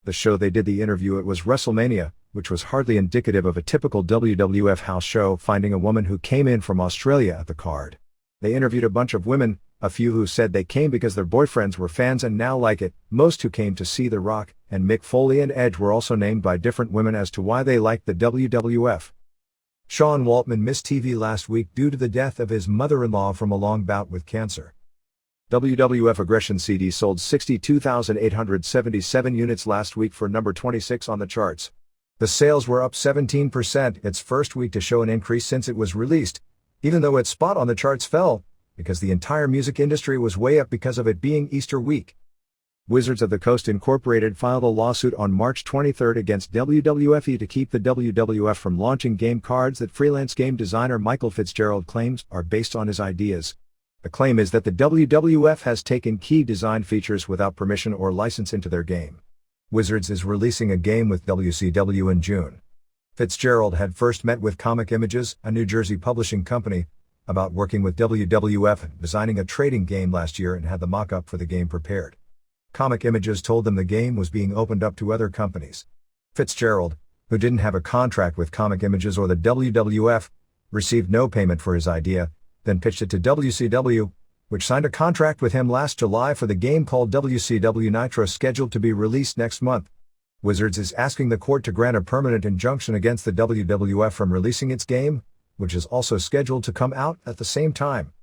The show they did the interview at was WrestleMania, which was hardly indicative of a typical WWF house show, finding a woman who came in from Australia at the card. They interviewed a bunch of women, a few who said they came because their boyfriends were fans and now like it, most who came to see The Rock, and Mick Foley and Edge were also named by different women as to why they liked the WWF. Sean Waltman missed TV last week due to the death of his mother-in-law from a long bout with cancer. WWF Aggression CD sold 62,877 units last week for number 26 on the charts. The sales were up 17% its first week to show an increase since it was released, even though its spot on the charts fell, because the entire music industry was way up because of it being Easter week. Wizards of the Coast Incorporated filed a lawsuit on March 23 against WWFE to keep the WWF from launching game cards that freelance game designer Michael Fitzgerald claims are based on his ideas. The claim is that the WWF has taken key design features without permission or license into their game. Wizards is releasing a game with WCW in June. Fitzgerald had first met with Comic Images, a New Jersey publishing company, about working with WWF and designing a trading game last year and had the mock-up for the game prepared. Comic Images told them the game was being opened up to other companies. Fitzgerald, who didn't have a contract with Comic Images or the WWF, received no payment for his idea, then pitched it to WCW, which signed a contract with him last July for the game called WCW Nitro, scheduled to be released next month. Wizards is asking the court to grant a permanent injunction against the WWF from releasing its game, which is also scheduled to come out at the same time.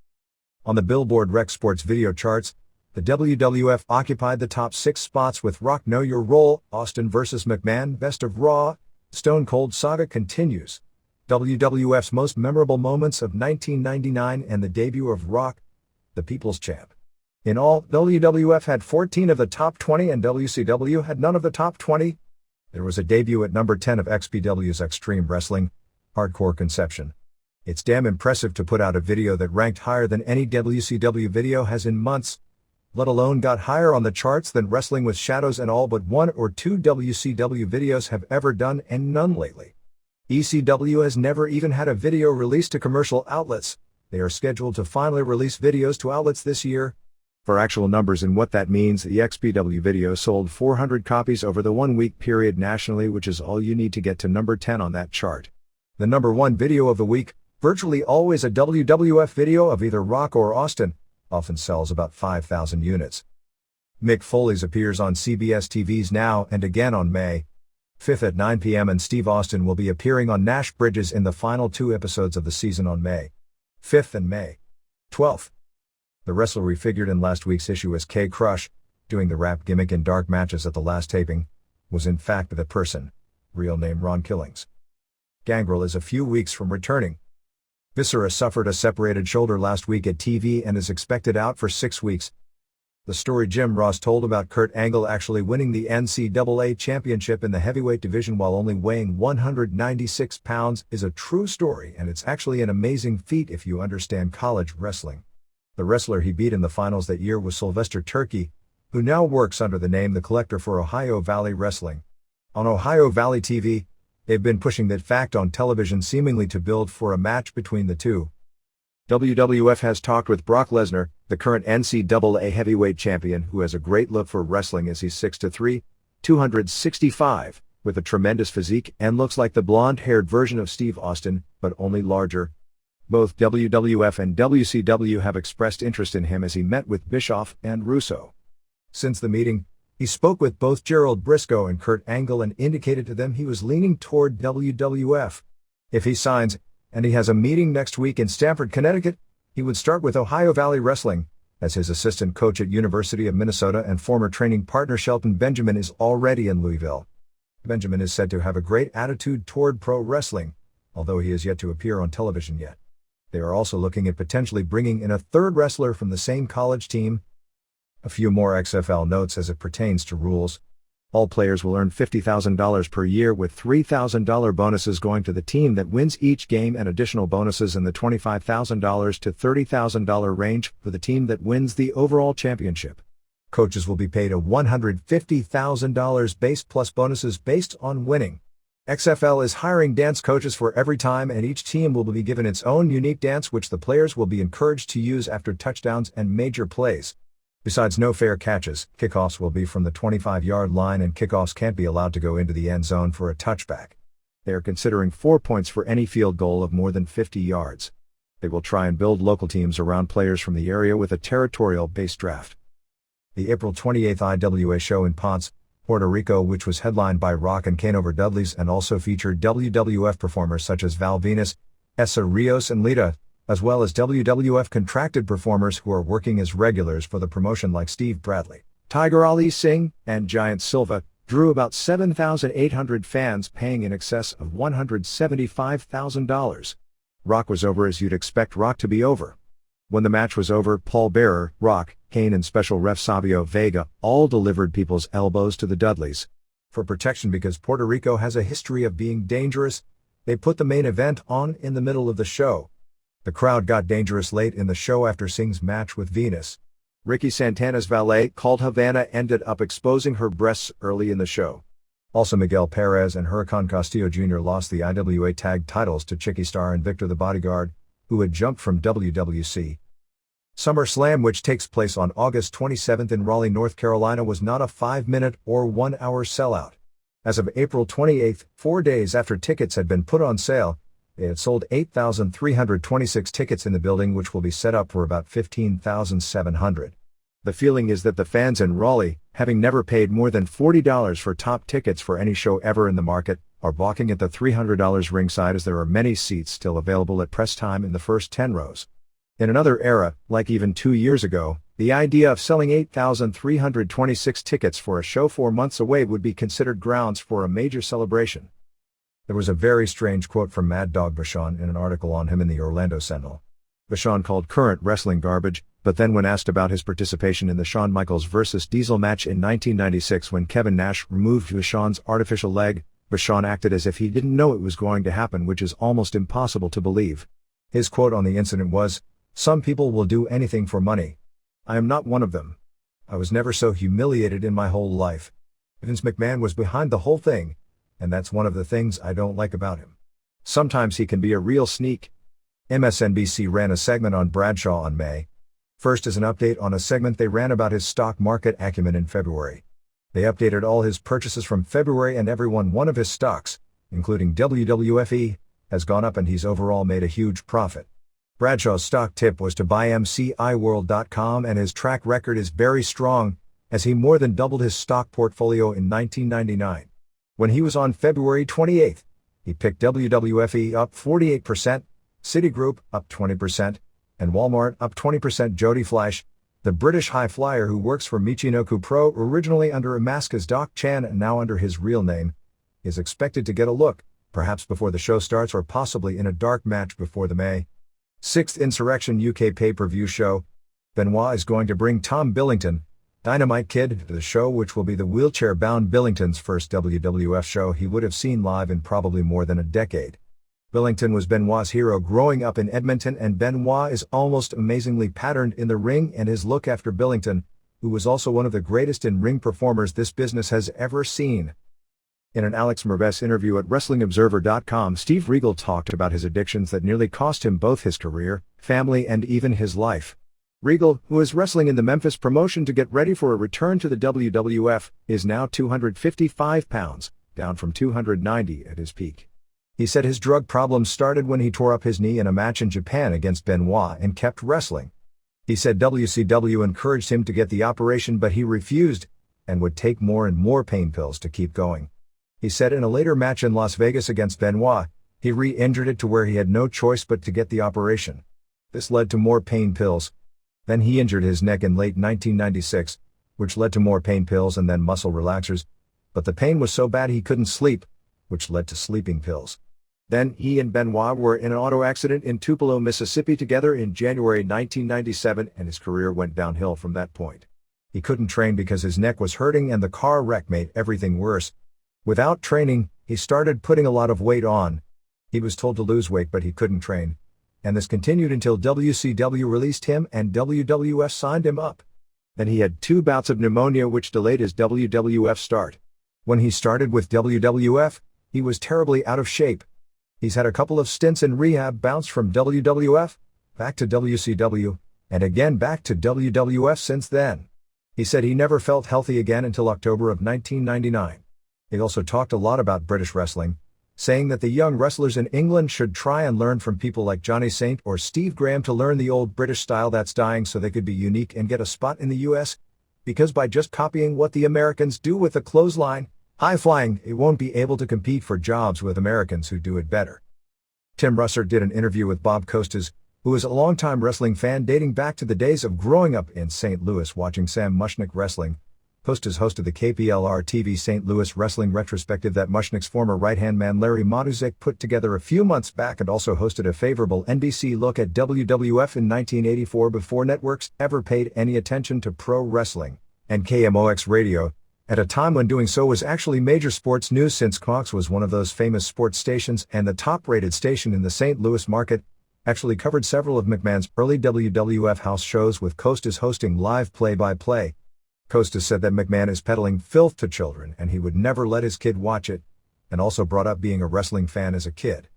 On the Billboard Rec Sports video charts, The WWF occupied the top 6 spots with Rock Know Your Role, Austin vs. McMahon, Best of Raw, Stone Cold Saga continues. WWF's most memorable moments of 1999 and the debut of Rock, the People's Champ. In all, WWF had 14 of the top 20 and WCW had none of the top 20. There was a debut at number 10 of XPW's Extreme Wrestling, Hardcore Conception. It's damn impressive to put out a video that ranked higher than any WCW video has in months, let alone got higher on the charts than Wrestling with Shadows and all but 1 or 2 WCW videos have ever done, and none lately. ECW has never even had a video released to commercial outlets. They are scheduled to finally release videos to outlets this year. For actual numbers and what that means, the XPW video sold 400 copies over the 1-week period nationally, which is all you need to get to number 10 on that chart. The number 1 video of the week, virtually always a WWF video of either Rock or Austin, often sells about 5,000 units. Mick Foley's appears on CBS TV's Now and again on May 5th at 9 p.m. and Steve Austin will be appearing on Nash Bridges in the final 2 episodes of the season on May 5th and May 12th. The wrestler we figured in last week's issue as K-Crush, doing the rap gimmick in dark matches at the last taping, was in fact the person, real name Ron Killings. Gangrel is a few weeks from returning. Viscera suffered a separated shoulder last week at TV and is expected out for 6 weeks. The story Jim Ross told about Kurt Angle actually winning the NCAA championship in the heavyweight division while only weighing 196 pounds is a true story, and it's actually an amazing feat if you understand college wrestling. The wrestler he beat in the finals that year was Sylvester Turkey, who now works under the name The Collector for Ohio Valley Wrestling. On Ohio Valley TV, they've been pushing that fact on television seemingly to build for a match between the two. WWF has talked with Brock Lesnar, the current NCAA heavyweight champion who has a great look for wrestling as he's 6'3", 265, with a tremendous physique and looks like the blonde-haired version of Steve Austin, but only larger. Both WWF and WCW have expressed interest in him as he met with Bischoff and Russo. Since the meeting, he spoke with both Gerald Briscoe and Kurt Angle and indicated to them he was leaning toward WWF. If he signs, and he has a meeting next week in Stamford, Connecticut, he would start with Ohio Valley Wrestling, as his assistant coach at University of Minnesota and former training partner Shelton Benjamin is already in Louisville. Benjamin is said to have a great attitude toward pro wrestling, although he has yet to appear on television yet. They are also looking at potentially bringing in a third wrestler from the same college team. A few more XFL notes as it pertains to rules. All players will earn $50,000 per year with $3,000 bonuses going to the team that wins each game and additional bonuses in the $25,000 to $30,000 range for the team that wins the overall championship. Coaches will be paid a $150,000 base plus bonuses based on winning. XFL is hiring dance coaches for every time, and each team will be given its own unique dance which the players will be encouraged to use after touchdowns and major plays. Besides no fair catches, kickoffs will be from the 25-yard line and kickoffs can't be allowed to go into the end zone for a touchback. They are considering 4 points for any field goal of more than 50 yards. They will try and build local teams around players from the area with a territorial-based draft. The April 28th IWA show in Ponce, Puerto Rico, which was headlined by Rock and Kane Over Dudley's and also featured WWF performers such as Val Venus, Essa Rios and Lita, as well as WWF contracted performers who are working as regulars for the promotion like Steve Bradley, Tiger Ali Singh, and Giant Silva, drew about 7,800 fans paying in excess of $175,000. Rock was over as you'd expect Rock to be over. When the match was over, Paul Bearer, Rock, Kane and special ref Savio Vega all delivered people's elbows to the Dudleys. For protection because Puerto Rico has a history of being dangerous, they put the main event on in the middle of the show. The crowd got dangerous late in the show after Singh's match with Venus. Ricky Santana's valet, called Havana, ended up exposing her breasts early in the show. Also Miguel Perez and Huracan Castillo Jr. lost the IWA tag titles to Chicky Star and Victor the Bodyguard, who had jumped from WWC. SummerSlam, which takes place on August 27th in Raleigh, North Carolina, was not a 5-minute or 1-hour sellout. As of April 28th, 4 days after tickets had been put on sale, they had sold 8,326 tickets in the building, which will be set up for about 15,700. The feeling is that the fans in Raleigh, having never paid more than $40 for top tickets for any show ever in the market, are balking at the $300 ringside as there are many seats still available at press time in the first 10 rows. In another era, like even 2 years ago, The idea of selling 8,326 tickets for a show 4 months away would be considered grounds for a major celebration. There was a very strange quote from Mad Dog Vachon in an article on him in the Orlando Sentinel. Vachon called current wrestling garbage, but then when asked about his participation in the Shawn Michaels vs. Diesel match in 1996 when Kevin Nash removed Vachon's artificial leg, Vachon acted as if he didn't know it was going to happen, which is almost impossible to believe. His quote on the incident was, "Some people will do anything for money. I am not one of them. I was never so humiliated in my whole life." Vince McMahon was behind the whole thing, and that's one of the things I don't like about him. Sometimes he can be a real sneak. MSNBC ran a segment on Bradshaw on May 1st as an update on a segment they ran about his stock market acumen in February. They updated all his purchases from February and one of his stocks, including WWFE, has gone up and he's overall made a huge profit. Bradshaw's stock tip was to buy MCIWorld.com and his track record is very strong, as he more than doubled his stock portfolio in 1999. When he was on February 28, he picked WWFE up 48%, Citigroup up 20%, and Walmart up 20%. Jody Fleisch, the British high flyer who works for Michinoku Pro originally under a mask as Doc Chan and now under his real name, is expected to get a look, perhaps before the show starts or possibly in a dark match before the May 6th Insurrection UK pay-per-view show. Benoit is going to bring Tom Billington, Dynamite Kid, to the show, which will be the wheelchair-bound Billington's first WWF show he would have seen live in probably more than a decade. Billington was Benoit's hero growing up in Edmonton, and Benoit is almost amazingly patterned in the ring and his look after Billington, who was also one of the greatest in-ring performers this business has ever seen. In an Alex Merves interview at WrestlingObserver.com, Steve Regal talked about his addictions that nearly cost him both his career, family, and even his life. Regal, who is wrestling in the Memphis promotion to get ready for a return to the WWF, is now 255 pounds, down from 290 at his peak. He said his drug problems started when he tore up his knee in a match in Japan against Benoit and kept wrestling. He said WCW encouraged him to get the operation, but he refused, and would take more and more pain pills to keep going. He said in a later match in Las Vegas against Benoit, he re-injured it to where he had no choice but to get the operation. This led to more pain pills. Then he injured his neck in late 1996, which led to more pain pills and then muscle relaxers, but the pain was so bad he couldn't sleep, which led to sleeping pills. Then he and Benoit were in an auto accident in Tupelo, Mississippi together in January 1997, and his career went downhill from that point. He couldn't train because his neck was hurting and the car wreck made everything worse. Without training, he started putting a lot of weight on. He was told to lose weight but he couldn't train. And this continued until WCW released him and WWF signed him up. Then he had 2 bouts of pneumonia which delayed his WWF start. When he started with WWF, he was terribly out of shape. He's had a couple of stints in rehab, bounced from WWF, back to WCW, and again back to WWF since then. He said he never felt healthy again until October of 1999. He also talked a lot about British wrestling, saying that the young wrestlers in England should try and learn from people like Johnny Saint or Steve Graham to learn the old British style that's dying so they could be unique and get a spot in the US, because by just copying what the Americans do with the clothesline, high flying, it won't be able to compete for jobs with Americans who do it better. Tim Russert did an interview with Bob Costas, who is a longtime wrestling fan dating back to the days of growing up in St. Louis watching Sam Mushnick wrestling. Costas hosted the KPLR-TV St. Louis Wrestling Retrospective that Mushnick's former right-hand man Larry Matuzek put together a few months back, and also hosted a favorable NBC look at WWF in 1984 before networks ever paid any attention to pro wrestling, and KMOX Radio, at a time when doing so was actually major sports news, since KMOX was one of those famous sports stations and the top-rated station in the St. Louis market. Actually covered several of McMahon's early WWF house shows, with Costas hosting live play-by-play. Costas said that McMahon is peddling filth to children and he would never let his kid watch it, and also brought up being a wrestling fan as a kid.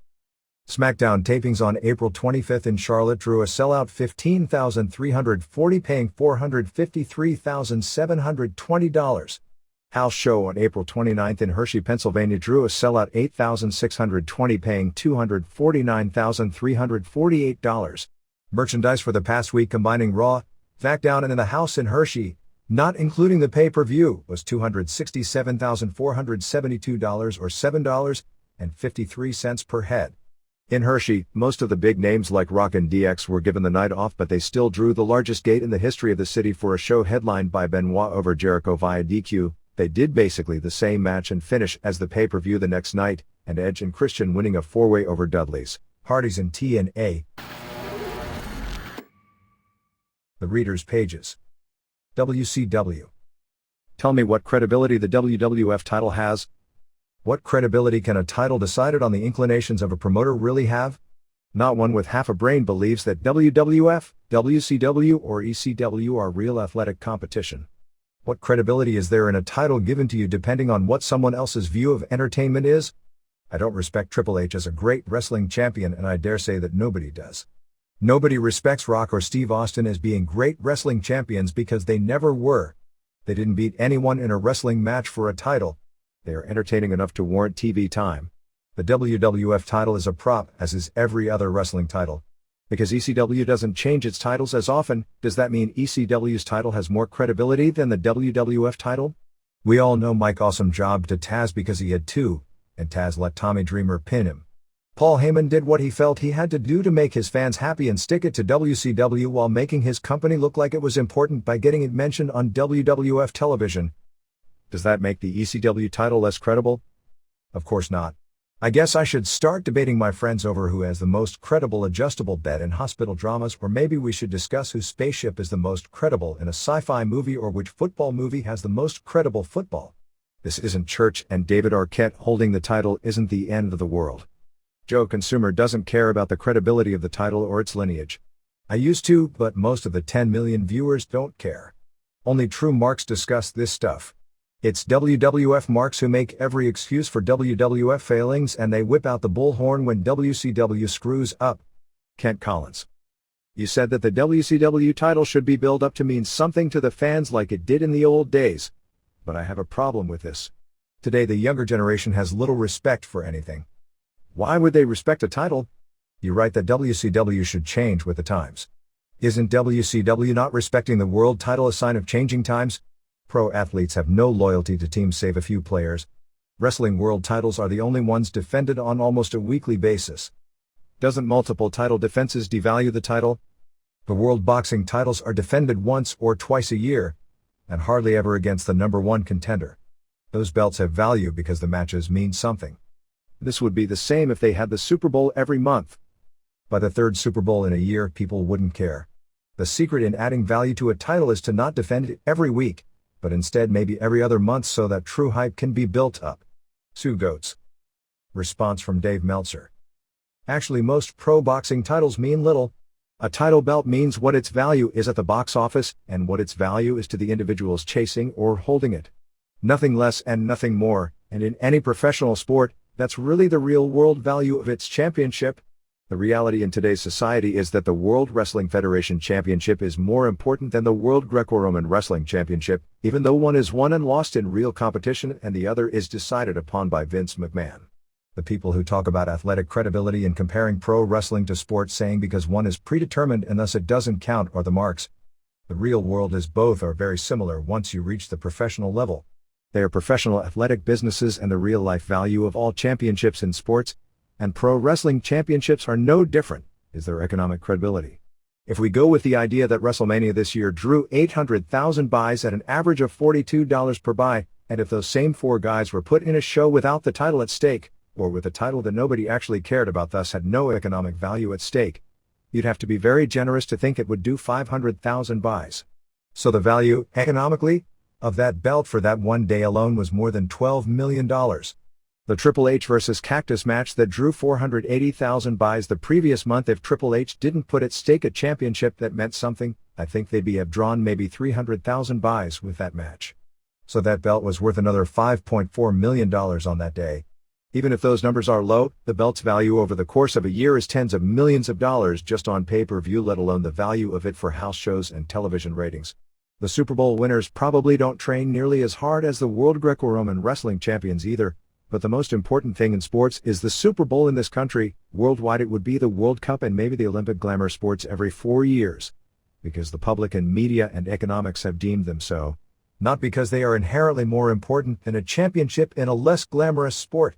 SmackDown tapings on April 25 in Charlotte drew a sellout 15,340, paying $453,720. House show on April 29 in Hershey, Pennsylvania drew a sellout 8,620, paying $249,348. Merchandise for the past week combining Raw, SmackDown and In the House in Hershey, not including the pay-per-view, was $267,472 or $7.53 per head. In Hershey, most of the big names like Rock and DX were given the night off, but they still drew the largest gate in the history of the city for a show headlined by Benoit over Jericho via DQ. They did basically the same match and finish as the pay-per-view the next night, and Edge and Christian winning a four-way over Dudley's, Hardy's and TNA. The readers' pages. WCW. Tell me what credibility the WWF title has. What credibility can a title decided on the inclinations of a promoter really have? Not one with half a brain believes that WWF, WCW, or ECW are real athletic competition. What credibility is there in a title given to you depending on what someone else's view of entertainment is? I don't respect Triple H as a great wrestling champion, and I dare say that nobody does. Nobody respects Rock or Steve Austin as being great wrestling champions because they never were. They didn't beat anyone in a wrestling match for a title. They are entertaining enough to warrant TV time. The WWF title is a prop, as is every other wrestling title. Because ECW doesn't change its titles as often, does that mean ECW's title has more credibility than the WWF title? We all know Mike Awesome jobbed to Taz because he had to, and Taz let Tommy Dreamer pin him. Paul Heyman did what he felt he had to do to make his fans happy and stick it to WCW while making his company look like it was important by getting it mentioned on WWF television. Does that make the ECW title less credible? Of course not. I guess I should start debating my friends over who has the most credible adjustable bed in hospital dramas, or maybe we should discuss whose spaceship is the most credible in a sci-fi movie, or which football movie has the most credible football. This isn't church, and David Arquette holding the title isn't the end of the world. Joe Consumer doesn't care about the credibility of the title or its lineage. I used to, but most of the 10 million viewers don't care. Only true marks discuss this stuff. It's WWF marks who make every excuse for WWF failings, and they whip out the bullhorn when WCW screws up. Kent Collins. You said that the WCW title should be built up to mean something to the fans like it did in the old days. But I have a problem with this. Today the younger generation has little respect for anything. Why would they respect a title? You write that WCW should change with the times. Isn't WCW not respecting the world title a sign of changing times? Pro athletes have no loyalty to teams save a few players. Wrestling world titles are the only ones defended on almost a weekly basis. Doesn't multiple title defenses devalue the title? The world boxing titles are defended once or twice a year, and hardly ever against the number one contender. Those belts have value because the matches mean something. This would be the same if they had the Super Bowl every month. By the third Super Bowl in a year, people wouldn't care. The secret in adding value to a title is to not defend it every week, but instead maybe every other month so that true hype can be built up. Sue Goats. Response from Dave Meltzer. Actually, most pro boxing titles mean little. A title belt means what its value is at the box office, and what its value is to the individuals chasing or holding it. Nothing less and nothing more, and in any professional sport, that's really the real world value of its championship. The reality in today's society is that the World Wrestling Federation Championship is more important than the World Greco-Roman Wrestling Championship, even though one is won and lost in real competition and the other is decided upon by Vince McMahon. The people who talk about athletic credibility and comparing pro wrestling to sports, saying because one is predetermined and thus it doesn't count, are the marks. The real world is both are very similar once you reach the professional level. They are professional athletic businesses, and the real-life value of all championships in sports and pro wrestling championships are no different, is their economic credibility. If we go with the idea that WrestleMania this year drew 800,000 buys at an average of $42 per buy, and if those same four guys were put in a show without the title at stake, or with a title that nobody actually cared about, thus had no economic value at stake, you'd have to be very generous to think it would do 500,000 buys. So the value, economically, of that belt for that one day alone was more than $12 million. The Triple H vs. Cactus match that drew 480,000 buys the previous month, if Triple H didn't put at stake a championship that meant something, I think they'd have drawn maybe 300,000 buys with that match. So that belt was worth another $5.4 million on that day. Even if those numbers are low, the belt's value over the course of a year is tens of millions of dollars just on pay-per-view, let alone the value of it for house shows and television ratings. The Super Bowl winners probably don't train nearly as hard as the World Greco-Roman Wrestling champions either, but the most important thing in sports is the Super Bowl in this country. Worldwide it would be the World Cup and maybe the Olympic glamour sports every 4 years. Because the public and media and economics have deemed them so. Not because they are inherently more important than a championship in a less glamorous sport.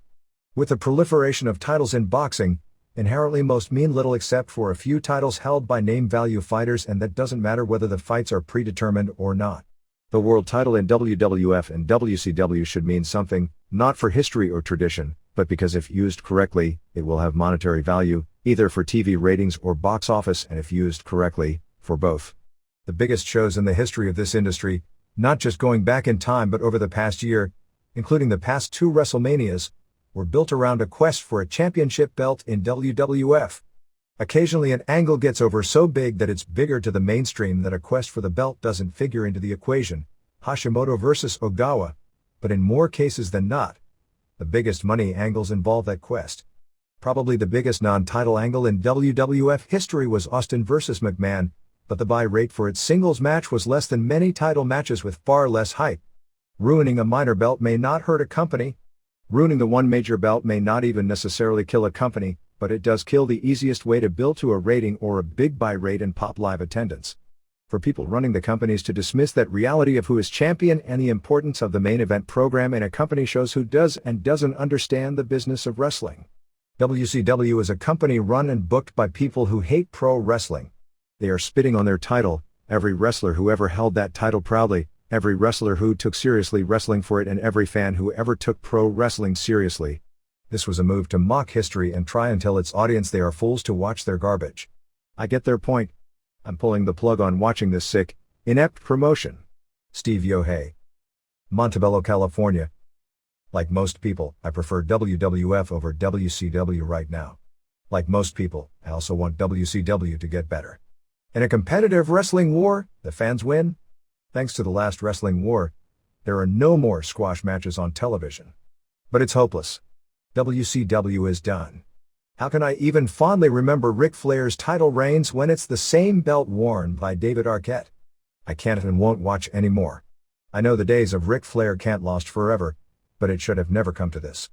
With the proliferation of titles in boxing, inherently most mean little except for a few titles held by name value fighters, and that doesn't matter whether the fights are predetermined or not. The world title in WWF and WCW should mean something, not for history or tradition, but because if used correctly, it will have monetary value, either for TV ratings or box office, and if used correctly, for both. The biggest shows in the history of this industry, not just going back in time but over the past year, including the past 2 WrestleManias, were built around a quest for a championship belt in WWF. Occasionally an angle gets over so big that it's bigger to the mainstream that a quest for the belt doesn't figure into the equation, Hashimoto versus Ogawa, but in more cases than not, the biggest money angles involve that quest. Probably the biggest non-title angle in WWF history was Austin versus McMahon, but the buy rate for its singles match was less than many title matches with far less hype. Ruining a minor belt may not hurt a company. Ruining the one major belt may not even necessarily kill a company, but it does kill the easiest way to build to a rating or a big buy rate and pop live attendance. For people running the companies to dismiss that reality of who is champion and the importance of the main event program in a company shows who does and doesn't understand the business of wrestling. WCW is a company run and booked by people who hate pro wrestling. They are spitting on their title, every wrestler who ever held that title proudly, every wrestler who took seriously wrestling for it, and every fan who ever took pro wrestling seriously. This was a move to mock history and try and tell its audience they are fools to watch their garbage. I get their point. I'm pulling the plug on watching this sick, inept promotion. Steve Yohei, Montebello, California. Like most people, I prefer WWF over WCW right now. Like most people, I also want WCW to get better. In a competitive wrestling war, the fans win. Thanks to the last wrestling war, there are no more squash matches on television. But it's hopeless. WCW is done. How can I even fondly remember Ric Flair's title reigns when it's the same belt worn by David Arquette? I can't and won't watch anymore. I know the days of Ric Flair can't last forever, but it should have never come to this.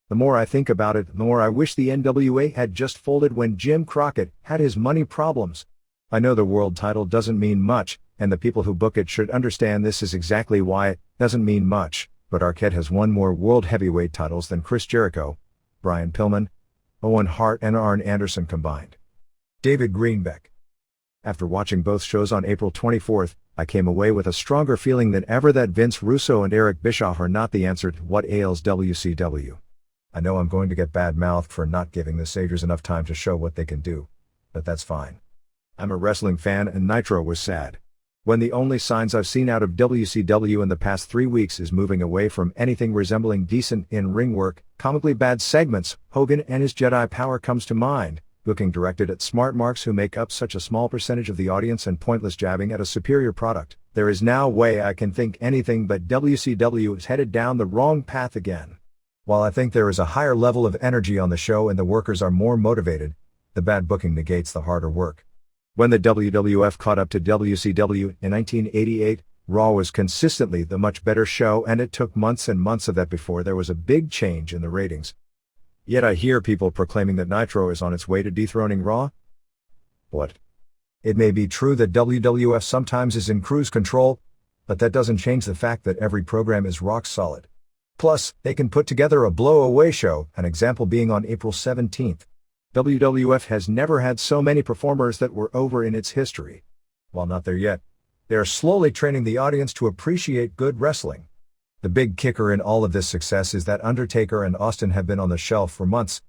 The more I think about it, the more I wish the NWA had just folded when Jim Crockett had his money problems. I know the world title doesn't mean much, and the people who book it should understand this is exactly why it doesn't mean much, but Arquette has won more world heavyweight titles than Chris Jericho, Brian Pillman, Owen Hart and Arn Anderson combined. David Greenbeck. After watching both shows on April 24th, I came away with a stronger feeling than ever that Vince Russo and Eric Bischoff are not the answer to what ails WCW. I know I'm going to get bad-mouthed for not giving the Saviors enough time to show what they can do, but that's fine. I'm a wrestling fan and Nitro was sad. When the only signs I've seen out of WCW in the past 3 weeks is moving away from anything resembling decent in-ring work, comically bad segments, Hogan and his Jedi power comes to mind, booking directed at smart marks who make up such a small percentage of the audience, and pointless jabbing at a superior product. There is no way I can think anything but WCW is headed down the wrong path again. While I think there is a higher level of energy on the show and the workers are more motivated, the bad booking negates the harder work. When the WWF caught up to WCW in 1988, Raw was consistently the much better show, and it took months and months of that before there was a big change in the ratings. Yet I hear people proclaiming that Nitro is on its way to dethroning Raw. What? It may be true that WWF sometimes is in cruise control, but that doesn't change the fact that every program is rock solid. Plus, they can put together a blow-away show, an example being on April 17th. WWF has never had so many performers that were over in its history. While not there yet, they are slowly training the audience to appreciate good wrestling. The big kicker in all of this success is that Undertaker and Austin have been on the shelf for months.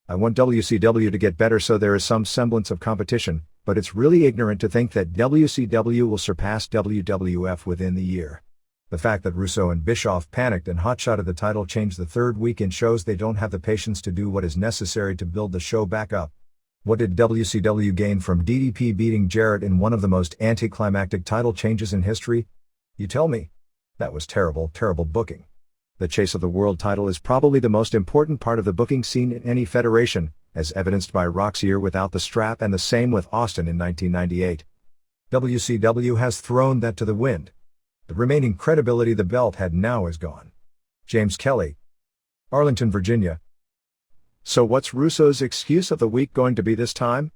I want WCW to get better so there is some semblance of competition, but it's really ignorant to think that WCW will surpass WWF within the year. The fact that Russo and Bischoff panicked and hotshotted the title change the third weekend shows they don't have the patience to do what is necessary to build the show back up. What did WCW gain from DDP beating Jarrett in one of the most anticlimactic title changes in history? You tell me. That was terrible, terrible booking. The chase of the world title is probably the most important part of the booking scene in any federation, as evidenced by Rock's year without the strap, and the same with Austin in 1998. WCW has thrown that to the wind. The remaining credibility the belt had now is gone. James Kelly, Arlington, Virginia. So what's Russo's excuse of the week going to be this time?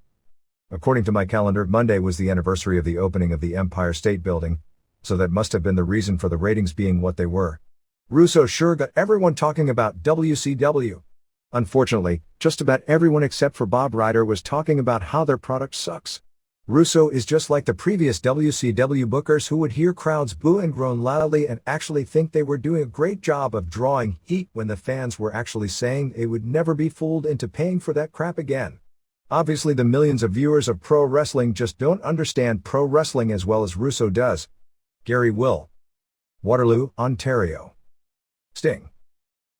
According to my calendar, Monday was the anniversary of the opening of the Empire State Building, so that must have been the reason for the ratings being what they were. Russo sure got everyone talking about WCW. Unfortunately, just about everyone except for Bob Ryder was talking about how their product sucks. Russo is just like the previous WCW bookers who would hear crowds boo and groan loudly and actually think they were doing a great job of drawing heat when the fans were actually saying they would never be fooled into paying for that crap again. Obviously, the millions of viewers of pro wrestling just don't understand pro wrestling as well as Russo does. Gary Will. Waterloo, Ontario. Sting.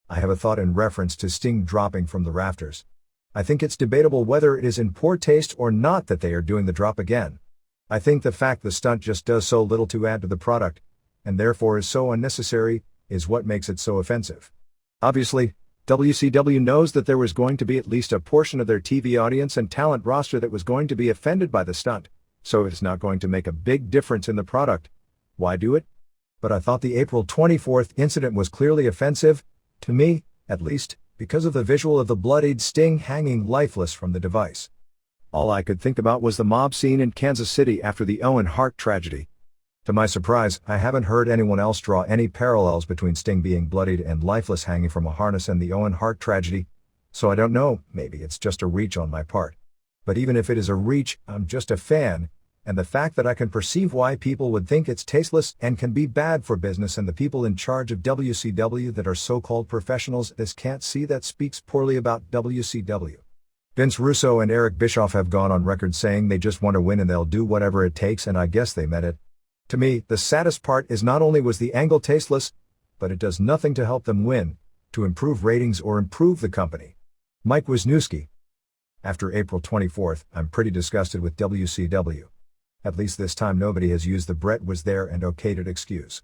I have a thought in reference to Sting dropping from the rafters. I think it's debatable whether it is in poor taste or not that they are doing the drop again. I think the fact the stunt just does so little to add to the product, and therefore is so unnecessary, is what makes it so offensive. Obviously, WCW knows that there was going to be at least a portion of their TV audience and talent roster that was going to be offended by the stunt, so if it's not going to make a big difference in the product, why do it? But I thought the April 24th incident was clearly offensive, to me, at least, because of the visual of the bloodied Sting hanging lifeless from the device. All I could think about was the mob scene in Kansas City after the Owen Hart tragedy. To my surprise, I haven't heard anyone else draw any parallels between Sting being bloodied and lifeless hanging from a harness and the Owen Hart tragedy, so I don't know, maybe it's just a reach on my part. But even if it is a reach, I'm just a fan, and the fact that I can perceive why people would think it's tasteless and can be bad for business and the people in charge of WCW that are so-called professionals this can't see that speaks poorly about WCW. Vince Russo and Eric Bischoff have gone on record saying they just want to win and they'll do whatever it takes, and I guess they meant it. To me, the saddest part is not only was the angle tasteless, but it does nothing to help them win, to improve ratings or improve the company. Mike Wisniewski. After April 24th, I'm pretty disgusted with WCW. At least this time nobody has used the Brett was there and okayed it excuse.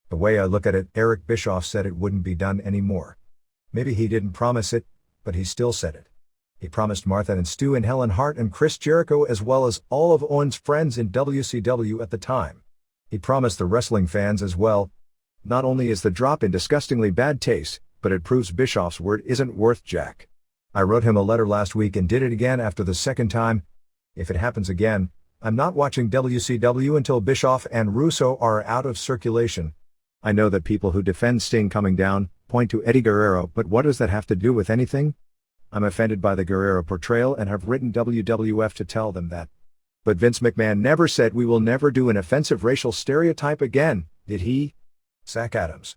The way I look at it, Eric Bischoff said it wouldn't be done anymore. Maybe he didn't promise it, but he still said it. He promised Martha and Stu and Helen Hart and Chris Jericho as well as all of Owen's friends in WCW at the time. He promised the wrestling fans as well. Not only is the drop in disgustingly bad taste, but it proves Bischoff's word isn't worth jack. I wrote him a letter last week and did it again after the second time. If it happens again, I'm not watching WCW until Bischoff and Russo are out of circulation. I know that people who defend Sting coming down point to Eddie Guerrero, but what does that have to do with anything? I'm offended by the Guerrero portrayal and have written WWF to tell them that. But Vince McMahon never said we will never do an offensive racial stereotype again, did he? Zach Adams.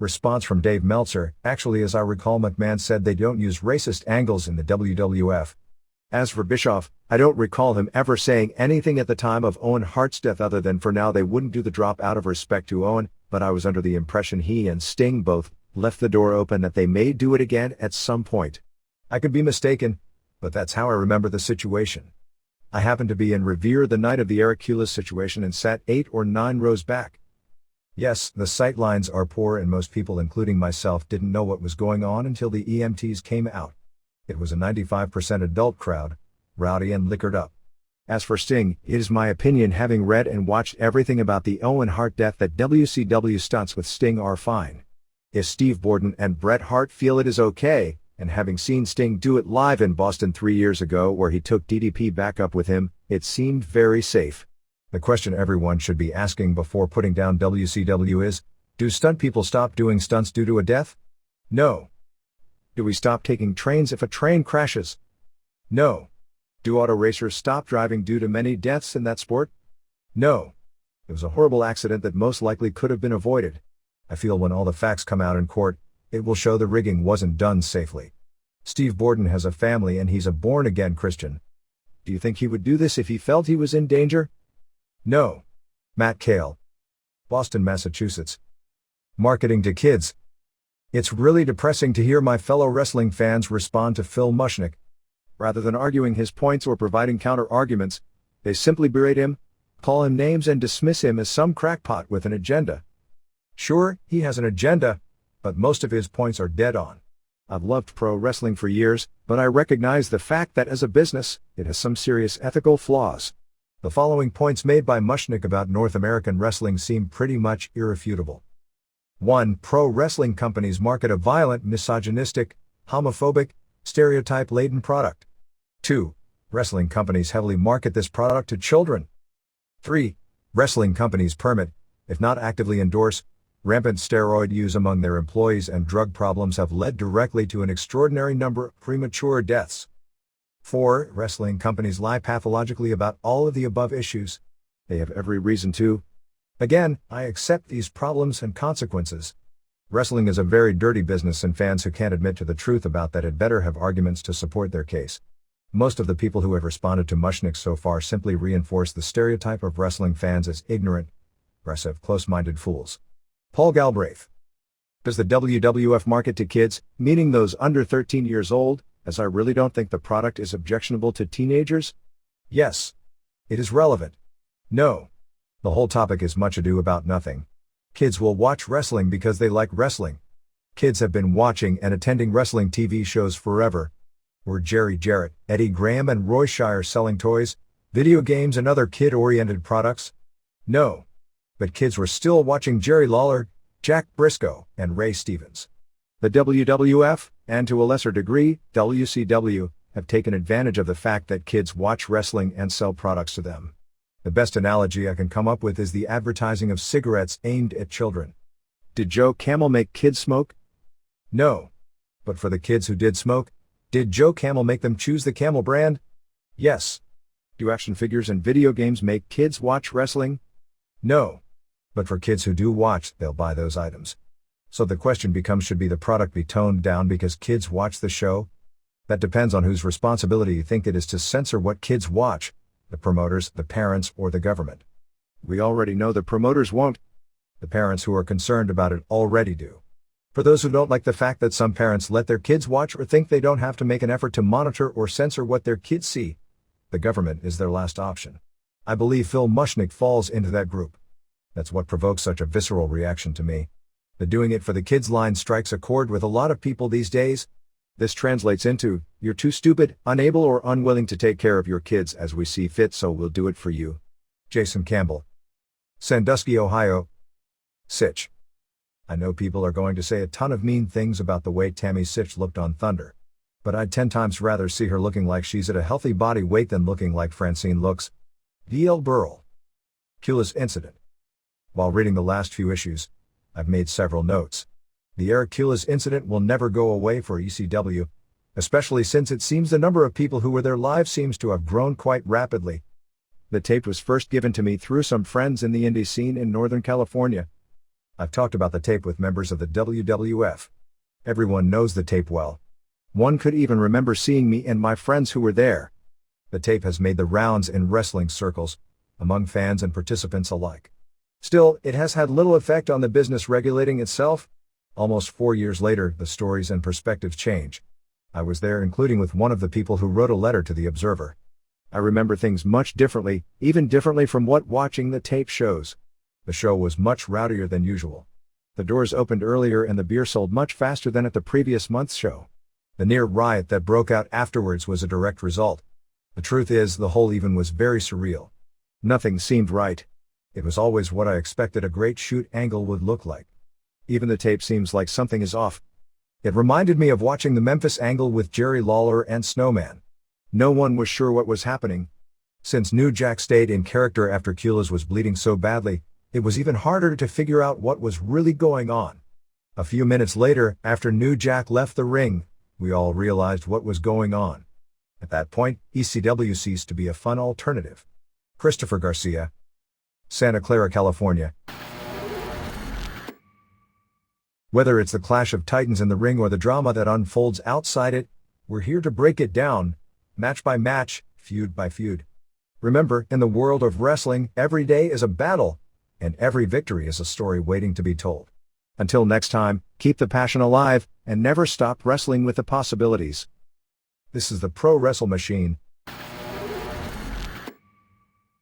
Response from Dave Meltzer. Actually, as I recall, McMahon said they don't use racist angles in the WWF. As for Bischoff, I don't recall him ever saying anything at the time of Owen Hart's death other than for now they wouldn't do the drop out of respect to Owen, but I was under the impression he and Sting both left the door open that they may do it again at some point. I could be mistaken, but that's how I remember the situation. I happened to be in Revere the night of the Eric Kulas situation and sat 8 or 9 rows back. Yes, the sight lines are poor and most people including myself didn't know what was going on until the EMTs came out. It was a 95% adult crowd, rowdy and liquored up. As for Sting, it is my opinion, having read and watched everything about the Owen Hart death, that WCW stunts with Sting are fine. If Steve Borden and Bret Hart feel it is okay, and having seen Sting do it live in Boston 3 years ago where he took DDP back up with him, it seemed very safe. The question everyone should be asking before putting down WCW is, do stunt people stop doing stunts due to a death? No. Do we stop taking trains if a train crashes? No. Do auto racers stop driving due to many deaths in that sport? No. It was a horrible accident that most likely could have been avoided. I feel when all the facts come out in court, it will show the rigging wasn't done safely. Steve Borden has a family and he's a born-again Christian. Do you think he would do this if he felt he was in danger? No. Matt Cale. Boston, Massachusetts. Marketing to kids. It's really depressing to hear my fellow wrestling fans respond to Phil Mushnick. Rather than arguing his points or providing counter-arguments, they simply berate him, call him names and dismiss him as some crackpot with an agenda. Sure, he has an agenda, but most of his points are dead on. I've loved pro wrestling for years, but I recognize the fact that as a business, it has some serious ethical flaws. The following points made by Mushnick about North American wrestling seem pretty much irrefutable. 1. Pro wrestling companies market a violent, misogynistic, homophobic, stereotype-laden product. 2. Wrestling companies heavily market this product to children. 3. Wrestling companies permit, if not actively endorse, Rampant steroid use among their employees and drug problems have led directly to an extraordinary number of premature deaths. 4. Wrestling companies lie pathologically about all of the above issues. They have every reason to. Again, I accept these problems and consequences. Wrestling is a very dirty business, and fans who can't admit to the truth about that had better have arguments to support their case. Most of the people who have responded to Mushnick so far simply reinforce the stereotype of wrestling fans as ignorant, aggressive, close-minded fools. Paul Galbraith. Does the WWF market to kids, meaning those under 13 years old, as I really don't think the product is objectionable to teenagers? Yes. It is relevant. No. The whole topic is much ado about nothing. Kids will watch wrestling because they like wrestling. Kids have been watching and attending wrestling TV shows forever. Were Jerry Jarrett, Eddie Graham and Roy Shire selling toys, video games and other kid-oriented products? No. But kids were still watching Jerry Lawler, Jack Briscoe, and Ray Stevens. The WWF, and to a lesser degree, WCW, have taken advantage of the fact that kids watch wrestling and sell products to them. The best analogy I can come up with is the advertising of cigarettes aimed at children. Did Joe Camel make kids smoke? No. But for the kids who did smoke, did Joe Camel make them choose the Camel brand? Yes. Do action figures and video games make kids watch wrestling? No. But for kids who do watch, they'll buy those items. So the question becomes, should the product be toned down because kids watch the show? That depends on whose responsibility you think it is to censor what kids watch, the promoters, the parents, or the government. We already know the promoters won't. The parents who are concerned about it already do. For those who don't like the fact that some parents let their kids watch or think they don't have to make an effort to monitor or censor what their kids see, the government is their last option. I believe Phil Mushnick falls into that group. That's what provokes such a visceral reaction to me. The doing it for the kids line strikes a chord with a lot of people these days. This translates into, you're too stupid, unable or unwilling to take care of your kids as we see fit, so we'll do it for you. Jason Campbell. Sandusky, Ohio. Sitch. I know people are going to say a ton of mean things about the way Tammy Sitch looked on Thunder. But I'd 10 times rather see her looking like she's at a healthy body weight than looking like Francine looks. D.L. Burrell. Cula's incident. While reading the last few issues, I've made several notes. The Eric Cula's incident will never go away for ECW, especially since it seems the number of people who were there live seems to have grown quite rapidly. The tape was first given to me through some friends in the indie scene in Northern California. I've talked about the tape with members of the WWF. Everyone knows the tape well. One could even remember seeing me and my friends who were there. The tape has made the rounds in wrestling circles, among fans and participants alike. Still, it has had little effect on the business regulating itself. Almost 4 years later, the stories and perspectives change. I was there, including with one of the people who wrote a letter to the Observer. I remember things much differently, even differently from what watching the tape shows. The show was much rowdier than usual. The doors opened earlier and the beer sold much faster than at the previous month's show. The near riot that broke out afterwards was a direct result. The truth is, the whole event was very surreal. Nothing seemed right. It was always what I expected a great shoot angle would look like. Even the tape seems like something is off. It reminded me of watching the Memphis angle with Jerry Lawler and Snowman. No one was sure what was happening. Since New Jack stayed in character after Cula's was bleeding so badly, it was even harder to figure out what was really going on. A few minutes later, after New Jack left the ring, we all realized what was going on. At that point, ECW ceased to be a fun alternative. Christopher Garcia. Santa Clara, California. Whether it's the clash of titans in the ring or the drama that unfolds outside it, we're here to break it down, match by match, feud by feud. Remember, in the world of wrestling, every day is a battle, and every victory is a story waiting to be told. Until next time, keep the passion alive, and never stop wrestling with the possibilities. This is the Pro Wrestle Machine,